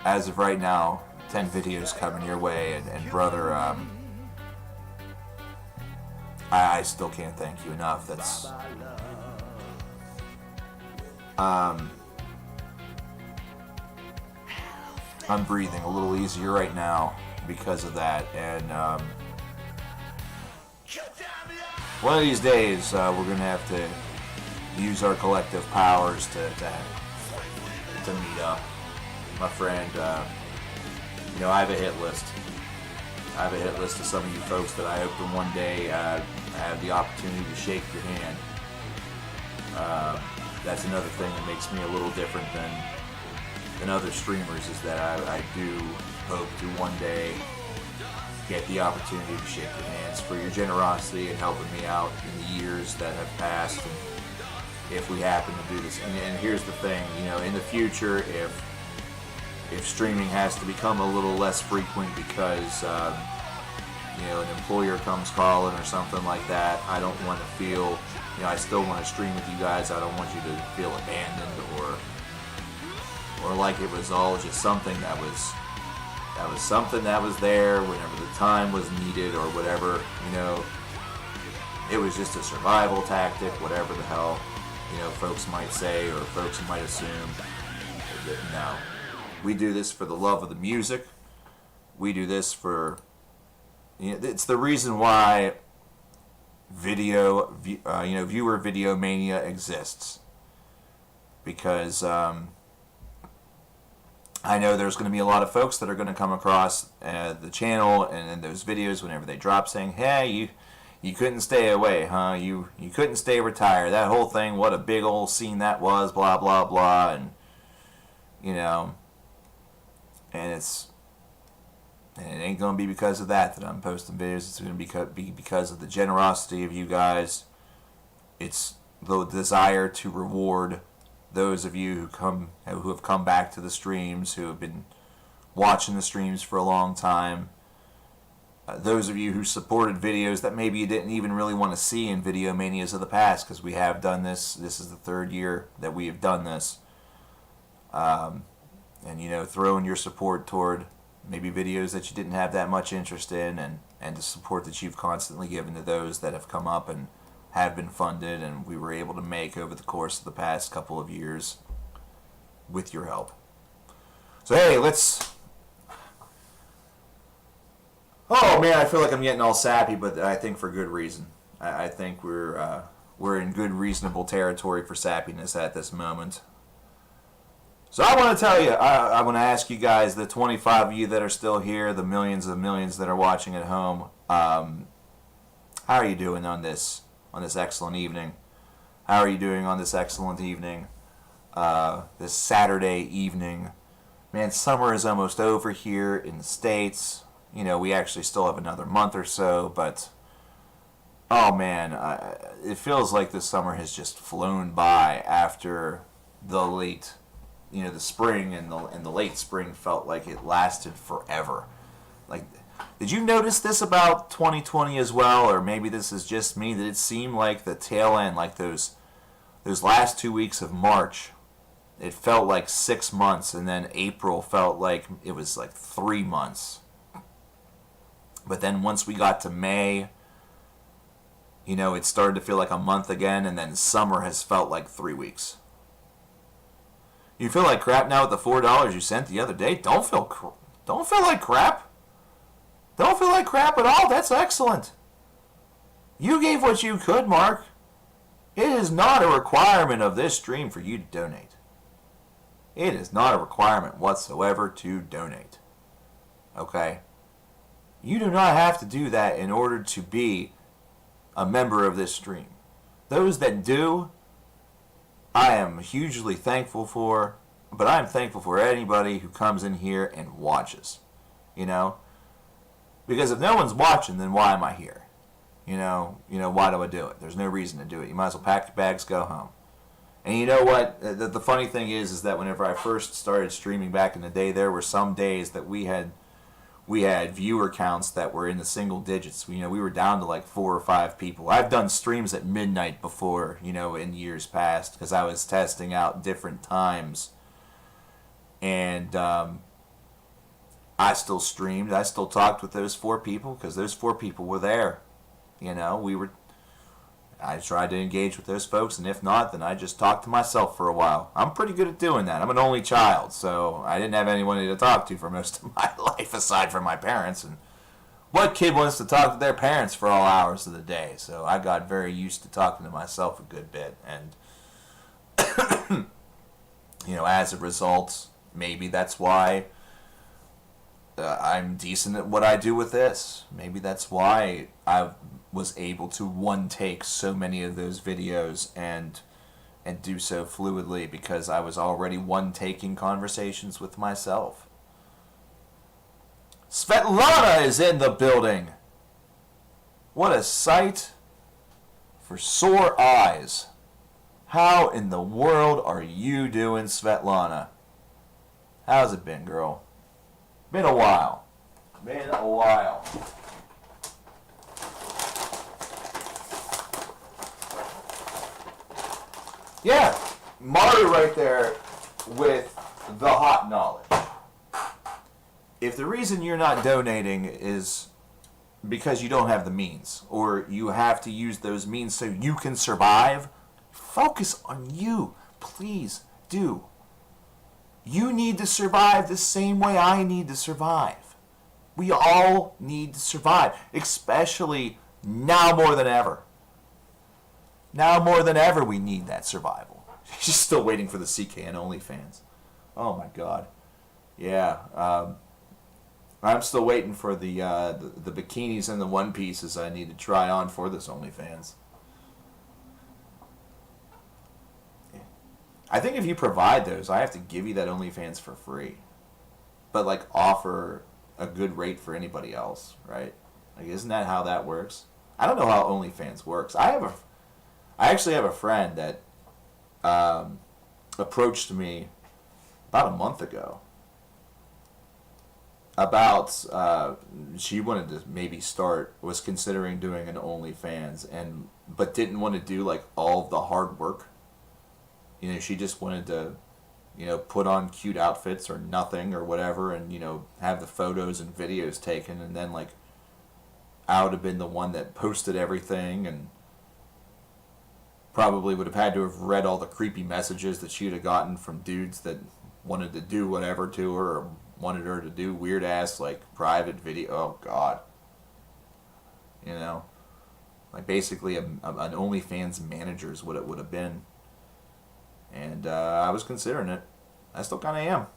as of right now, 10 videos coming your way, and brother, I still can't thank you enough. That's, I'm breathing a little easier right now because of that, and one of these days we're gonna have to use our collective powers to meet up. My friend, I have a hit list. I have a hit list of some of you folks that I hope to one day have the opportunity to shake your hand. That's another thing that makes me a little different than other streamers, is that I do hope to one day get the opportunity to shake your hands for your generosity and helping me out in the years that have passed. And if we happen to do this, and here's the thing, in the future, if streaming has to become a little less frequent because an employer comes calling or something like that, I don't want to feel, I still want to stream with you guys. I don't want you to feel abandoned or like it was all just something that was something that was there whenever the time was needed, or whatever. It was just a survival tactic, whatever the hell folks might say, or folks might assume. No. We do this for the love of the music. We do this for, it's the reason why viewer Videomania exists. Because I know there's going to be a lot of folks that are going to come across the channel and in those videos whenever they drop, saying, hey, you couldn't stay away, huh? You couldn't stay retired. That whole thing, what a big old scene that was, blah, blah, blah. And, and it ain't going to be because of that I'm posting videos. It's going to be because of the generosity of you guys. It's the desire to reward those of you who have come back to the streams, who have been watching the streams for a long time. those of you who supported videos that maybe you didn't even really want to see in Videomanias of the past, because we have done this. This is the third year that we have done this. And, you know, throwing your support toward maybe videos that you didn't have that much interest in, and the support that you've constantly given to those that have come up and have been funded and we were able to make over the course of the past couple of years with your help. So, hey, let's... Oh, man, I feel like I'm getting all sappy, but I think for good reason. I think we're in good, reasonable territory for sappiness at this moment. So I want to tell you, I want to ask you guys, the 25 of you that are still here, the millions of millions that are watching at home, how are you doing on this excellent evening? How are you doing on this excellent evening? This Saturday evening. Man, summer is almost over here in the States. You know, we actually still have another month or so, but oh man, it feels like this summer has just flown by after the late, you know, the spring and the late spring felt like it lasted forever. Like, did you notice this about 2020 as well, or maybe this is just me, that it seemed like the tail end, like those last 2 weeks of March, it felt like 6 months, and then April felt like it was like 3 months. But then once we got to May, you know, it started to feel like a month again, and then summer has felt like 3 weeks. You feel like crap now with the $4 you sent the other day? Don't feel like crap. Don't feel like crap at all. That's excellent. You gave what you could, Mark. It is not a requirement of this stream for you to donate. It is not a requirement whatsoever to donate. Okay? You do not have to do that in order to be a member of this stream. Those that do, I am hugely thankful for, but I'm thankful for anybody who comes in here and watches, you know? Because if no one's watching, then why am I here? You know, why do I do it? There's no reason to do it. You might as well pack your bags, go home. And you know what? The funny thing is that whenever I first started streaming back in the day, there were some days that we had viewer counts that were in the single digits. You know, we were down to like 4 or 5 people. I've done streams at midnight before, you know, in years past, because I was testing out different times. And I still streamed. I still talked with those 4 people, because those 4 people were there. You know, I tried to engage with those folks, and if not, then I just talked to myself for a while. I'm pretty good at doing that. I'm an only child, so I didn't have anyone to talk to for most of my life aside from my parents. And what kid wants to talk to their parents for all hours of the day? So I got very used to talking to myself a good bit. And, you know, as a result, maybe that's why I'm decent at what I do with this. Maybe that's why I was able to one take so many of those videos and do so fluidly, because I was already one taking conversations with myself. Svetlana is in the building. What a sight for sore eyes. How in the world are you doing, Svetlana? How's it been, girl? Been a while. Been a while. Yeah, Marty right there with the hot knowledge. If the reason you're not donating is because you don't have the means, or you have to use those means so you can survive, focus on you. Please do. You need to survive the same way I need to survive. We all need to survive, especially now more than ever. Now more than ever, we need that survival. She's still waiting for the CKN OnlyFans. Oh my God. Yeah. I'm still waiting for the bikinis and the one pieces I need to try on for this OnlyFans. Yeah. I think if you provide those, I have to give you that OnlyFans for free. But like offer a good rate for anybody else, right? Like, isn't that how that works? I don't know how OnlyFans works. I actually have a friend that approached me about a month ago about she wanted to maybe was considering doing an OnlyFans, but didn't want to do like all of the hard work. You know, she just wanted to, you know, put on cute outfits or nothing or whatever, and, you know, have the photos and videos taken, and then like I would have been the one that posted everything, and probably would have had to have read all the creepy messages that she'd have gotten from dudes that wanted to do whatever to her, or wanted her to do weird ass like private video. Oh God, you know, like basically an OnlyFans manager is what it would have been. And I was considering it. I still kind of am.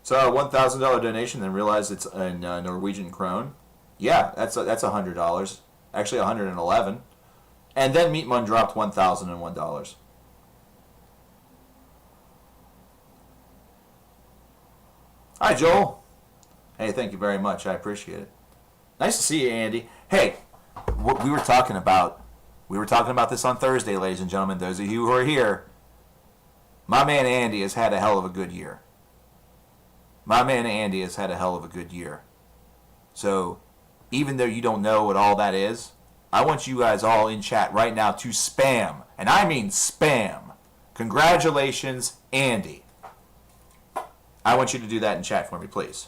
So $1,000 donation, then realized it's in Norwegian krone. Yeah, that's $100. Actually, 111. And then Meatman dropped $1,001. Hi, Joel. Hey, thank you very much. I appreciate it. Nice to see you, Andy. Hey, we were talking about this on Thursday, ladies and gentlemen. Those of you who are here, my man Andy has had a hell of a good year. So, even though you don't know what all that is, I want you guys all in chat right now to spam, and I mean spam, congratulations, Andy. I want you to do that in chat for me, please.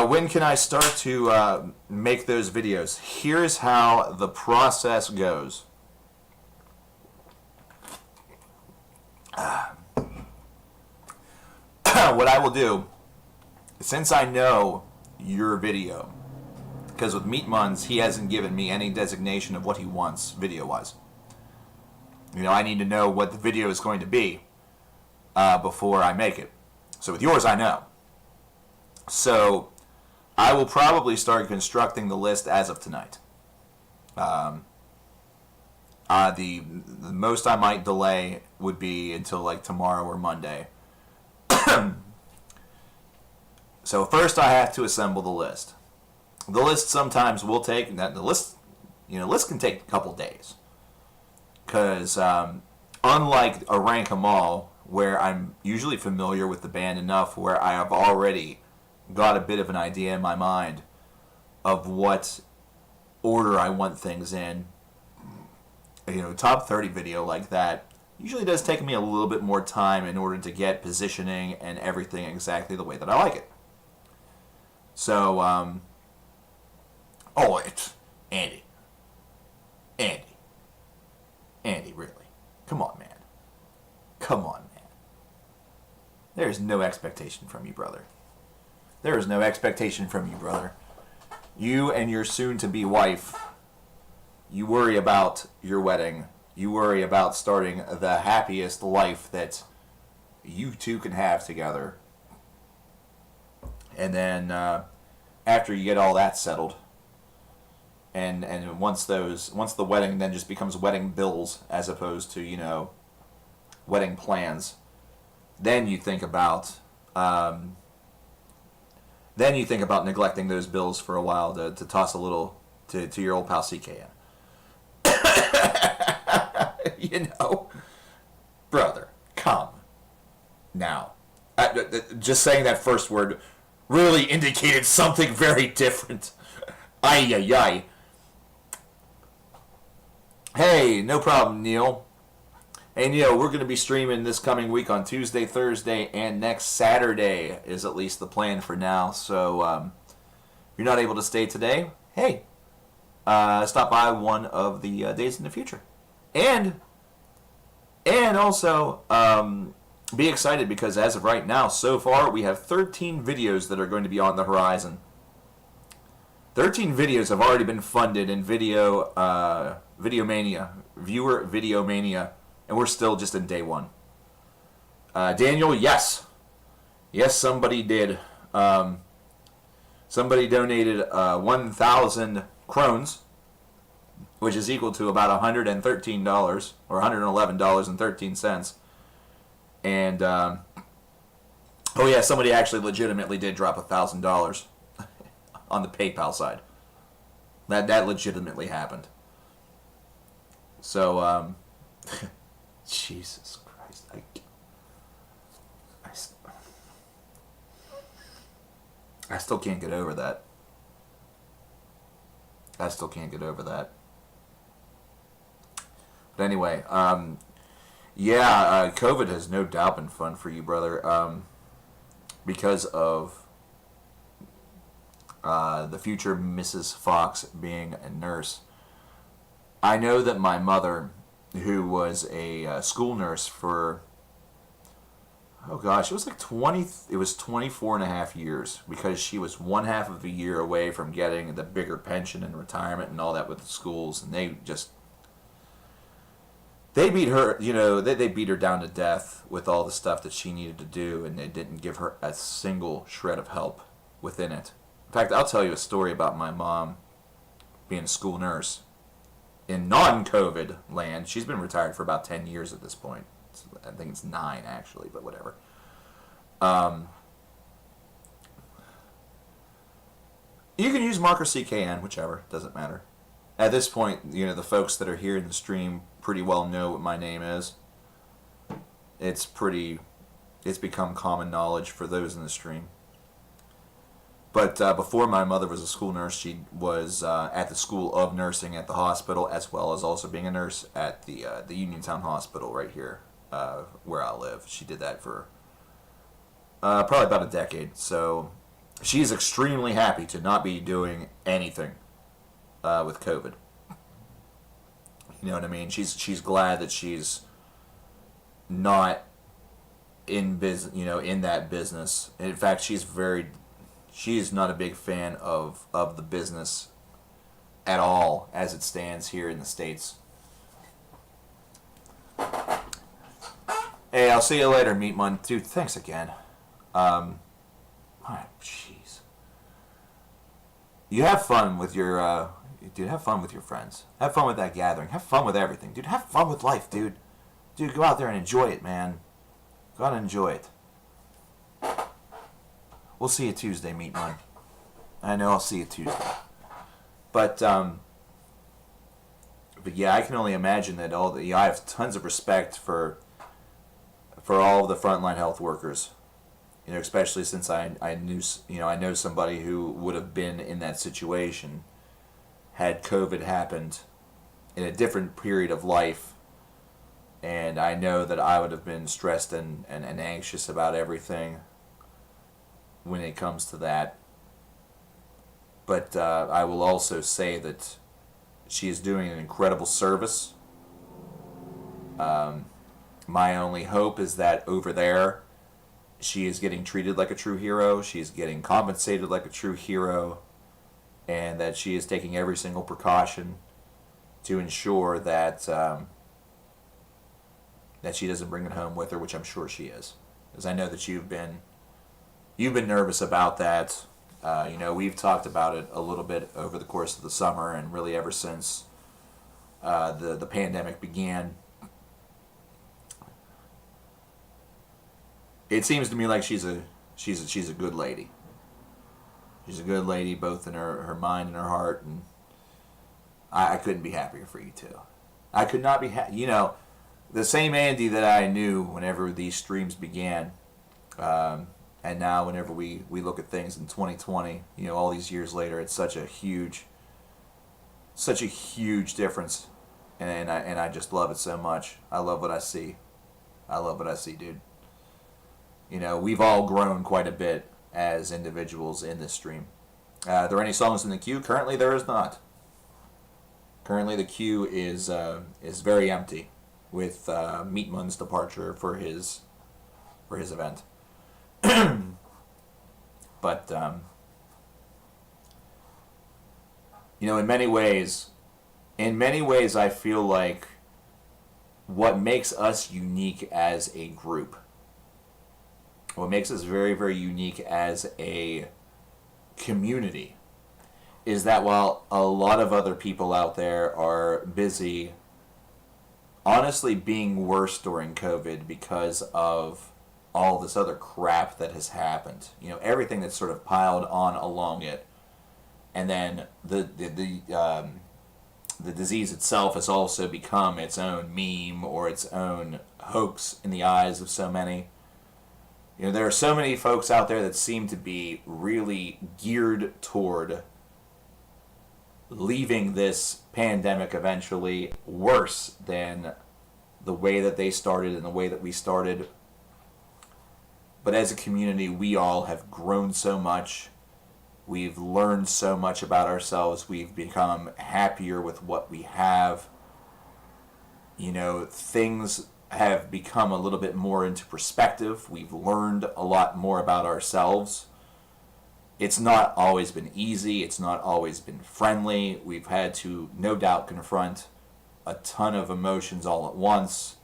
When can I start to make those videos? Here's how the process goes. What I will do, since I know your video, because with Meatmuns, he hasn't given me any designation of what he wants video-wise. You know, I need to know what the video is going to be before I make it. So with yours, I know. So I will probably start constructing the list as of tonight. The most I might delay would be until like tomorrow or Monday. So first I have to assemble the list. The list sometimes will take, list can take a couple days. Because unlike a Rank 'em All, where I'm usually familiar with the band enough where I have already got a bit of an idea in my mind of what order I want things in, you know, top 30 video like that usually does take me a little bit more time in order to get positioning and everything exactly the way that I like it. So, it's Andy, really? Come on, man. There's no expectation from you, brother. There is no expectation from you, brother. You and your soon-to-be wife, you worry about your wedding. You worry about starting the happiest life that you two can have together. And then after you get all that settled, and once the wedding then just becomes wedding bills as opposed to, you know, wedding plans, then you think about neglecting those bills for a while to toss a little to your old pal CK in. You know, brother, come now. Just saying that first word really indicated something very different. Ay, ay, ay. Hey, no problem, Neil. Hey, Neil, we're going to be streaming this coming week on Tuesday, Thursday, and next Saturday is at least the plan for now. So, if you're not able to stay today, hey, stop by one of the days in the future. And also, be excited because as of right now, so far, we have 13 videos that are going to be on the horizon. 13 videos have already been funded in Videomania, viewer Videomania, and we're still just in day one. Daniel, yes. Yes, somebody did. Somebody donated 1,000 krones, which is equal to about $113 or $111.13. And, oh yeah, somebody actually legitimately did drop $1,000 on the PayPal side. That legitimately happened. So, Jesus Christ. I still can't get over that. I still can't get over that. But anyway, COVID has no doubt been fun for you, brother, because of the future Mrs. Fox being a nurse. I know that my mother, who was a school nurse for, oh gosh, it was like 24 and a half years, because she was one half of a year away from getting the bigger pension and retirement and all that with the schools, and they beat her, they beat her down to death with all the stuff that she needed to do, and they didn't give her a single shred of help within it. In fact, I'll tell you a story about my mom being a school nurse in non-COVID land. She's been retired for about 10 years at this point. I think it's 9 actually, but whatever. You can use marker CKN, whichever, doesn't matter. At this point, the folks that are here in the stream pretty well know what my name is. It's become common knowledge for those in the stream. But before my mother was a school nurse, she was at the School of Nursing at the hospital, as well as also being a nurse at the Uniontown Hospital right here, where I live. She did that for probably about a decade. So she's extremely happy to not be doing anything with COVID. You know what I mean? She's glad that she's not in in that business. In fact, she's not a big fan of the business at all as it stands here in the States. Hey, I'll see you later, Meat Mun. Dude, thanks again. Jeez. You have fun with your, dude, have fun with your friends. Have fun with that gathering. Have fun with everything. Dude, have fun with life, dude. Dude, go out there and enjoy it, man. Go out and enjoy it. We'll see you Tuesday, Meat Mun. I know I'll see you Tuesday. But yeah, I can only imagine that I have tons of respect for all of the frontline health workers. Especially since I know somebody who would have been in that situation had COVID happened in a different period of life. And I know that I would have been stressed and anxious about everything when it comes to that. But I will also say that she is doing an incredible service. My only hope is that over there, she is getting treated like a true hero, she is getting compensated like a true hero, and that she is taking every single precaution to ensure that that she doesn't bring it home with her, which I'm sure she is. Because I know that you've been nervous about that. We've talked about it a little bit over the course of the summer, and really ever since the pandemic began. It seems to me like she's a good lady. She's a good lady, both in her mind and her heart, and I couldn't be happier for you too. I could not be the same Andy that I knew whenever these streams began, and now whenever we look at things in 2020, all these years later, it's such a huge difference, and I just love it so much. I love what I see. I love what I see, dude. We've all grown quite a bit as individuals in this stream. Are there any songs in the queue? Currently, there is not. Currently, the queue is very empty, with Meat Mun's departure for his event. But in many ways, I feel like what makes us unique as a group, what makes us very, very unique as a community, is that while a lot of other people out there are busy honestly being worse during COVID because of all this other crap that has happened, everything that's sort of piled on along it, and then the disease itself has also become its own meme or its own hoax in the eyes of so many. There are so many folks out there that seem to be really geared toward leaving this pandemic eventually worse than the way that they started and the way that we started. But as a community, we all have grown so much. We've learned so much about ourselves. We've become happier with what we have. Things have become a little bit more into perspective. We've learned a lot more about ourselves. It's not always been easy. It's not always been friendly. We've had to, no doubt, confront a ton of emotions all at once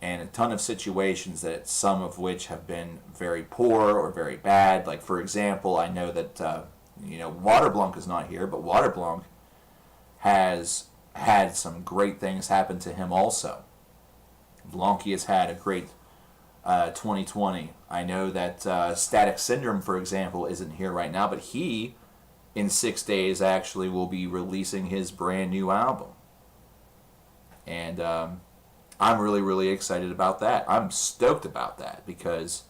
and a ton of situations that some of which have been very poor or very bad. Like, for example, I know that, Waterblanc is not here, but Waterblanc has had some great things happen to him also. Blanky has had a great 2020. I know that Static Syndrome, for example, isn't here right now, but he, in 6 days, actually will be releasing his brand new album. And I'm really, really excited about that. I'm stoked about that because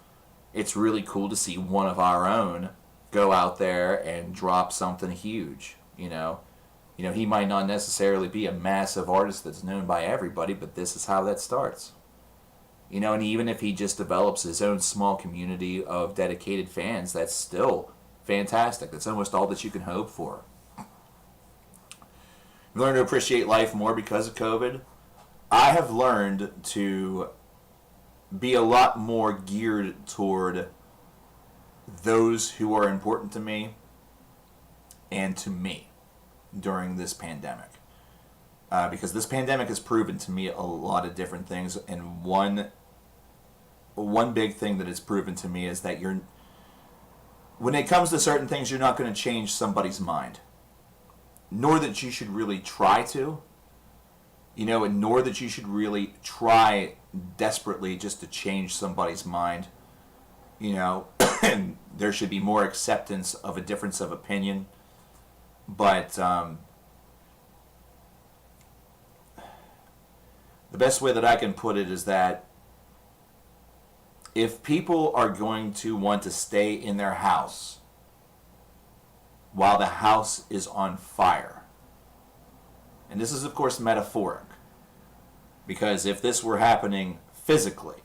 it's really cool to see one of our own go out there and drop something huge, he might not necessarily be a massive artist that's known by everybody, but this is how that starts. And even if he just develops his own small community of dedicated fans, that's still fantastic. That's almost all that you can hope for. You learn to appreciate life more because of COVID. I have learned to be a lot more geared toward those who are important to me and to me during this pandemic. Because this pandemic has proven to me a lot of different things, and one big thing that it's proven to me is that when it comes to certain things, you're not going to change somebody's mind, nor that you should really try to, and nor that you should really try desperately just to change somebody's mind, and there should be more acceptance of a difference of opinion. But the best way that I can put it is that if people are going to want to stay in their house while the house is on fire, and this is of course metaphoric, because if this were happening physically,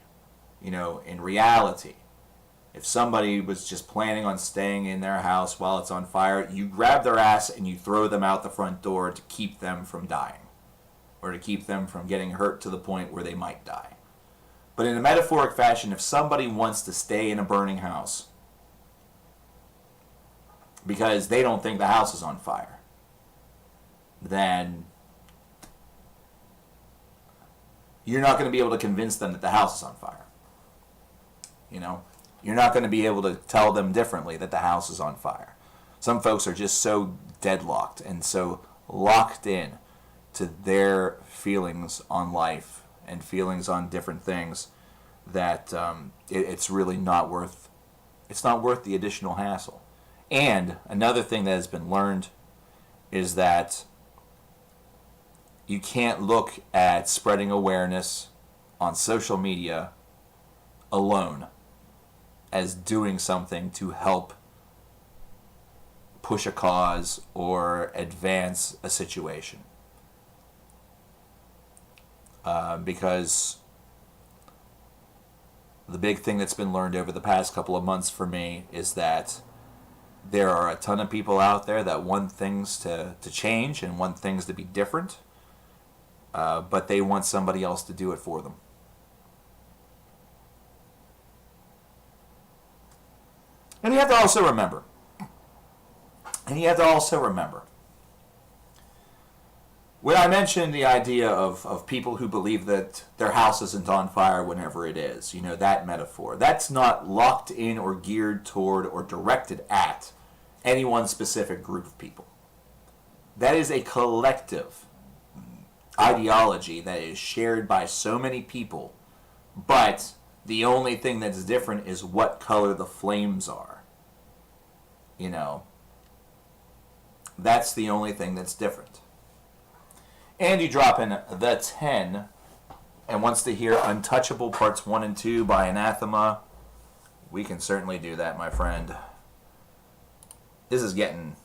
in reality, if somebody was just planning on staying in their house while it's on fire, you grab their ass and you throw them out the front door to keep them from dying, or to keep them from getting hurt to the point where they might die. But in a metaphoric fashion, if somebody wants to stay in a burning house because they don't think the house is on fire, then you're not going to be able to convince them that the house is on fire. You're not going to be able to tell them differently that the house is on fire. Some folks are just so deadlocked and so locked in to their feelings on life and feelings on different things that it's really not worth the additional hassle. And another thing that has been learned is that you can't look at spreading awareness on social media alone as doing something to help push a cause or advance a situation. Because the big thing that's been learned over the past couple of months for me is that there are a ton of people out there that want things to change and want things to be different, but they want somebody else to do it for them. And you have to also remember, when I mentioned the idea of people who believe that their house isn't on fire whenever it is, that metaphor, that's not locked in or geared toward or directed at any one specific group of people. That is a collective ideology that is shared by so many people, but the only thing that's different is what color the flames are. That's the only thing that's different. And you drop in the 10 and wants to hear Untouchable Parts 1 and 2 by Anathema. We can certainly do that, my friend. This is getting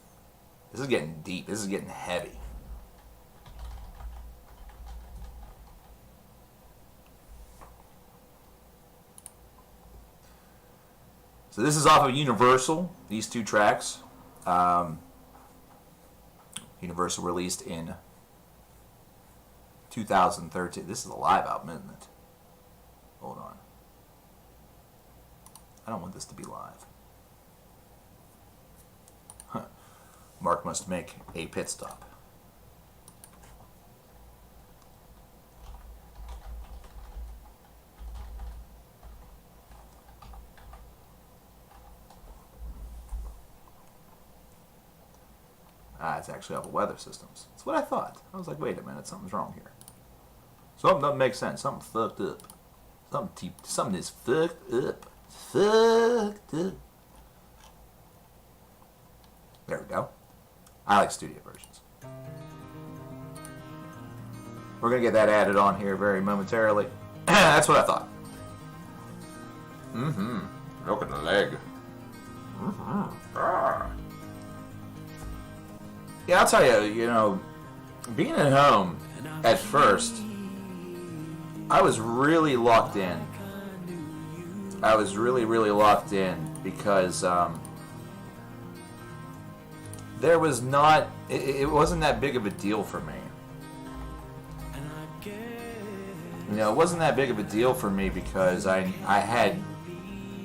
deep. This is getting heavy. So this is off of Universal, these two tracks. Universal released in 2013. This is a live album, isn't it? Hold on. I don't want this to be live. Huh. Mark must make a pit stop. It's actually off of Weather Systems. That's what I thought. I was like, wait a minute, something's wrong here. Something doesn't make sense. Something's fucked up. Something is fucked up. Fucked up. There we go. I like studio versions. We're going to get that added on here very momentarily. That's what I thought. Broken the leg. Yeah, I'll tell you, being at home at first, I was really locked in. I was really, really locked in because there was not, it wasn't that big of a deal for me. It wasn't that big of a deal for me because I had,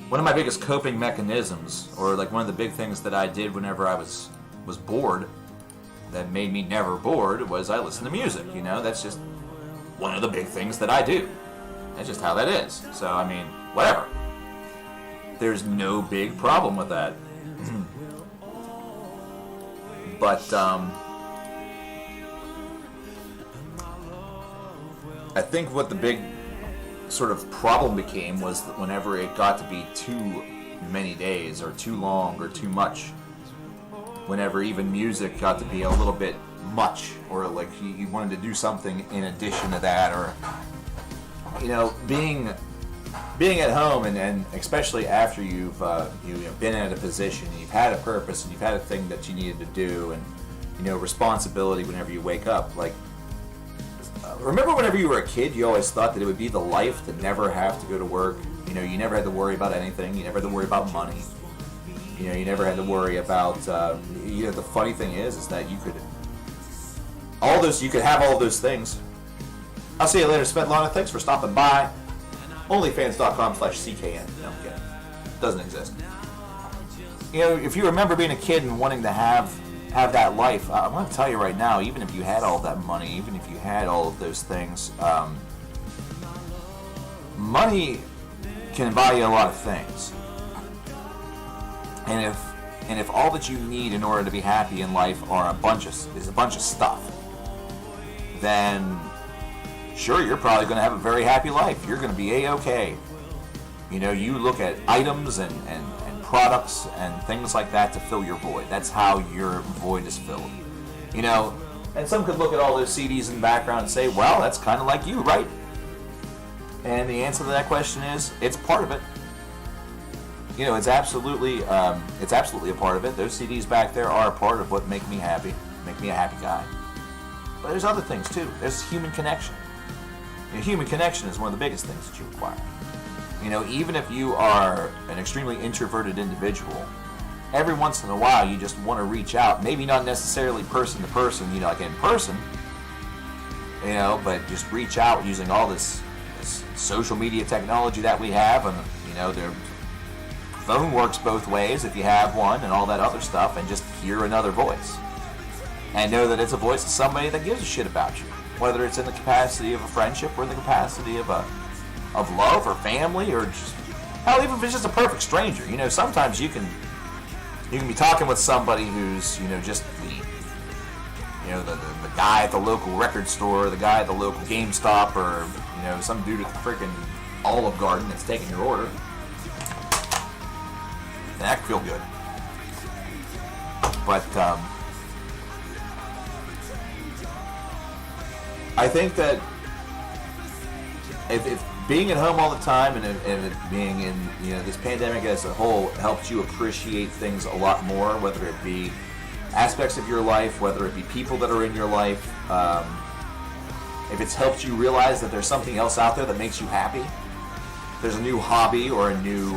one of my biggest coping mechanisms, or like one of the big things that I did whenever I was bored, that made me never bored, was I listened to music. That's just one of the big things that I do. That's just how that is. So, I mean, whatever. There's no big problem with that. But, I think what the big sort of problem became was that whenever it got to be too many days, or too long, or too much, whenever even music got to be a little bit much, or like you wanted to do something in addition to that, or being at home, and especially after you've been in a position, and you've had a purpose, and you've had a thing that you needed to do, and responsibility whenever you wake up. Like, remember whenever you were a kid, you always thought that it would be the life to never have to go to work. You never had to worry about anything. You never had to worry about money. You never had to worry about, the funny thing is that you could have all those things. I'll see you later, Svetlana. Thanks for stopping by. Onlyfans.com/CKN. No, I'm kidding. Doesn't exist. If you remember being a kid and wanting to have that life, I'm going to tell you right now, even if you had all that money, even if you had all of those things, money can buy you a lot of things. And if all that you need in order to be happy in life is a bunch of stuff, then sure, you're probably going to have a very happy life. You're going to be a-okay. You look at items and products and things like that to fill your void. That's how your void is filled. And some could look at all those CDs in the background and say, well, that's kind of like you, right? And the answer to that question is, it's part of it. It's absolutely a part of it. Those CDs back there are a part of what make me happy, make me a happy guy. But there's other things too. There's human connection. Human connection is one of the biggest things that you require. Even if you are an extremely introverted individual, every once in a while you just want to reach out. Maybe not necessarily person to person, like in person, but just reach out using all this social media technology that we have, and their phone works both ways if you have one, and all that other stuff, and just hear another voice and know that it's a voice of somebody that gives a shit about you, whether it's in the capacity of a friendship or in the capacity of love or family, or just, hell, even if it's just a perfect stranger. Sometimes you can be talking with somebody who's just the guy at the local record store, the guy at the local GameStop, or some dude at the freaking Olive Garden that's taking your order. That could feel good. But I think that if being at home all the time and it being in, this pandemic as a whole helped you appreciate things a lot more, whether it be aspects of your life, whether it be people that are in your life. If it's helped you realize that there's something else out there that makes you happy, there's a new hobby or a new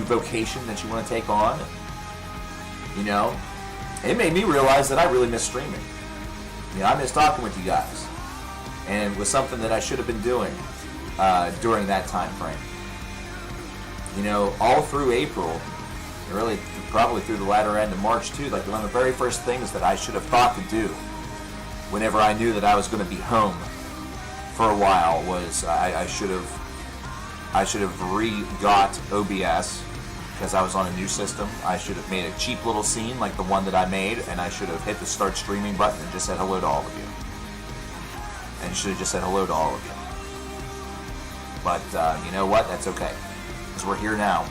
vocation that you want to take on, it made me realize that I really miss streaming. I miss talking with you guys, and it was something that I should have been doing during that time frame. All through April, and really probably through the latter end of March too, like one of the very first things that I should have thought to do whenever I knew that I was going to be home for a while was I should have re-got OBS, because I was on a new system. I should have made a cheap little scene like the one that I made, and I should have hit the start streaming button and just said hello to all of you. And should have just said hello to all of you. But you know what? That's okay, because we're here now.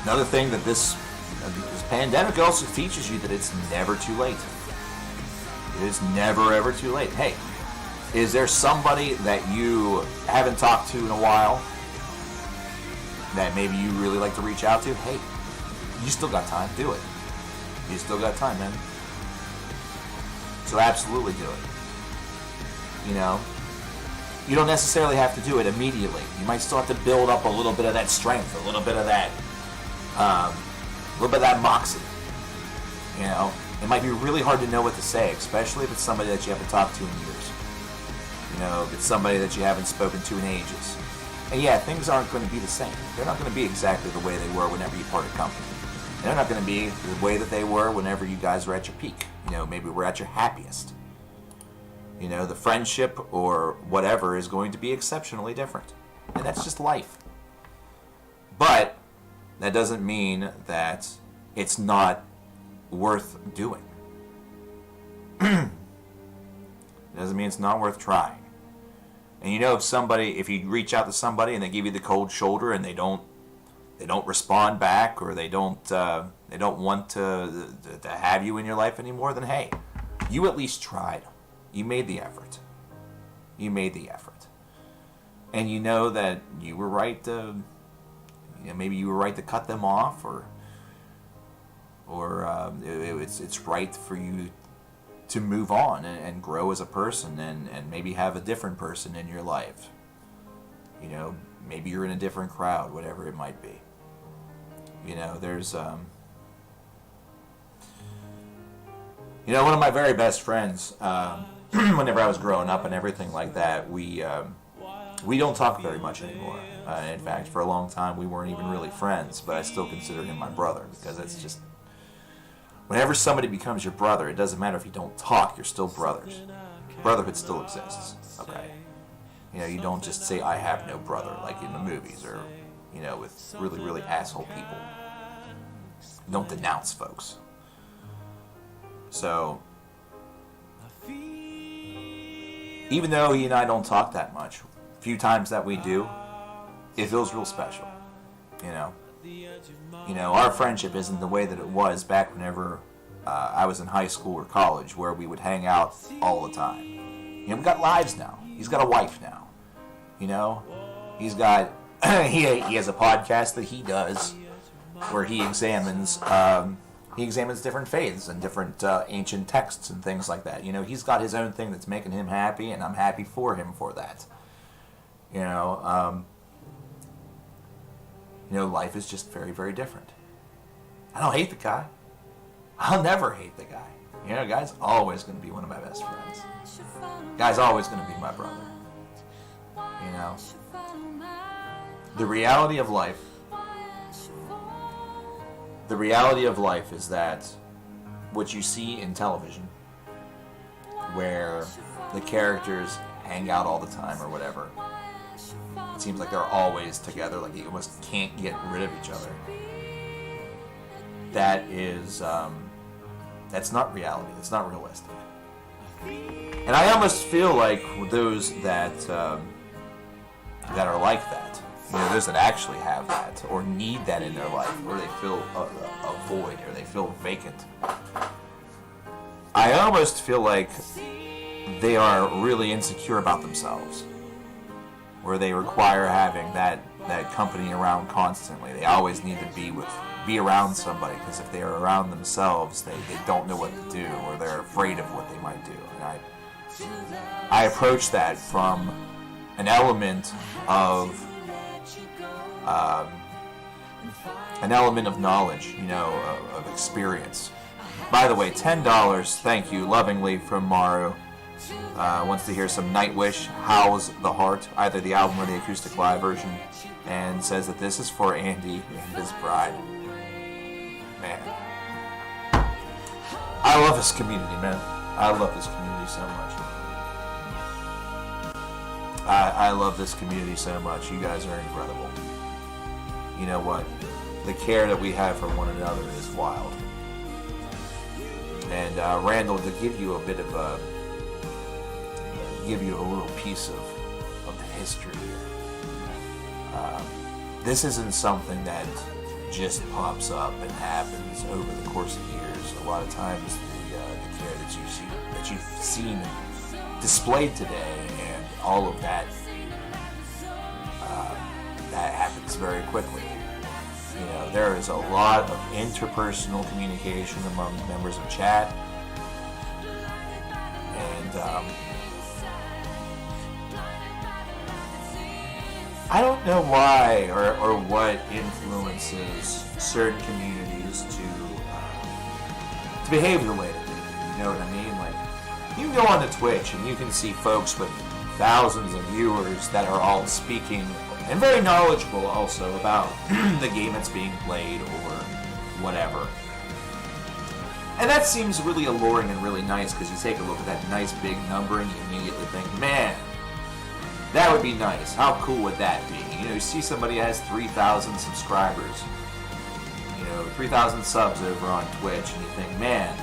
Another thing that this pandemic also teaches you that it's never too late. It is never ever too late. Hey, is there somebody that you haven't talked to in a while that maybe you really like to reach out to? Hey, you still got time. Do it. You still got time, man. So absolutely do it. You don't necessarily have to do it immediately. You might still have to build up a little bit of that strength, a little bit of that moxie. It might be really hard to know what to say, especially if it's somebody that you haven't talked to in years. If it's somebody that you haven't spoken to in ages. And yeah, things aren't going to be the same. They're not going to be exactly the way they were whenever you parted company. They're not going to be the way that they were whenever you guys were at your peak. Maybe we're at your happiest. The friendship or whatever is going to be exceptionally different. And that's just life. But that doesn't mean that it's not worth doing. It doesn't mean it's not worth trying. And if you reach out to somebody and they give you the cold shoulder and they don't respond back, or they don't want to have you in your life anymore, then hey, you at least tried. You made the effort. And you know that you were right to, maybe you were right to cut them off, or it's right for you to move on and grow as a person and maybe have a different person in your life. Maybe you're in a different crowd, whatever it might be. There's one of my very best friends, whenever I was growing up and everything like that, we don't talk very much anymore. In fact, for a long time we weren't even really friends, but I still consider him my brother, because it's just, whenever somebody becomes your brother, it doesn't matter if you don't talk, you're still brothers. Brotherhood still exists, okay? You don't just say, I have no brother, like in the movies, or, with really, really asshole people. You don't denounce folks. So, even though he and I don't talk that much, a few times that we do, it feels real special, Our friendship isn't the way that it was back whenever I was in high school or college, where we would hang out all the time. We've got lives now. He's got a wife now. He's got he has a podcast that he does where he examines different faiths and different ancient texts and things like that. He's got his own thing that's making him happy, and I'm happy for him for that. Life is just very, very different. I don't hate the guy. I'll never hate the guy. Guy's always going to be one of my best friends. Guy's always going to be my brother. The reality of life is that what you see in television, where the characters hang out all the time or whatever, it seems like they're always together, like they almost can't get rid of each other. That is, that's not reality. It's not realistic. And I almost feel like those that are like that, those that actually have that, or need that in their life, or they feel a void, or they feel vacant, I almost feel like they are really insecure about themselves. where they require having that company around constantly. They always need to be around somebody, because if they are around themselves, they don't know what to do, or they're afraid of what they might do. And I approach that from an element of knowledge, of experience. By the way, $10, thank you, lovingly, from Maru. Wants to hear some Nightwish, How's the Heart, either the album or the acoustic live version, and says that this is for Andy and his bride. Man. I love this community, man. I love this community so much. I love this community so much. You guys are incredible. You know what? The care that we have for one another is wild. And Randall, to give you a bit of a little piece of the history here. This isn't something that just pops up and happens over the course of years. A lot of times, the care that you've seen displayed today, and all of that that happens very quickly. There is a lot of interpersonal communication among members of chat, and I don't know why or what influences certain communities to behave the way that they do. You know what I mean? Like, you can go onto Twitch and you can see folks with thousands of viewers that are all speaking, and very knowledgeable also, about the game that's being played or whatever. And that seems really alluring and really nice, because you take a look at that nice big number and you immediately think, man, that would be nice. How cool would that be? You see somebody has 3,000 subscribers, 3,000 subs over on Twitch, and you think, man,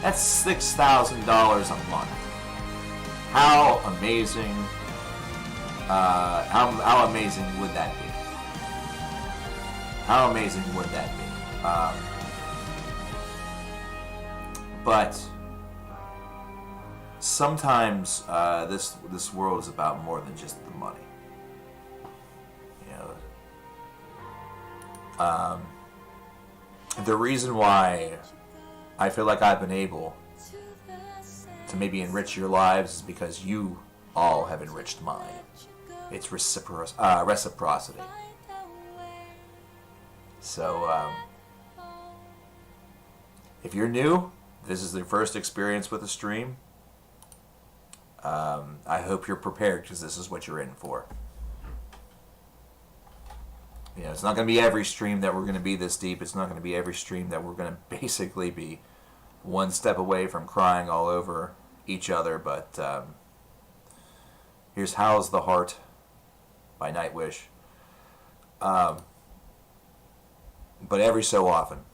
that's $6,000 a month. How amazing! How amazing would that be? How amazing would that be? But sometimes this world is about more than just the money. The reason why I feel like I've been able to maybe enrich your lives is because you all have enriched mine. It's reciprocity. So, if you're new, this is your first experience with a stream, I hope you're prepared, because this is what you're in for. It's not going to be every stream that we're going to be this deep. It's not going to be every stream that we're going to basically be one step away from crying all over each other. But here's How's the Heart by Nightwish. But every so often,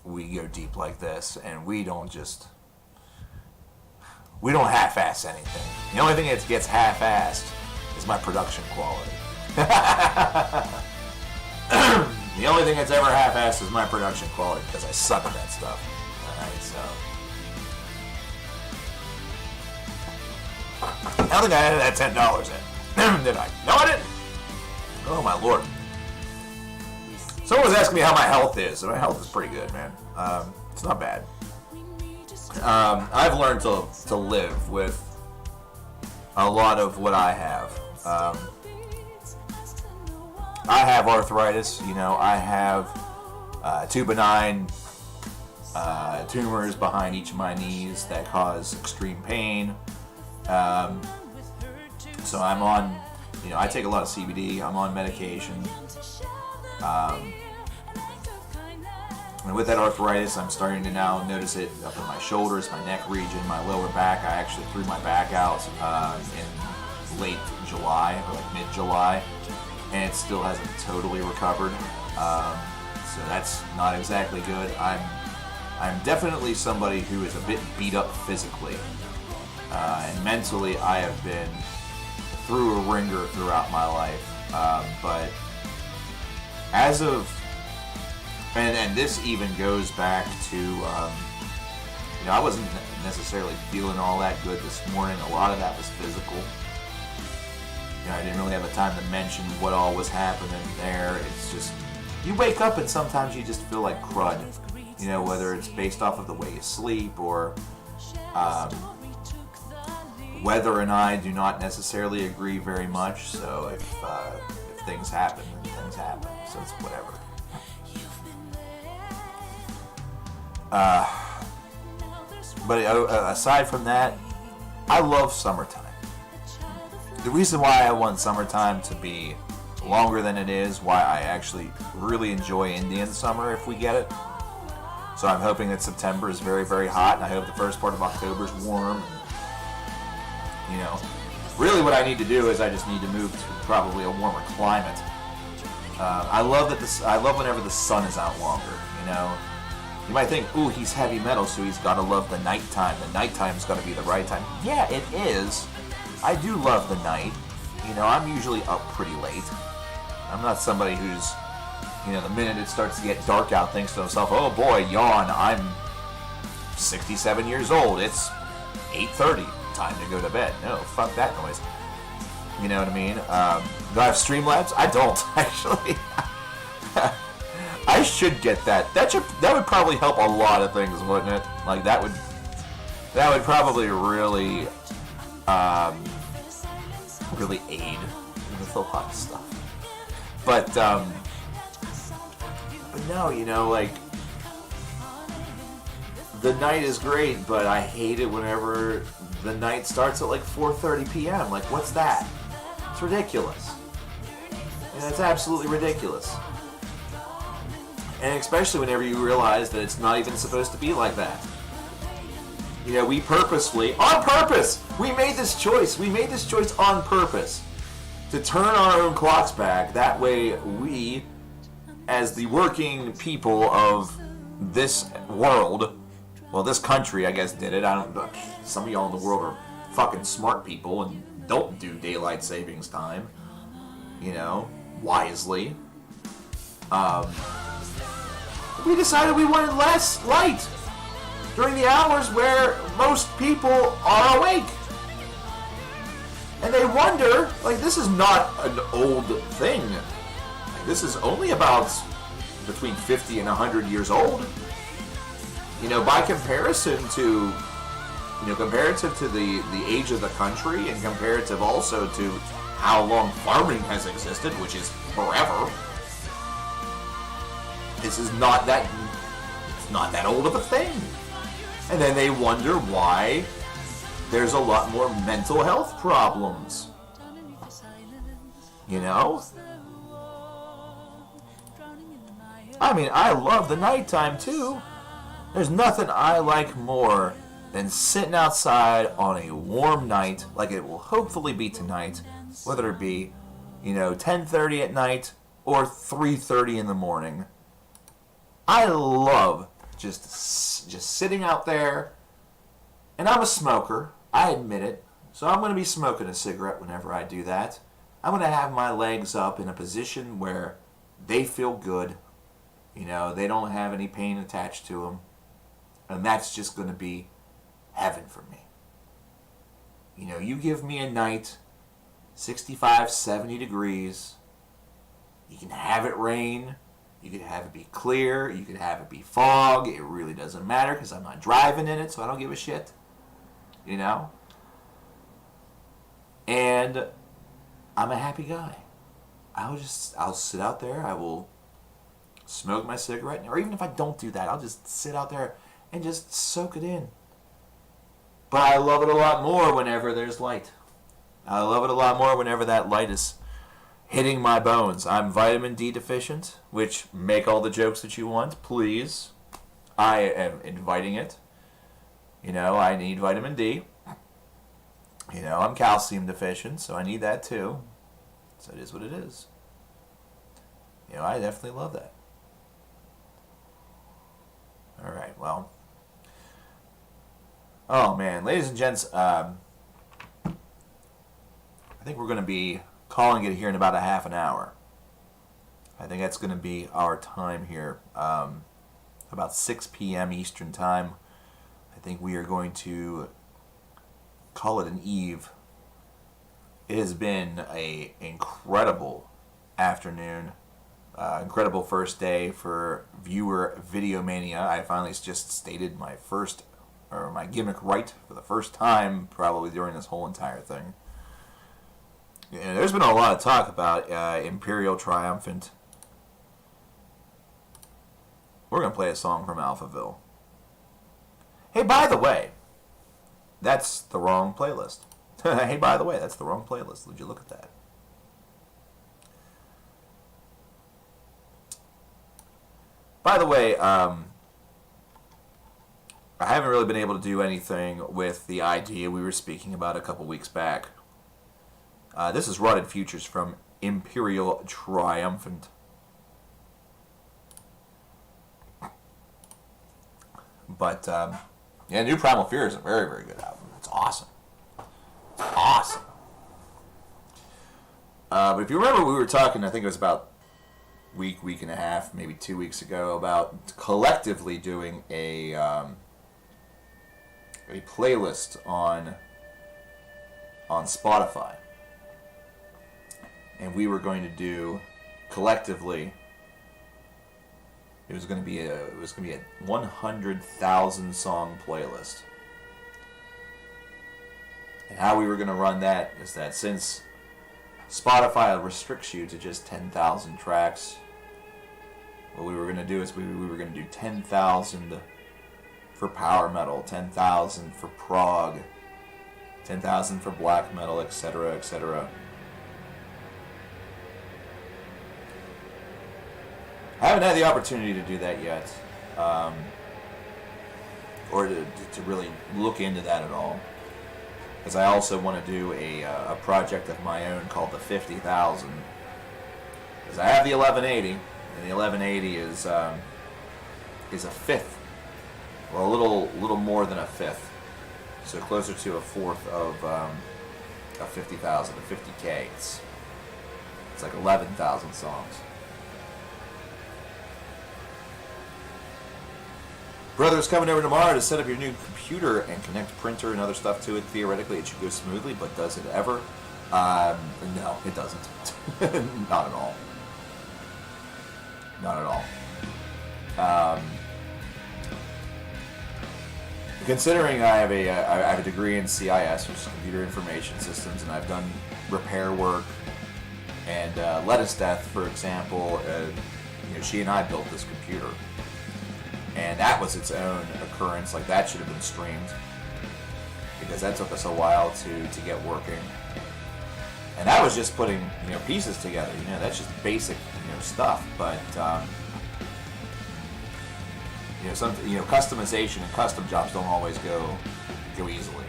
we go deep like this, and we don't half-ass anything. The only thing that gets half-assed is my production quality. The only thing that's ever half-assed is my production quality, because I suck at that stuff. Alright, so I don't think I added that $10 in. Did I? No, I didn't. Oh my lord. Someone was asking me how my health is, and my health is pretty good, man. It's not bad. I've learned to live with a lot of what I have. I have arthritis, I have two benign tumors behind each of my knees that cause extreme pain. So I'm on, I take a lot of CBD, I'm on medication. And with that arthritis, I'm starting to now notice it up in my shoulders, my neck region, my lower back. I actually threw my back out in late July, or like mid-July, and it still hasn't totally recovered. So that's not exactly good. I'm definitely somebody who is a bit beat up physically, and mentally I have been through a ringer throughout my life. But as of and this even goes back to, I wasn't necessarily feeling all that good this morning. A lot of that was physical. I didn't really have the time to mention what all was happening there. It's just, you wake up and sometimes you just feel like crud. Whether it's based off of the way you sleep or weather and I do not necessarily agree very much. So if things happen, then things happen. So it's whatever. But aside from that, I love summertime. The reason why I want summertime to be longer than it is, why I actually really enjoy Indian summer if we get it. So I'm hoping that September is very, very hot, and I hope the first part of October is warm. Really what I need to do is I just need to move to probably a warmer climate. I love whenever the sun is out longer. You might think, ooh, he's heavy metal, so he's got to love the nighttime. The nighttime's got to be the right time. Yeah, it is. I do love the night. I'm usually up pretty late. I'm not somebody who's, the minute it starts to get dark out thinks to himself, oh boy, yawn, I'm 67 years old. It's 8:30. Time to go to bed. No, fuck that noise. You know what I mean? Do I have Streamlabs? I don't, actually. I should get that. That would probably help a lot of things, wouldn't it? Like that would probably really really aid with a lot of stuff. But no, like the night is great, but I hate it whenever the night starts at like 4:30 p.m. Like, what's that? It's ridiculous. It's absolutely ridiculous. And especially whenever you realize that it's not even supposed to be like that. We purposefully, on purpose, we made this choice. We made this choice on purpose to turn our own clocks back. That way we, as the working people of this world, well, this country, I guess, did it. Some of y'all in the world are fucking smart people and don't do daylight savings time, wisely. We decided we wanted less light during the hours where most people are awake. And they wonder, like, this is not an old thing. This is only about between 50 and 100 years old. By comparison to, comparative to the age of the country and comparative also to how long farming has existed, which is forever. This is not that old of a thing. And then they wonder why there's a lot more mental health problems. I love the nighttime too. There's nothing I like more than sitting outside on a warm night, like it will hopefully be tonight, whether it be, 10:30 at night or 3:30 in the morning. I love just sitting out there, and I'm a smoker, I admit it, so I'm going to be smoking a cigarette whenever I do that. I'm going to have my legs up in a position where they feel good, they don't have any pain attached to them, and that's just going to be heaven for me. You give me a night, 65, 70 degrees, you can have it rain, you could have it be clear, you could have it be fog, it really doesn't matter because I'm not driving in it, so I don't give a shit. And I'm a happy guy. I'll sit out there, I will smoke my cigarette, or even if I don't do that, I'll just sit out there and just soak it in. But I love it a lot more whenever there's light. I love it a lot more whenever that light is hitting my bones. I'm vitamin D deficient, which, make all the jokes that you want, please. I am inviting it. I need vitamin D. I'm calcium deficient, so I need that too. So it is what it is. I definitely love that. Alright, well. Oh man, ladies and gents, I think we're going to be calling it here in about a half an hour. I think that's going to be our time here. About 6 p.m. Eastern time. I think we are going to call it an eve It has been a incredible afternoon, incredible first day for viewer Videomania. I finally just stated my my gimmick right for the first time, probably during this whole entire thing. Yeah, there's been a lot of talk about Imperial Triumphant. We're gonna play a song from Alphaville. Hey, by the way, that's the wrong playlist. Hey, by the way, that's the wrong playlist. Would you look at that? By the way, I haven't really been able to do anything with the idea we were speaking about a couple weeks back. This is Rotted Futures from Imperial Triumphant. But, yeah, New Primal Fear is a very, very good album. It's awesome. Awesome. But if you remember, we were talking, I think it was about week and a half, maybe 2 weeks ago, about collectively doing a playlist on Spotify. And we were going to do collectively, it was going to be a 100,000 song playlist. And how we were going to run that is that since Spotify restricts you to just 10,000 tracks, what we were going to do is we were going to do 10,000 for power metal, 10,000 for prog, 10,000 for black metal, etc., etc. I haven't had the opportunity to do that yet, or to really look into that at all. Because I also want to do a project of my own called the 50,000. Because I have the 1180, and the 1180 is a fifth, well, a little more than a fifth, so closer to a fourth of 50,000, a 50K. It's like 11,000 songs. Brother's coming over tomorrow to set up your new computer and connect printer and other stuff to it. Theoretically, it should go smoothly, but does it ever? No, it doesn't. Not at all. Not at all. Considering I have a degree in CIS, which is Computer Information Systems, and I've done repair work and Lettuce Death, for example. She and I built this computer. And that was its own occurrence. Like, that should have been streamed, because that took us a while to get working. And that was just putting pieces together. That's just basic stuff. But customization and custom jobs don't always go easily.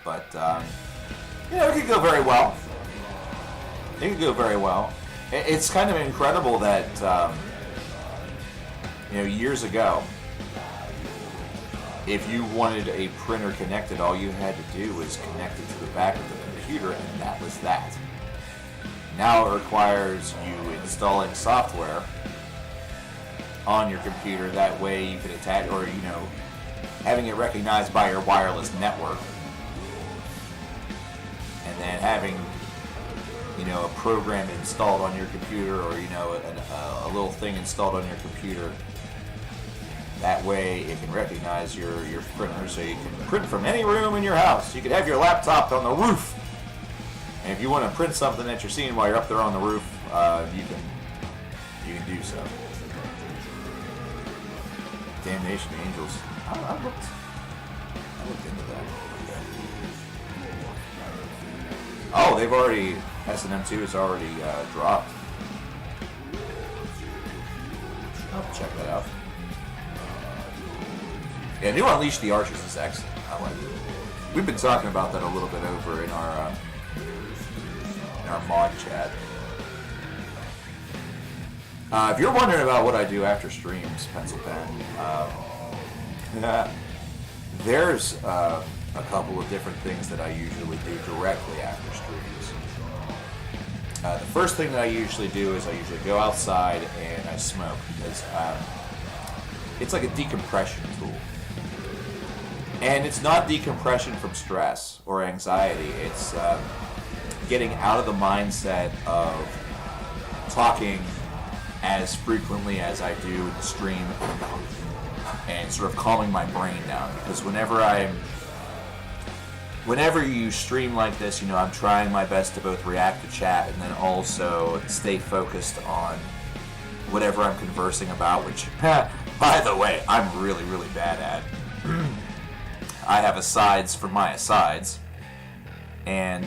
But it could go very well. It could go very well. It's kind of incredible that, years ago, if you wanted a printer connected, all you had to do was connect it to the back of the computer, and that was that. Now it requires you installing software on your computer. That way you can attach, or, having it recognized by your wireless network, and then having a program installed on your computer, or a little thing installed on your computer. That way it can recognize your printer, so you can print from any room in your house. You could have your laptop on the roof, and if you want to print something that you're seeing while you're up there on the roof, you can do so. Damnation Angels. I looked into that. Oh, they've already, S&M2 has already dropped. I'll check that out. Yeah, New Unleash the Archers is excellent. I like it. We've been talking about that a little bit over in our mod chat. If you're wondering about what I do after streams, Pencil Pen, there's a couple of different things that I usually do directly after streams. The first thing that I usually do is I usually go outside and I smoke, because it's like a decompression tool. And it's not decompression from stress or anxiety. It's getting out of the mindset of talking as frequently as I do in the stream and sort of calming my brain down. Because whenever you stream like this, you know, I'm trying my best to both react to chat and then also stay focused on whatever I'm conversing about, which, by the way, I'm really, really bad at. I have asides for my asides, and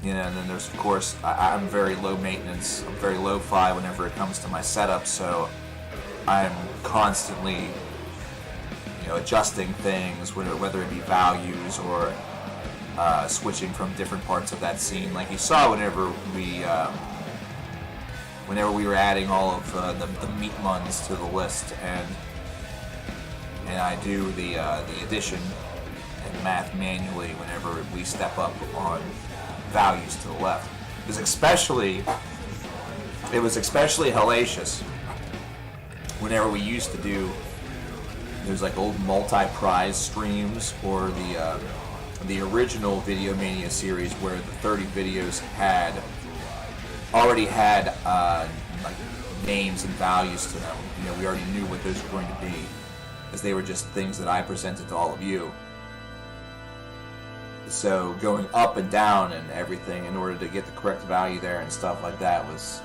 you know, and then there's, of course, I'm very low maintenance, I'm very lo-fi whenever it comes to my setup, so I'm constantly, you know, adjusting things, whether it be values or switching from different parts of that scene. Like you saw whenever we were adding all of the meat muns to the list, and I do the addition and math manually whenever we step up on values to the left. It was especially hellacious whenever we used to do, there's like old multi-prize streams, or the original Videomania series where the 30 videos already had like names and values to them. You know, we already knew what those were going to be, as they were just things that I presented to all of you. So going up and down and everything in order to get the correct value there and stuff like that it's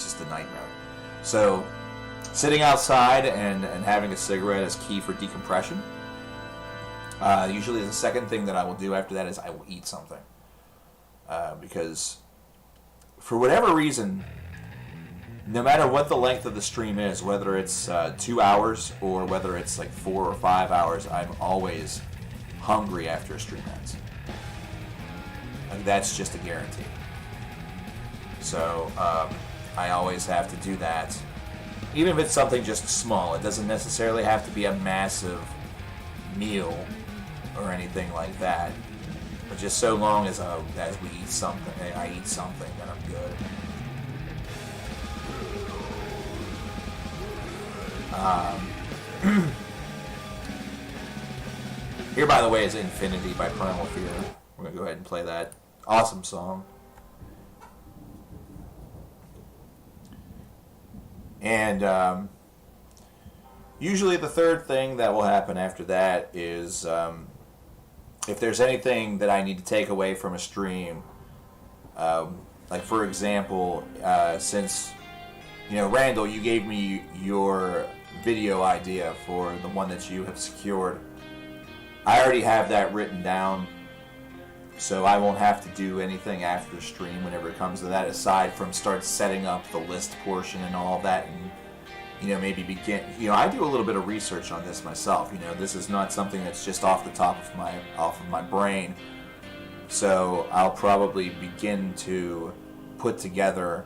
just a nightmare. So sitting outside and having a cigarette is key for decompression. Usually the second thing that I will do after that is I will eat something. Because for whatever reason, no matter what the length of the stream is, whether it's 2 hours or whether it's like 4 or 5 hours, I'm always hungry after a stream ends. And that's just a guarantee. So I always have to do that. Even if it's something just small, it doesn't necessarily have to be a massive meal or anything like that. But just so long as we eat something, I eat something, then I'm good. Here, by the way, is Infinity by Primal Fear. We're going to go ahead and play that. Awesome song. And usually the third thing that will happen after that is if there's anything that I need to take away from a stream, like for example, since, you know, Randall, you gave me your video idea for the one that you have secured. I already have that written down, so I won't have to do anything after the stream whenever it comes to that, aside from start setting up the list portion and all that, and, you know, maybe begin, you know, I do a little bit of research on this myself. You know, this is not something that's just off the top of my brain. So I'll probably begin to put together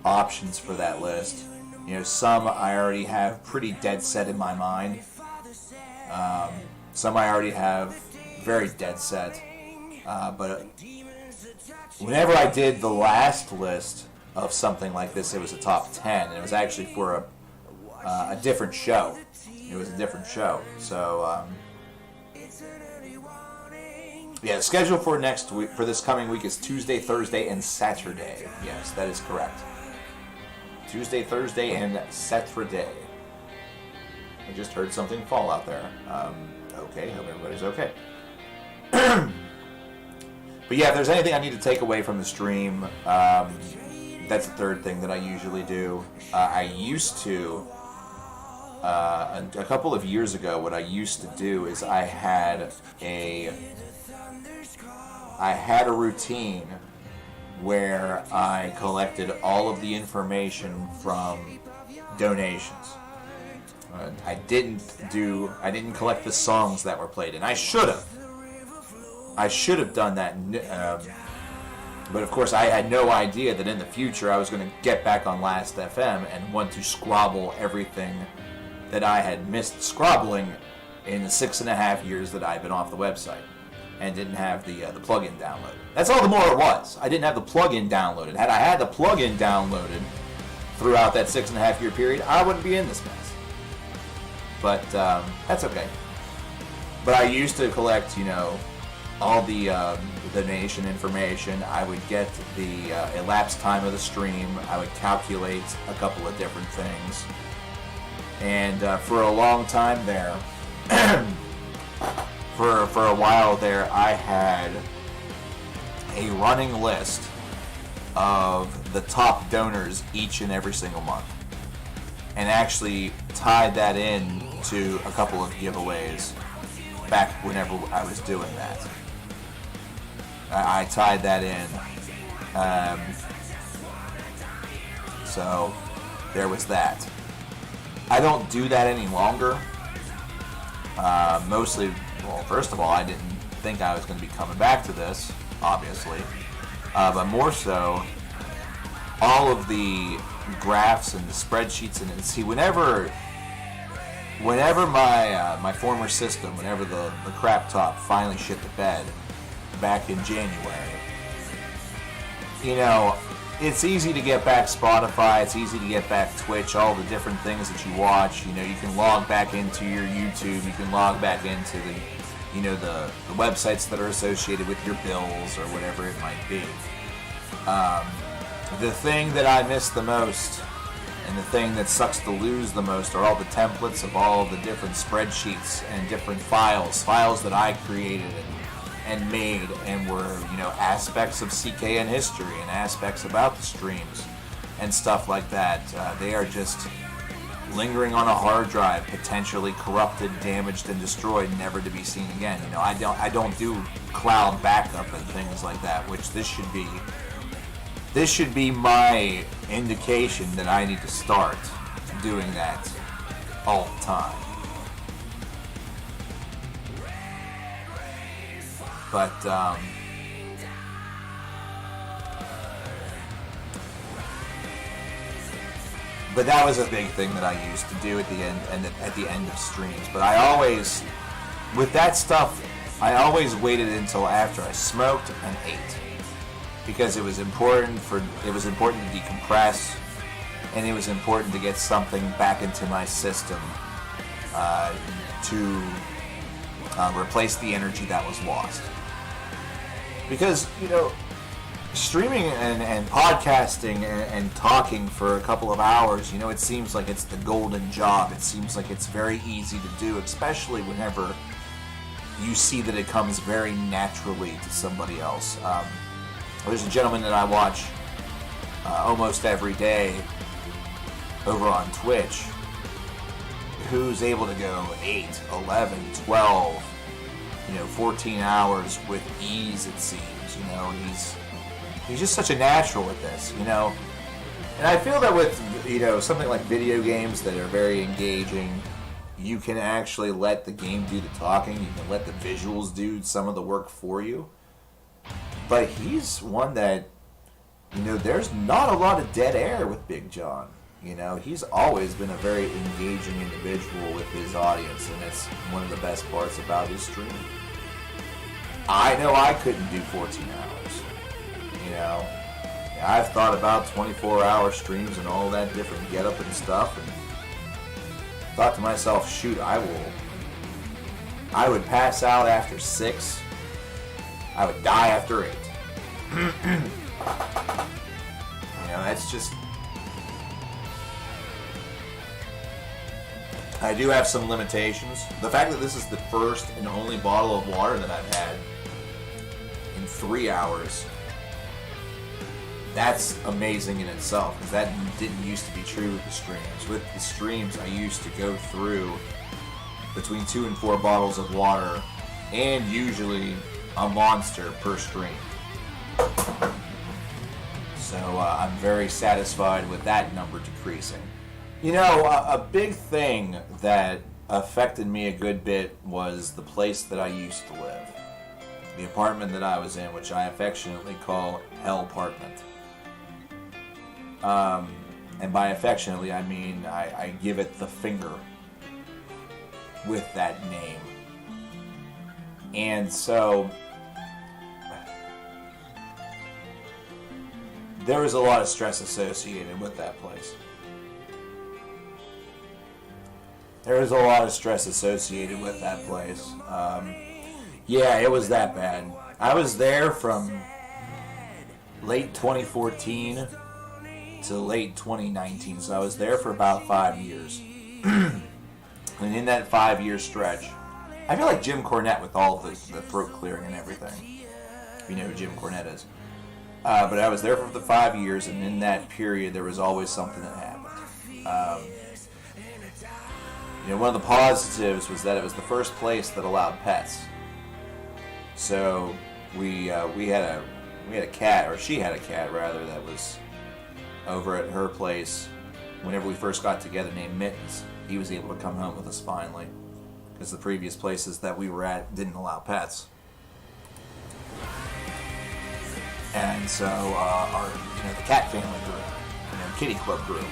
options for that list. You know, some I already have pretty dead set in my mind. Some I already have very dead set. But whenever I did the last list of something like this, it was a top 10, and it was actually for a different show. It was a different show. So, yeah, the schedule for next week, for this coming week, is Tuesday, Thursday, and Saturday. Yes, that is correct. Tuesday, Thursday, and Saturday. I just heard something fall out there. Okay, hope everybody's okay. But yeah, if there's anything I need to take away from the stream, that's the third thing that I usually do. I used to, a couple of years ago, what I used to do is I had a routine where I collected all of the information from donations. I didn't collect the songs that were played, and I should have. I should have done that, but of course I had no idea that in the future I was going to get back on Last FM and want to scrabble everything that I had missed scrabbling in the 6.5 years that I've been off the website and didn't have the plugin downloaded. That's all the more it was. I didn't have the plugin downloaded. Had I had the plugin downloaded throughout that 6.5 year period, I wouldn't be in this mess. But that's okay. But I used to collect, all the donation information. I would get the elapsed time of the stream. I would calculate a couple of different things. And for a long time there, for a while there, I had a running list of the top donors each and every single month, and actually tied that in to a couple of giveaways back whenever I was doing that. I tied that in. So there was that. I don't do that any longer. Mostly, well, first of all, I didn't think I was going to be coming back to this, obviously. But more so, all of the graphs and the spreadsheets, and see, whenever my former system, whenever the crap top finally shit the bed back in January, it's easy to get back Spotify, it's easy to get back Twitch, all the different things that you watch. You can log back into your YouTube, you can log back into the websites that are associated with your bills or whatever it might be. The thing that I miss the most, and the thing that sucks to lose the most, are all the templates of all of the different spreadsheets and different files that I created and made, and were, aspects of CKN history and aspects about the streams and stuff like that. They are just lingering on a hard drive, potentially corrupted, damaged, and destroyed, never to be seen again. I don't do cloud backup and things like that, which this should be my indication that I need to start doing that all the time. But that was a big thing that I used to do at the end of streams. But I always, with that stuff, I always waited until after I smoked and ate, because it was important to decompress, and it was important to get something back into my system to replace the energy that was lost. Because, streaming and podcasting and talking for a couple of hours, it seems like it's the golden job. It seems like it's very easy to do, especially whenever you see that it comes very naturally to somebody else. There's a gentleman that I watch almost every day over on Twitch who's able to go 8, 11, 12, 14 hours with ease, it seems. He's just such a natural with this, And I feel that with, something like video games that are very engaging, you can actually let the game do the talking. You can let the visuals do some of the work for you. But he's one that, there's not a lot of dead air with Big John. He's always been a very engaging individual with his audience, and it's one of the best parts about his stream. I know I couldn't do 14 hours. I've thought about 24-hour streams and all that different getup and stuff, and thought to myself, shoot, I would pass out after 6. I would die after 8. That's just... I do have some limitations. The fact that this is the first and only bottle of water that I've had in 3 hours, that's amazing in itself, because that didn't used to be true with the streams. With the streams, I used to go through between 2 and 4 bottles of water, and usually a monster per stream. So I'm very satisfied with that number decreasing. A big thing that affected me a good bit was the place that I used to live. The apartment that I was in, which I affectionately call Hell Apartment. And by affectionately, I mean I give it the finger with that name. And so there was a lot of stress associated with that place. There was a lot of stress associated with that place. Yeah, it was that bad. I was there from late 2014 to late 2019, so I was there for about 5 years. And in that 5-year stretch, I feel like Jim Cornette with all the throat clearing and everything. If you know who Jim Cornette is. But I was there for the 5 years, and in that period, there was always something that happened. One of the positives was that it was the first place that allowed pets. So we had a cat, or she had a cat rather, that was over at her place whenever we first got together, named Mittens. He was able to come home with us finally, because the previous places that we were at didn't allow pets. And so the cat family grew, kitty club grew.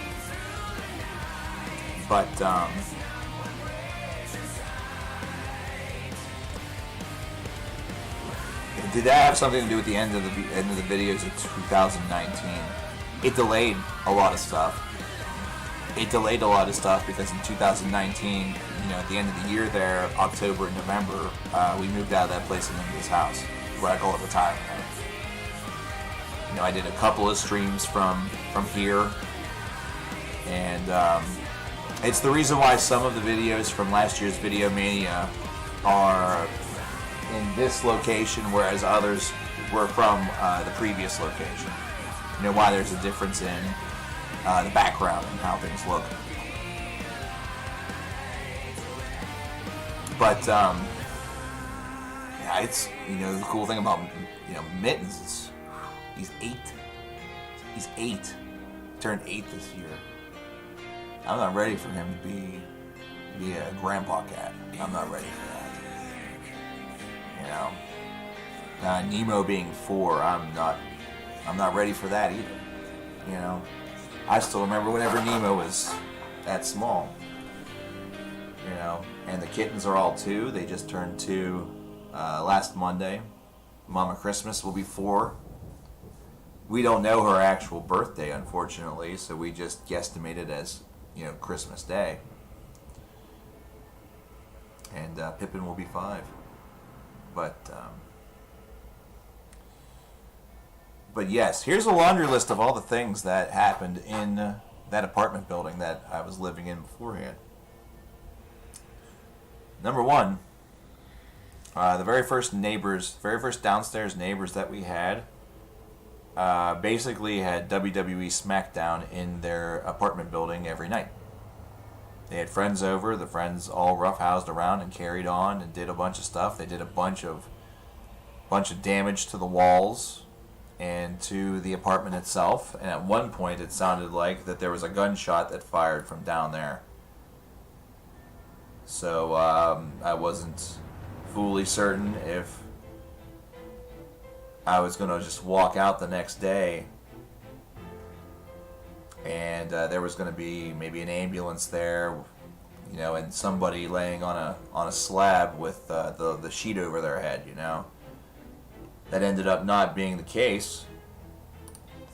But did that have something to do with the end of the videos of 2019? It delayed a lot of stuff. Because in 2019, at the end of the year there, October and November, we moved out of that place and into this house, where I call it retirement. I did a couple of streams from here, and it's the reason why some of the videos from last year's Videomania are in this location, whereas others were from the previous location. Why there's a difference in the background and how things look. But it's the cool thing about Mittens is he's 8. He's 8. Turned 8 this year. I'm not ready for him to be a grandpa cat. I'm not ready for that. Nemo being 4, I'm not ready for that either. I still remember whenever Nemo was that small. And the kittens are all 2. They just turned 2 last Monday. Mama Christmas will be 4. We don't know her actual birthday, unfortunately, so we just guesstimated as, Christmas Day. And Pippin will be 5. But yes, here's a laundry list of all the things that happened in that apartment building that I was living in beforehand. Number 1, the very first downstairs neighbors that we had basically had WWE SmackDown in their apartment building every night. They had friends over. The friends all roughhoused around and carried on and did a bunch of stuff. They did a bunch of damage to the walls and to the apartment itself. And at one point, it sounded like that there was a gunshot that fired from down there. So I wasn't fully certain if I was going to just walk out the next day and there was going to be maybe an ambulance there, and somebody laying on a slab with the sheet over their head, That ended up not being the case,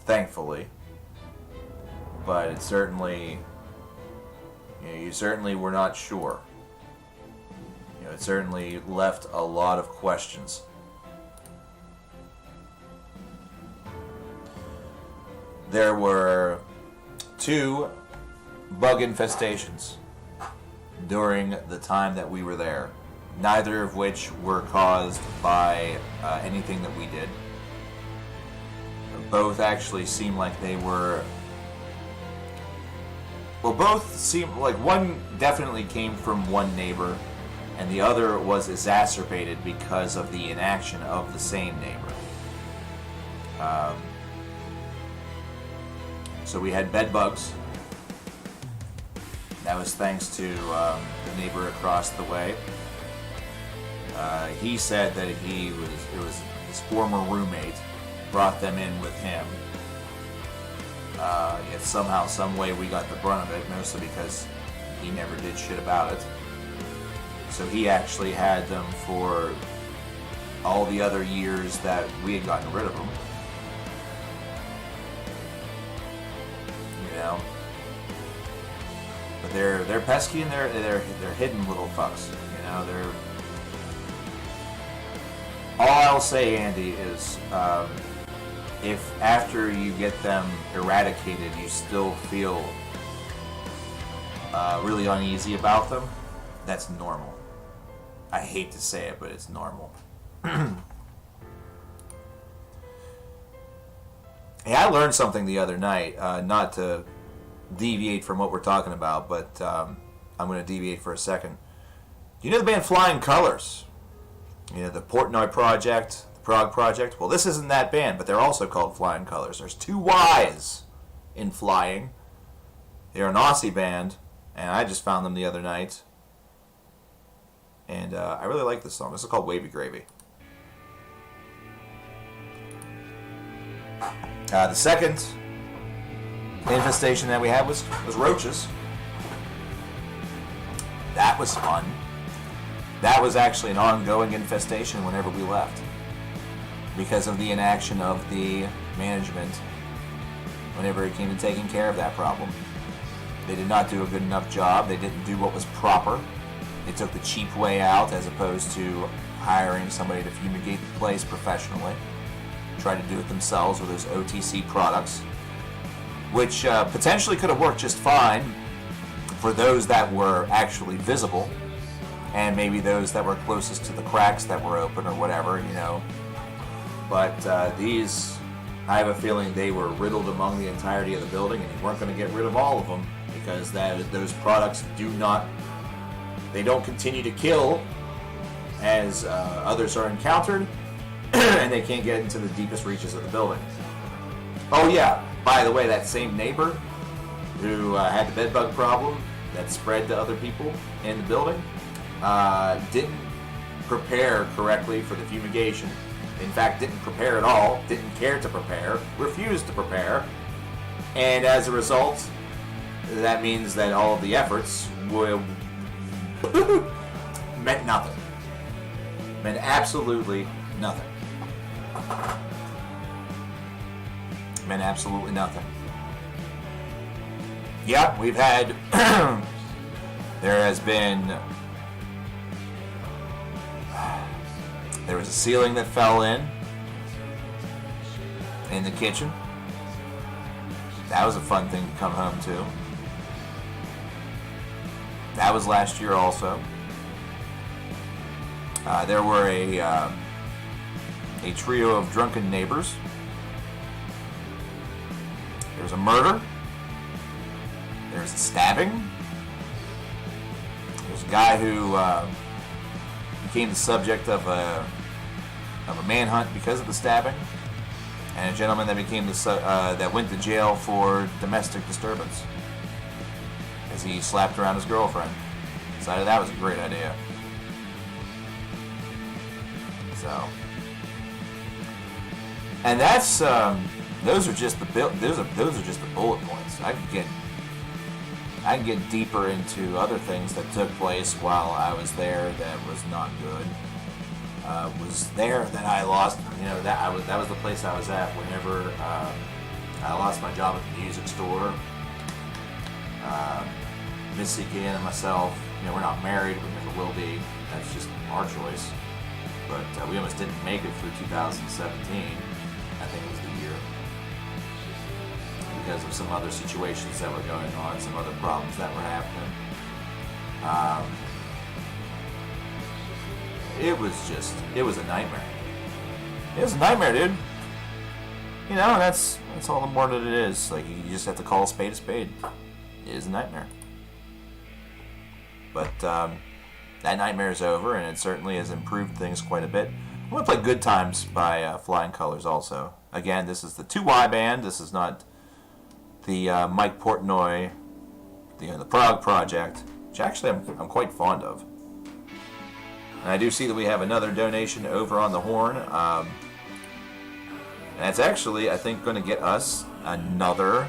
thankfully. But it certainly, you certainly were not sure. It certainly left a lot of questions. There were 2 bug infestations during the time that we were there, neither of which were caused by anything that we did. Both actually seemed like they were... Well, both seemed like one definitely came from one neighbor, and the other was exacerbated because of the inaction of the same neighbor. So we had bed bugs. That was thanks to the neighbor across the way. He said that it was his former roommate brought them in with him. Yet somehow, some way, we got the brunt of it, mostly because he never did shit about it. So he actually had them for all the other years that we had gotten rid of them. But they're pesky and they're hidden little fucks. You know, they're. All I'll say, Andy, is if after you get them eradicated, you still feel really uneasy about them, that's normal. I hate to say it, but it's normal. Hey, I learned something the other night, not to deviate from what we're talking about, but I'm going to deviate for a second. Do you know the band Flying Colors? You know, the Portnoy Project, the Prague Project? Well, this isn't that band, but they're also called Flying Colors. There's two Y's in flying. They're an Aussie band, and I just found them the other night. And I really like this song. This is called Wavy Gravy. The second infestation that we had was roaches. That was fun. That was actually an ongoing infestation whenever we left, because of the inaction of the management whenever it came to taking care of that problem. They did not do a good enough job. They didn't do what was proper. They took the cheap way out as opposed to hiring somebody to fumigate the place professionally. Tried to do it themselves with those OTC products, which potentially could have worked just fine for those that were actually visible, and maybe those that were closest to the cracks that were open or whatever, you know. But these, I have a feeling they were riddled among the entirety of the building, and you weren't going to get rid of all of them, because those products they don't continue to kill as others are encountered, and they can't get into the deepest reaches of the building. Oh yeah, by the way, that same neighbor who had the bedbug problem that spread to other people in the building didn't prepare correctly for the fumigation. In fact, didn't prepare at all, didn't care to prepare, refused to prepare, and as a result, that means that all of the efforts meant nothing. Meant absolutely nothing. Meant absolutely nothing. Yeah, we've had there was a ceiling that fell in the kitchen. That was a fun thing to come home to. That was last year also. There were a trio of drunken neighbors. There was a murder. There was a stabbing. There was a guy who became the subject of a manhunt because of the stabbing, and a gentleman that became that went to jail for domestic disturbance as he slapped around his girlfriend. Decided that was a great idea. So, and that's those are just the bullet points. I can get deeper into other things that took place while I was there that was not good. Was there that I lost, that was the place I was at whenever I lost my job at the music store. Missy Gann and myself, we're not married, we never will be. That's just our choice. But we almost didn't make it through 2017. I think it was the year, because of some other situations that were going on, some other problems that were happening. It was a nightmare. It was a nightmare, dude. That's all the more that it is. Like, you just have to call a spade a spade. It is a nightmare. But that nightmare is over, and it certainly has improved things quite a bit. I'm going to play Good Times by Flying Colors also. Again, this is the 2Y band. This is not the Mike Portnoy, the Prague Project, which actually I'm quite fond of. And I do see that we have another donation over on the horn. And that's actually, I think, going to get us another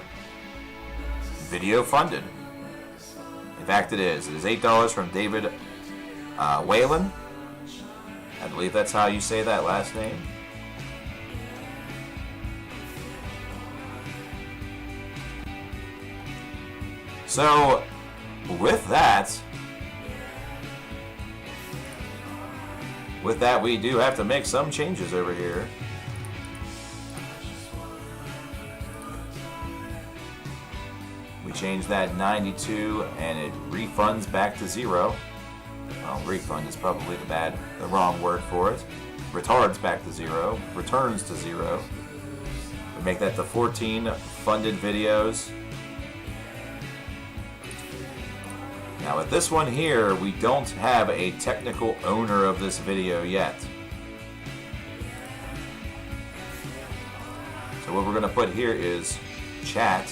video funded. In fact, it is. It is $8 from David Whalen. I believe that's how you say that last name. So, with that, we do have to make some changes over here. We change that 92 and it refunds back to 0. Well, refund is probably the wrong word for it. Retards back to 0, returns to 0. We make that to 14 funded videos. Now with this one here, we don't have a technical owner of this video yet. So what we're going to put here is chat.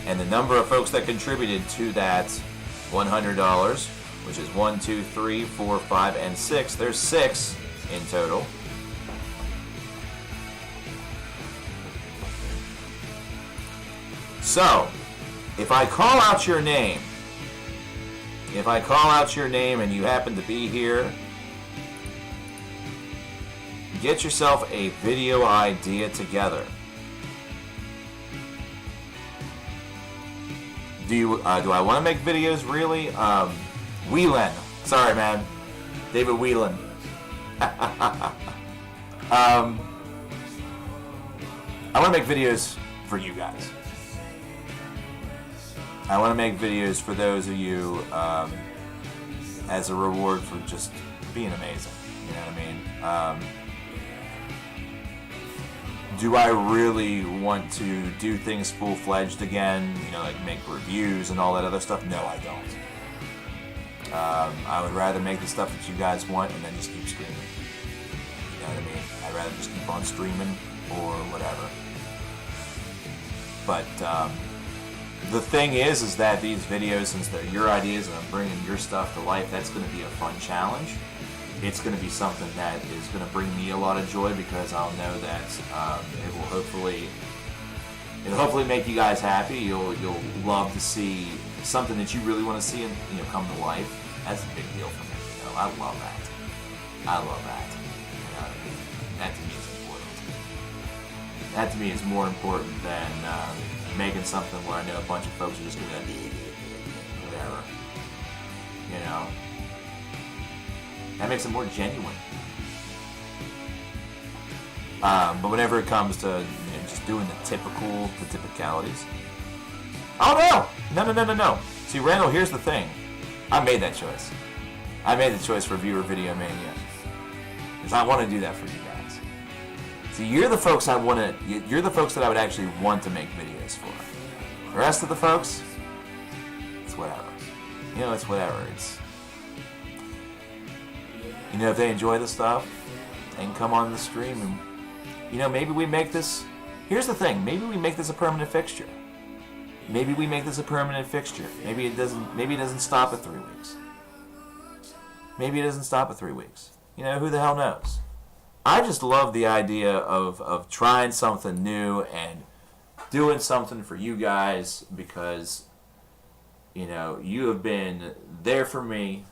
And the number of folks that contributed to that $100, which is 1, 2, 3, 4, 5, and 6. There's 6 in total. So, if I call out your name, and you happen to be here, get yourself a video idea together. Do I want to make videos, really? Whelan. Sorry, man. David Whelan. I want to make videos for you guys. I want to make videos for those of you as a reward for just being amazing. You know what I mean? Do I really want to do things full-fledged again? You know, like make reviews and all that other stuff? No, I don't. I would rather make the stuff that you guys want and then just keep streaming. You know what I mean? I'd rather just keep on streaming or whatever. But the thing is that these videos, since they're your ideas and I'm bringing your stuff to life, that's going to be a fun challenge. It's going to be something that is going to bring me a lot of joy because I'll know that it will hopefully make you guys happy. You'll love to see something that you really want to see and come to life. That's a big deal for me. I love that. You know what I mean? That to me is important. That to me is more important than making something where I know a bunch of folks are just going to be whatever. You know. That makes it more genuine. But whenever it comes to just doing the typicalities. Oh no! See, Randall, here's the thing. I made that choice. I made the choice for viewer Videomania because I want to do that for you guys. See, you're the folks that I would actually want to make videos for. The rest of the folks, it's whatever. It's whatever. If they enjoy the stuff, they can come on the stream and, maybe we make this, here's the thing, maybe we make this a permanent fixture. Maybe it doesn't stop at 3 weeks. Who the hell knows? I just love the idea of trying something new and doing something for you guys because, you have been there for me.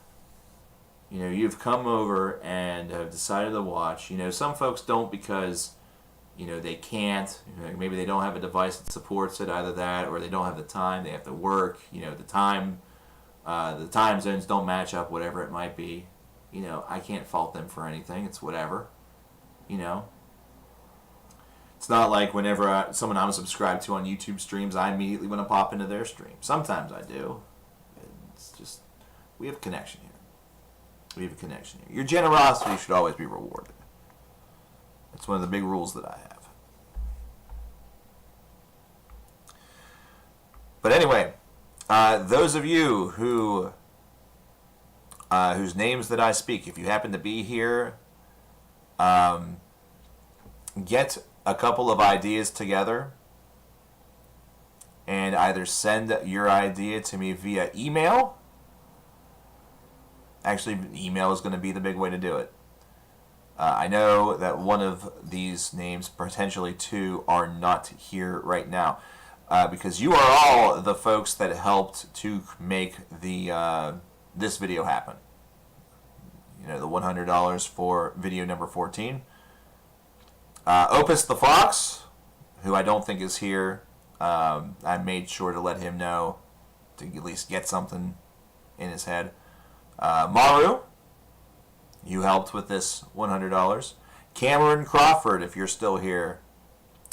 You've come over and have decided to watch. Some folks don't because, they can't. Maybe they don't have a device that supports it, either that or they don't have the time. They have to work. The time zones don't match up, whatever it might be. I can't fault them for anything. It's whatever. It's not like whenever someone I'm subscribed to on YouTube streams, I immediately want to pop into their stream. Sometimes I do. It's just, we have a connection here. Your generosity should always be rewarded. It's one of the big rules that I have. But anyway, those of you whose names that I speak, if you happen to be here, get a couple of ideas together and either send your idea to me via email. Actually, email is going to be the big way to do it. I know that one of these names, potentially two, are not here right now because you are all the folks that helped to make this video happen. The $100 for video number 14. Opus the Fox, who I don't think is here. I made sure to let him know to at least get something in his head. Maru, you helped with this $100. Cameron Crawford, if you're still here,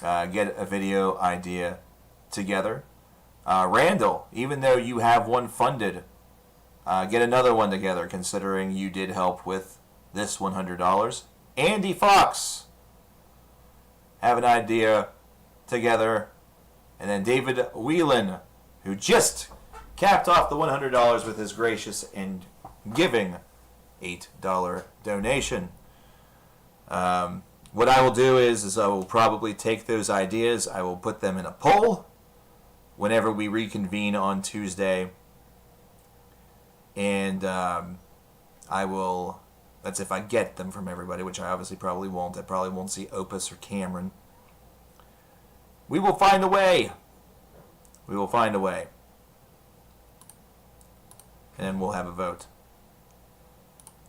get a video idea together. Randall, even though you have one funded, get another one together, considering you did help with this $100. Andy Fox, have an idea together. And then David Whelan, who just capped off the $100 with his gracious and giving $8 donation. What I will do is I will probably take those ideas, I will put them in a poll whenever we reconvene on Tuesday. And I will, that's if I get them from everybody, which I obviously probably won't. I probably won't see Opus or Cameron. We will find a way. We will find a way. And then we'll have a vote.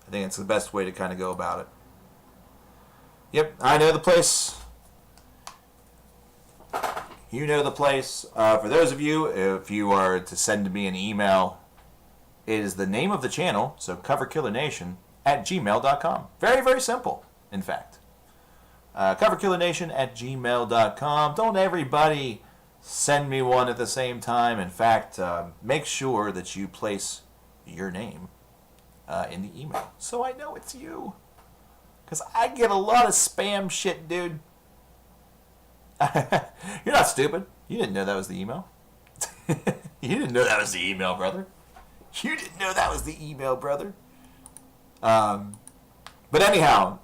I think it's the best way to kind of go about it. Yep, I know the place. You know the place. For those of you, if you are to send me an email, it is the name of the channel, so coverkillernation @gmail.com. Very, very simple, in fact. Coverkillernation @gmail.com. Don't everybody send me one at the same time. In fact, make sure that you place your name in the email so I know it's you. Because I get a lot of spam shit, dude. You're not stupid. You didn't know that was the email. You didn't know that was the email, brother. You didn't know that was the email, brother. But anyhow,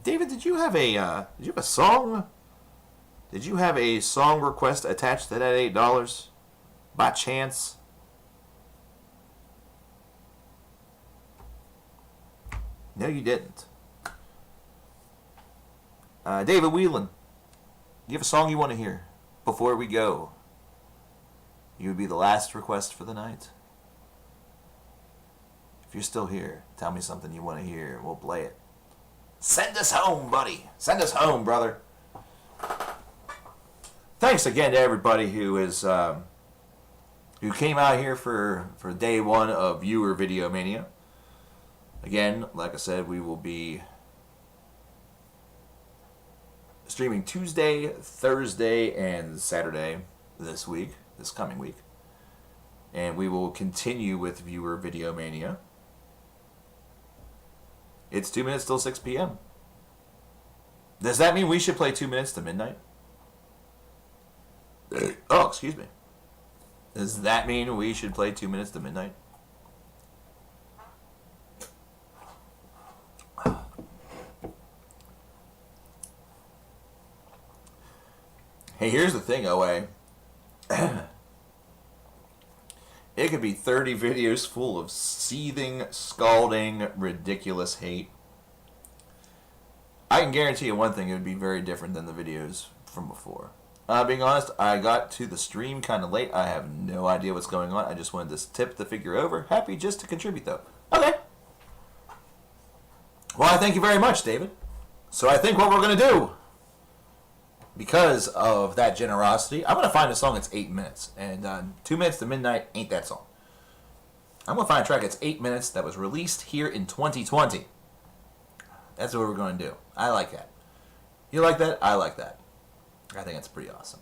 David, did you have a song? Did you have a song request attached to that $8 by chance? No, you didn't. David Whelan, you have a song you want to hear before we go? You would be the last request for the night. If you're still here, tell me something you want to hear and we'll play it. Send us home, buddy. Send us home, brother. Thanks again to everybody who came out here for day one of viewer Videomania. Again, like I said, we will be streaming Tuesday, Thursday, and Saturday this coming week. And we will continue with viewer Videomania. It's 2 minutes till 6 p.m. Does that mean we should play 2 minutes to midnight? Oh, excuse me. Does that mean we should play 2 minutes to midnight? Hey, here's the thing, OA. It could be 30 videos full of seething, scalding, ridiculous hate. I can guarantee you one thing, it would be very different than the videos from before. Being honest, I got to the stream kind of late. I have no idea what's going on. I just wanted to tip the figure over. Happy just to contribute, though. Okay. Well, I thank you very much, David. So I think what we're going to do, because of that generosity, I'm going to find a song that's 8 minutes. And 2 minutes to midnight ain't that song. I'm going to find a track that's 8 minutes that was released here in 2020. That's what we're going to do. I like that. You like that? I like that. I think it's pretty awesome.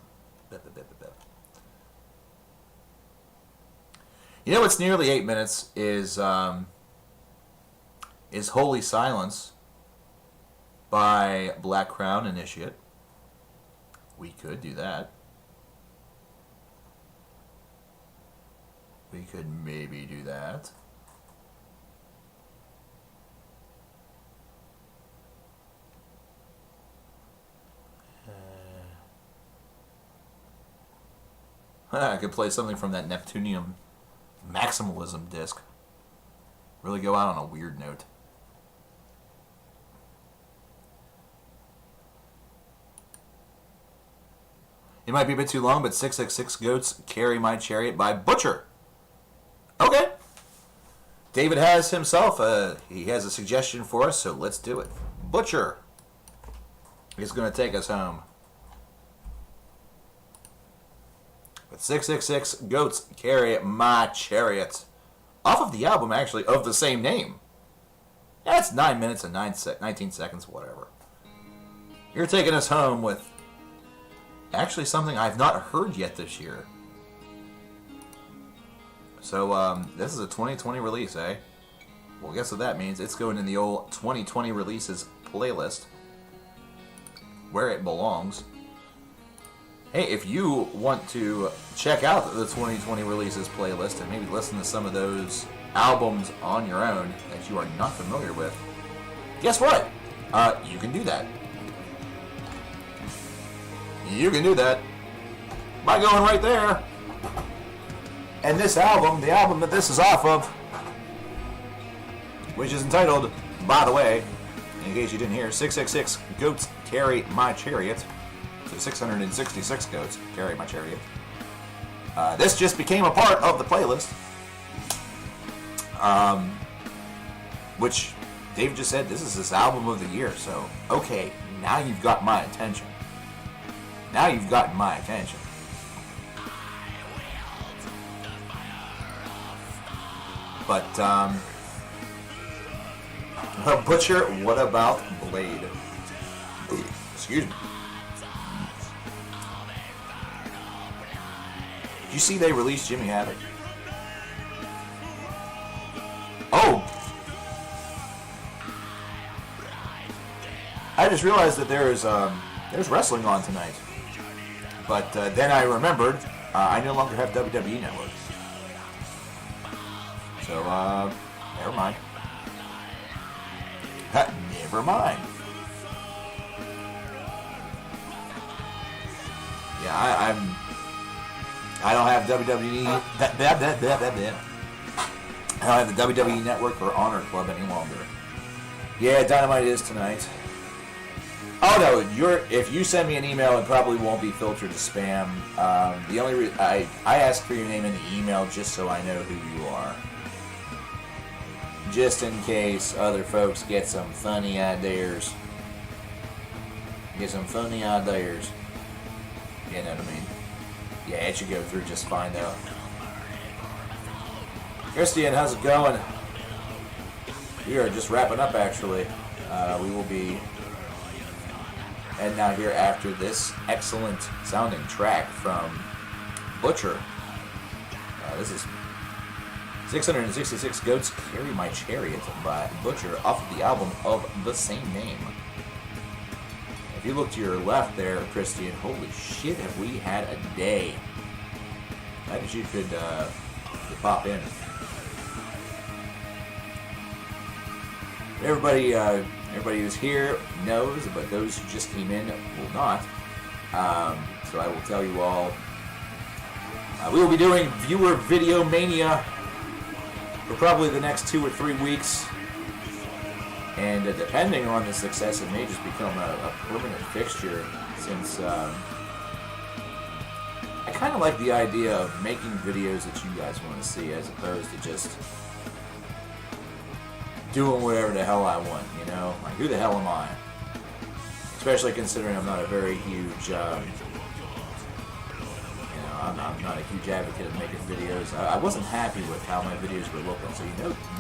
You know what's nearly 8 minutes is Holy Silence by Black Crown Initiate. We could do that. We could maybe do that. I could play something from that Neptunium Maximalism disc. Really go out on a weird note. It might be a bit too long, but 666 Goats Carry My Chariot by Butcher. Okay. David has himself, he has a suggestion for us, so let's do it. Butcher is going to take us home. 666 Goats Carry My Chariot. Off of the album, actually, of the same name. That's 9 minutes and 19 seconds, whatever. You're taking us home with actually something I've not heard yet this year. So, this is a 2020 release, eh? Well, guess what that means? It's going in the old 2020 releases playlist, where it belongs. Hey, if you want to check out the 2020 releases playlist and maybe listen to some of those albums on your own that you are not familiar with, guess what? You can do that. You can do that by going right there. And this album, the album that this is off of, which is entitled, by the way, in case you didn't hear, 666 Goats Carry My Chariot. So 666 goats carry my chariot. This just became a part of the playlist. Which Dave just said, this is his album of the year. So, okay, now you've got my attention. Now you've gotten my attention. But, Butcher, what about Blade? Excuse me. Did you see they released Jimmy Havoc? Oh! I just realized that there's wrestling on tonight. But then I remembered I no longer have WWE Network. So, never mind. Never mind. Yeah, I don't have WWE. I don't have the WWE Network or Honor Club any longer. Yeah, Dynamite is tonight. Oh no, if you send me an email, it probably won't be filtered to spam. The only I ask for your name in the email just so I know who you are. Just in case other folks get some funny ideas. Get some funny ideas. You know what I mean? Yeah, it should go through just fine though. Christian, how's it going? We are just wrapping up actually. We will be heading out here after this excellent sounding track from Butcher. This is 666 Goats Carry My Chariot by Butcher off of the album of the same name. If you look to your left there, Christian, holy shit, have we had a day. I bet you could pop in. Everybody who's here knows, but those who just came in will not. So I will tell you all. We will be doing Viewer Videomania for probably the next 2 or 3 weeks. And depending on the success, it may just become a permanent fixture since I kind of like the idea of making videos that you guys want to see as opposed to just doing whatever the hell I want, you know? Like, who the hell am I? Especially considering I'm not a very huge, I'm not a huge advocate of making videos. I wasn't happy with how my videos were looking. So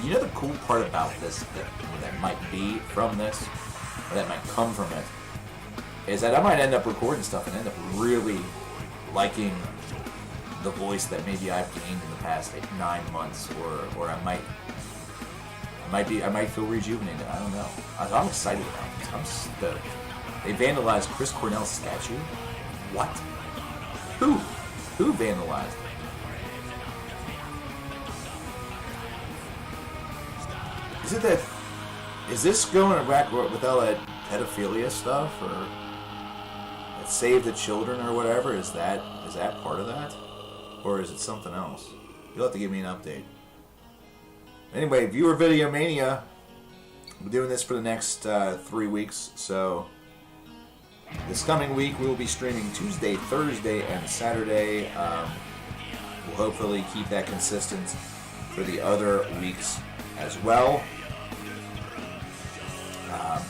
you know the cool part about this that might be from this, or that might come from it, is that I might end up recording stuff and end up really liking the voice that maybe I've gained in the past 9 months, or I might feel rejuvenated. I don't know. I'm excited about this. I'm stoked. They vandalized Chris Cornell's statue. What? Who vandalized it? Is this going back with all that pedophilia stuff, or that Save the Children or whatever? Is that part of that, or is it something else? You'll have to give me an update. Anyway, Viewer Videomania. We're doing this for the next 3 weeks, so this coming week we will be streaming Tuesday, Thursday, and Saturday. We'll hopefully keep that consistent for the other weeks as well.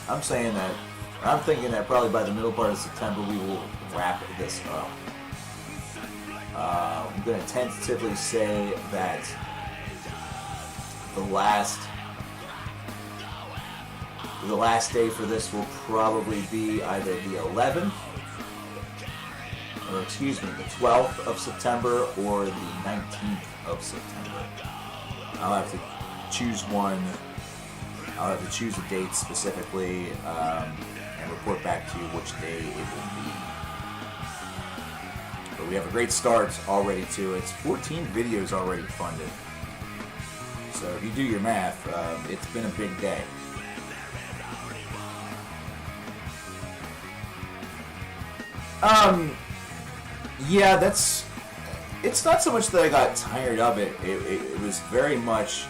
I'm thinking that probably by the middle part of September we will wrap this up. I'm going to tentatively say that the last day for this will probably be either the 11th, or excuse me, the 12th of September or the 19th of September. I'll have to choose one. I'll have to choose a date specifically and report back to you which day it will be. But we have a great start already to it. It's 14 videos already funded. So if you do your math, it's been a big day. Yeah, it's not so much that I got tired of it. It was very much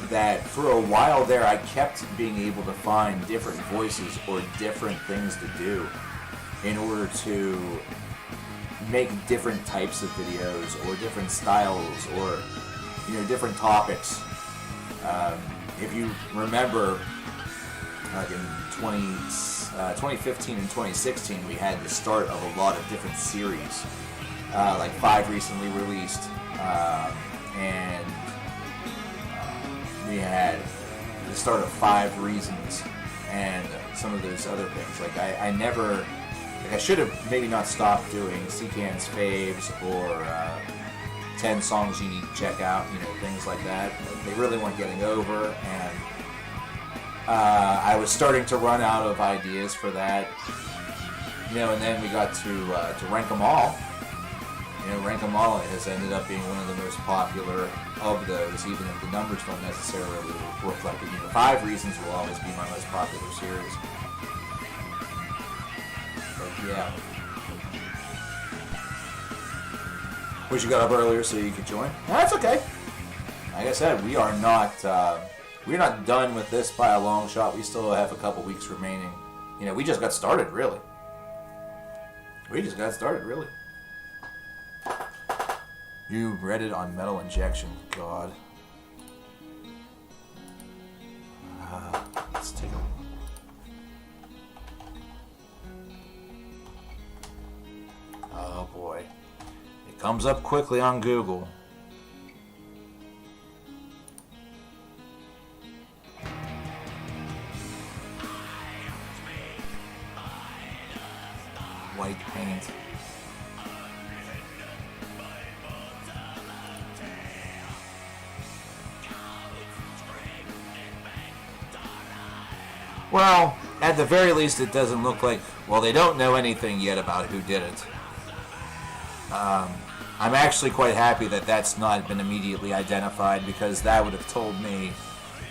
that for a while there I kept being able to find different voices or different things to do in order to make different types of videos or different styles or, you know, different topics. If you remember, like in 2015 and 2016, we had the start of a lot of different series, like 5 recently released, and we had the start of 5 Reasons and some of those other things. Like I should have maybe not stopped doing CCAN's faves or 10 songs you need to check out, you know, things like that. They really weren't getting over, and I was starting to run out of ideas for that, you know. And then we got to Rank 'Em All. You know, Rank 'Em All has ended up being one of the most popular of those, even if the numbers don't necessarily reflect it. You know, 5 Reasons will always be my most popular series. But yeah. Wish you got up earlier so you could join. No, that's okay. Like I said, we're not done with this by a long shot. We still have a couple weeks remaining. You know, we just got started, really. You read it on Metal Injection. God. Let's take a... Oh boy. It comes up quickly on Google. White paint. Well, at the very least, it doesn't look like... Well, they don't know anything yet about who did it. I'm actually quite happy that that's not been immediately identified, because that would have told me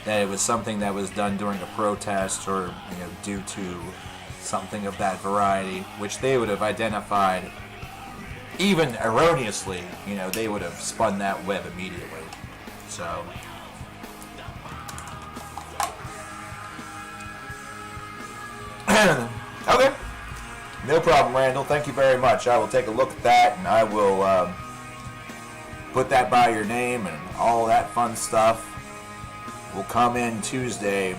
that it was something that was done during a protest or, you know, due to something of that variety, which they would have identified, even erroneously. You know, they would have spun that web immediately. So... Okay. No problem, Randall. Thank you very much. I will take a look at that, and I will put that by your name and all that fun stuff. We'll come in Tuesday,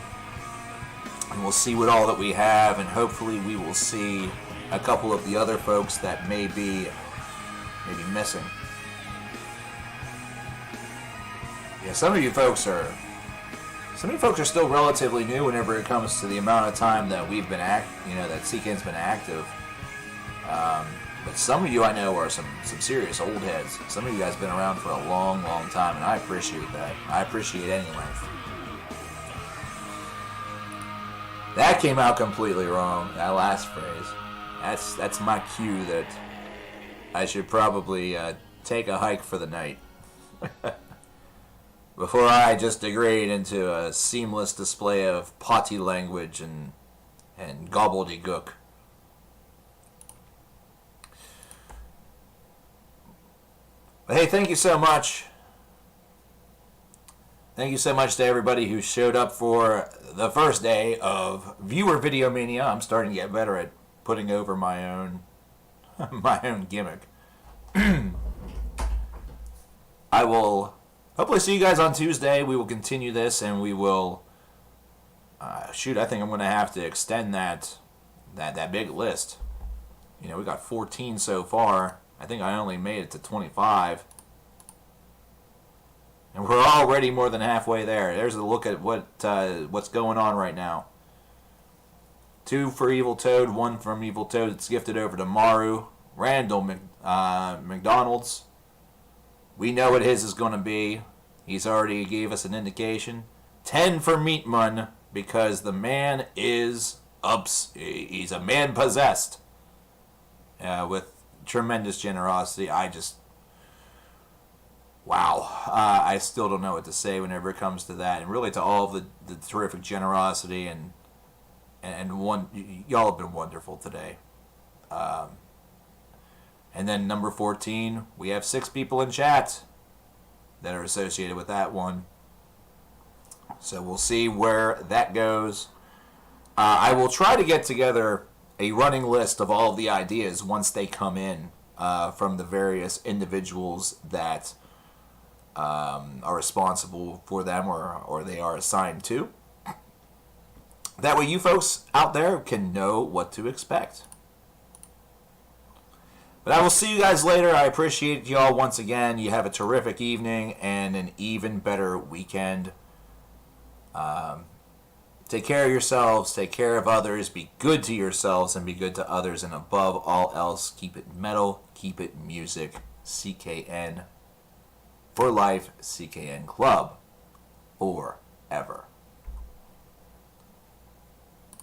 and we'll see what all that we have, and hopefully we will see a couple of the other folks that may be missing. Yeah, some of you folks are still relatively new whenever it comes to the amount of time that we've been that CCAN's been active. But some of you I know are some serious old heads. Some of you guys have been around for a long, long time, and I appreciate that. I appreciate any length. That came out completely wrong, that last phrase. That's my cue that I should probably take a hike for the night. Before I just degrade into a seamless display of potty language and gobbledygook. But hey, thank you so much. Thank you so much to everybody who showed up for the first day of Viewer Videomania. I'm starting to get better at putting over my own gimmick. I will hopefully see you guys on Tuesday. We will continue this, and we will... I think I'm going to have to extend that big list. You know, we got 14 so far. I think I only made it to 25. And we're already more than halfway there. There's a look at what's going on right now. 2 for Evil Toad, 1 from Evil Toad. It's gifted over to Maru. Randall McDonald's. We know what his is going to be. He's already gave us an indication. 10 for Meatmun, because the man is he's a man possessed. With tremendous generosity. Wow. I still don't know what to say whenever it comes to that. And really to all of the terrific generosity and y'all have been wonderful today. And then number 14, we have 6 people in chat that are associated with that one. So we'll see where that goes. I will try to get together a running list of all of the ideas once they come in from the various individuals that are responsible for them or they are assigned to. That way you folks out there can know what to expect. But I will see you guys later. I appreciate y'all once again. You have a terrific evening and an even better weekend. Take care of yourselves. Take care of others. Be good to yourselves and be good to others. And above all else, keep it metal. Keep it music. CKN for life. CKN Club forever.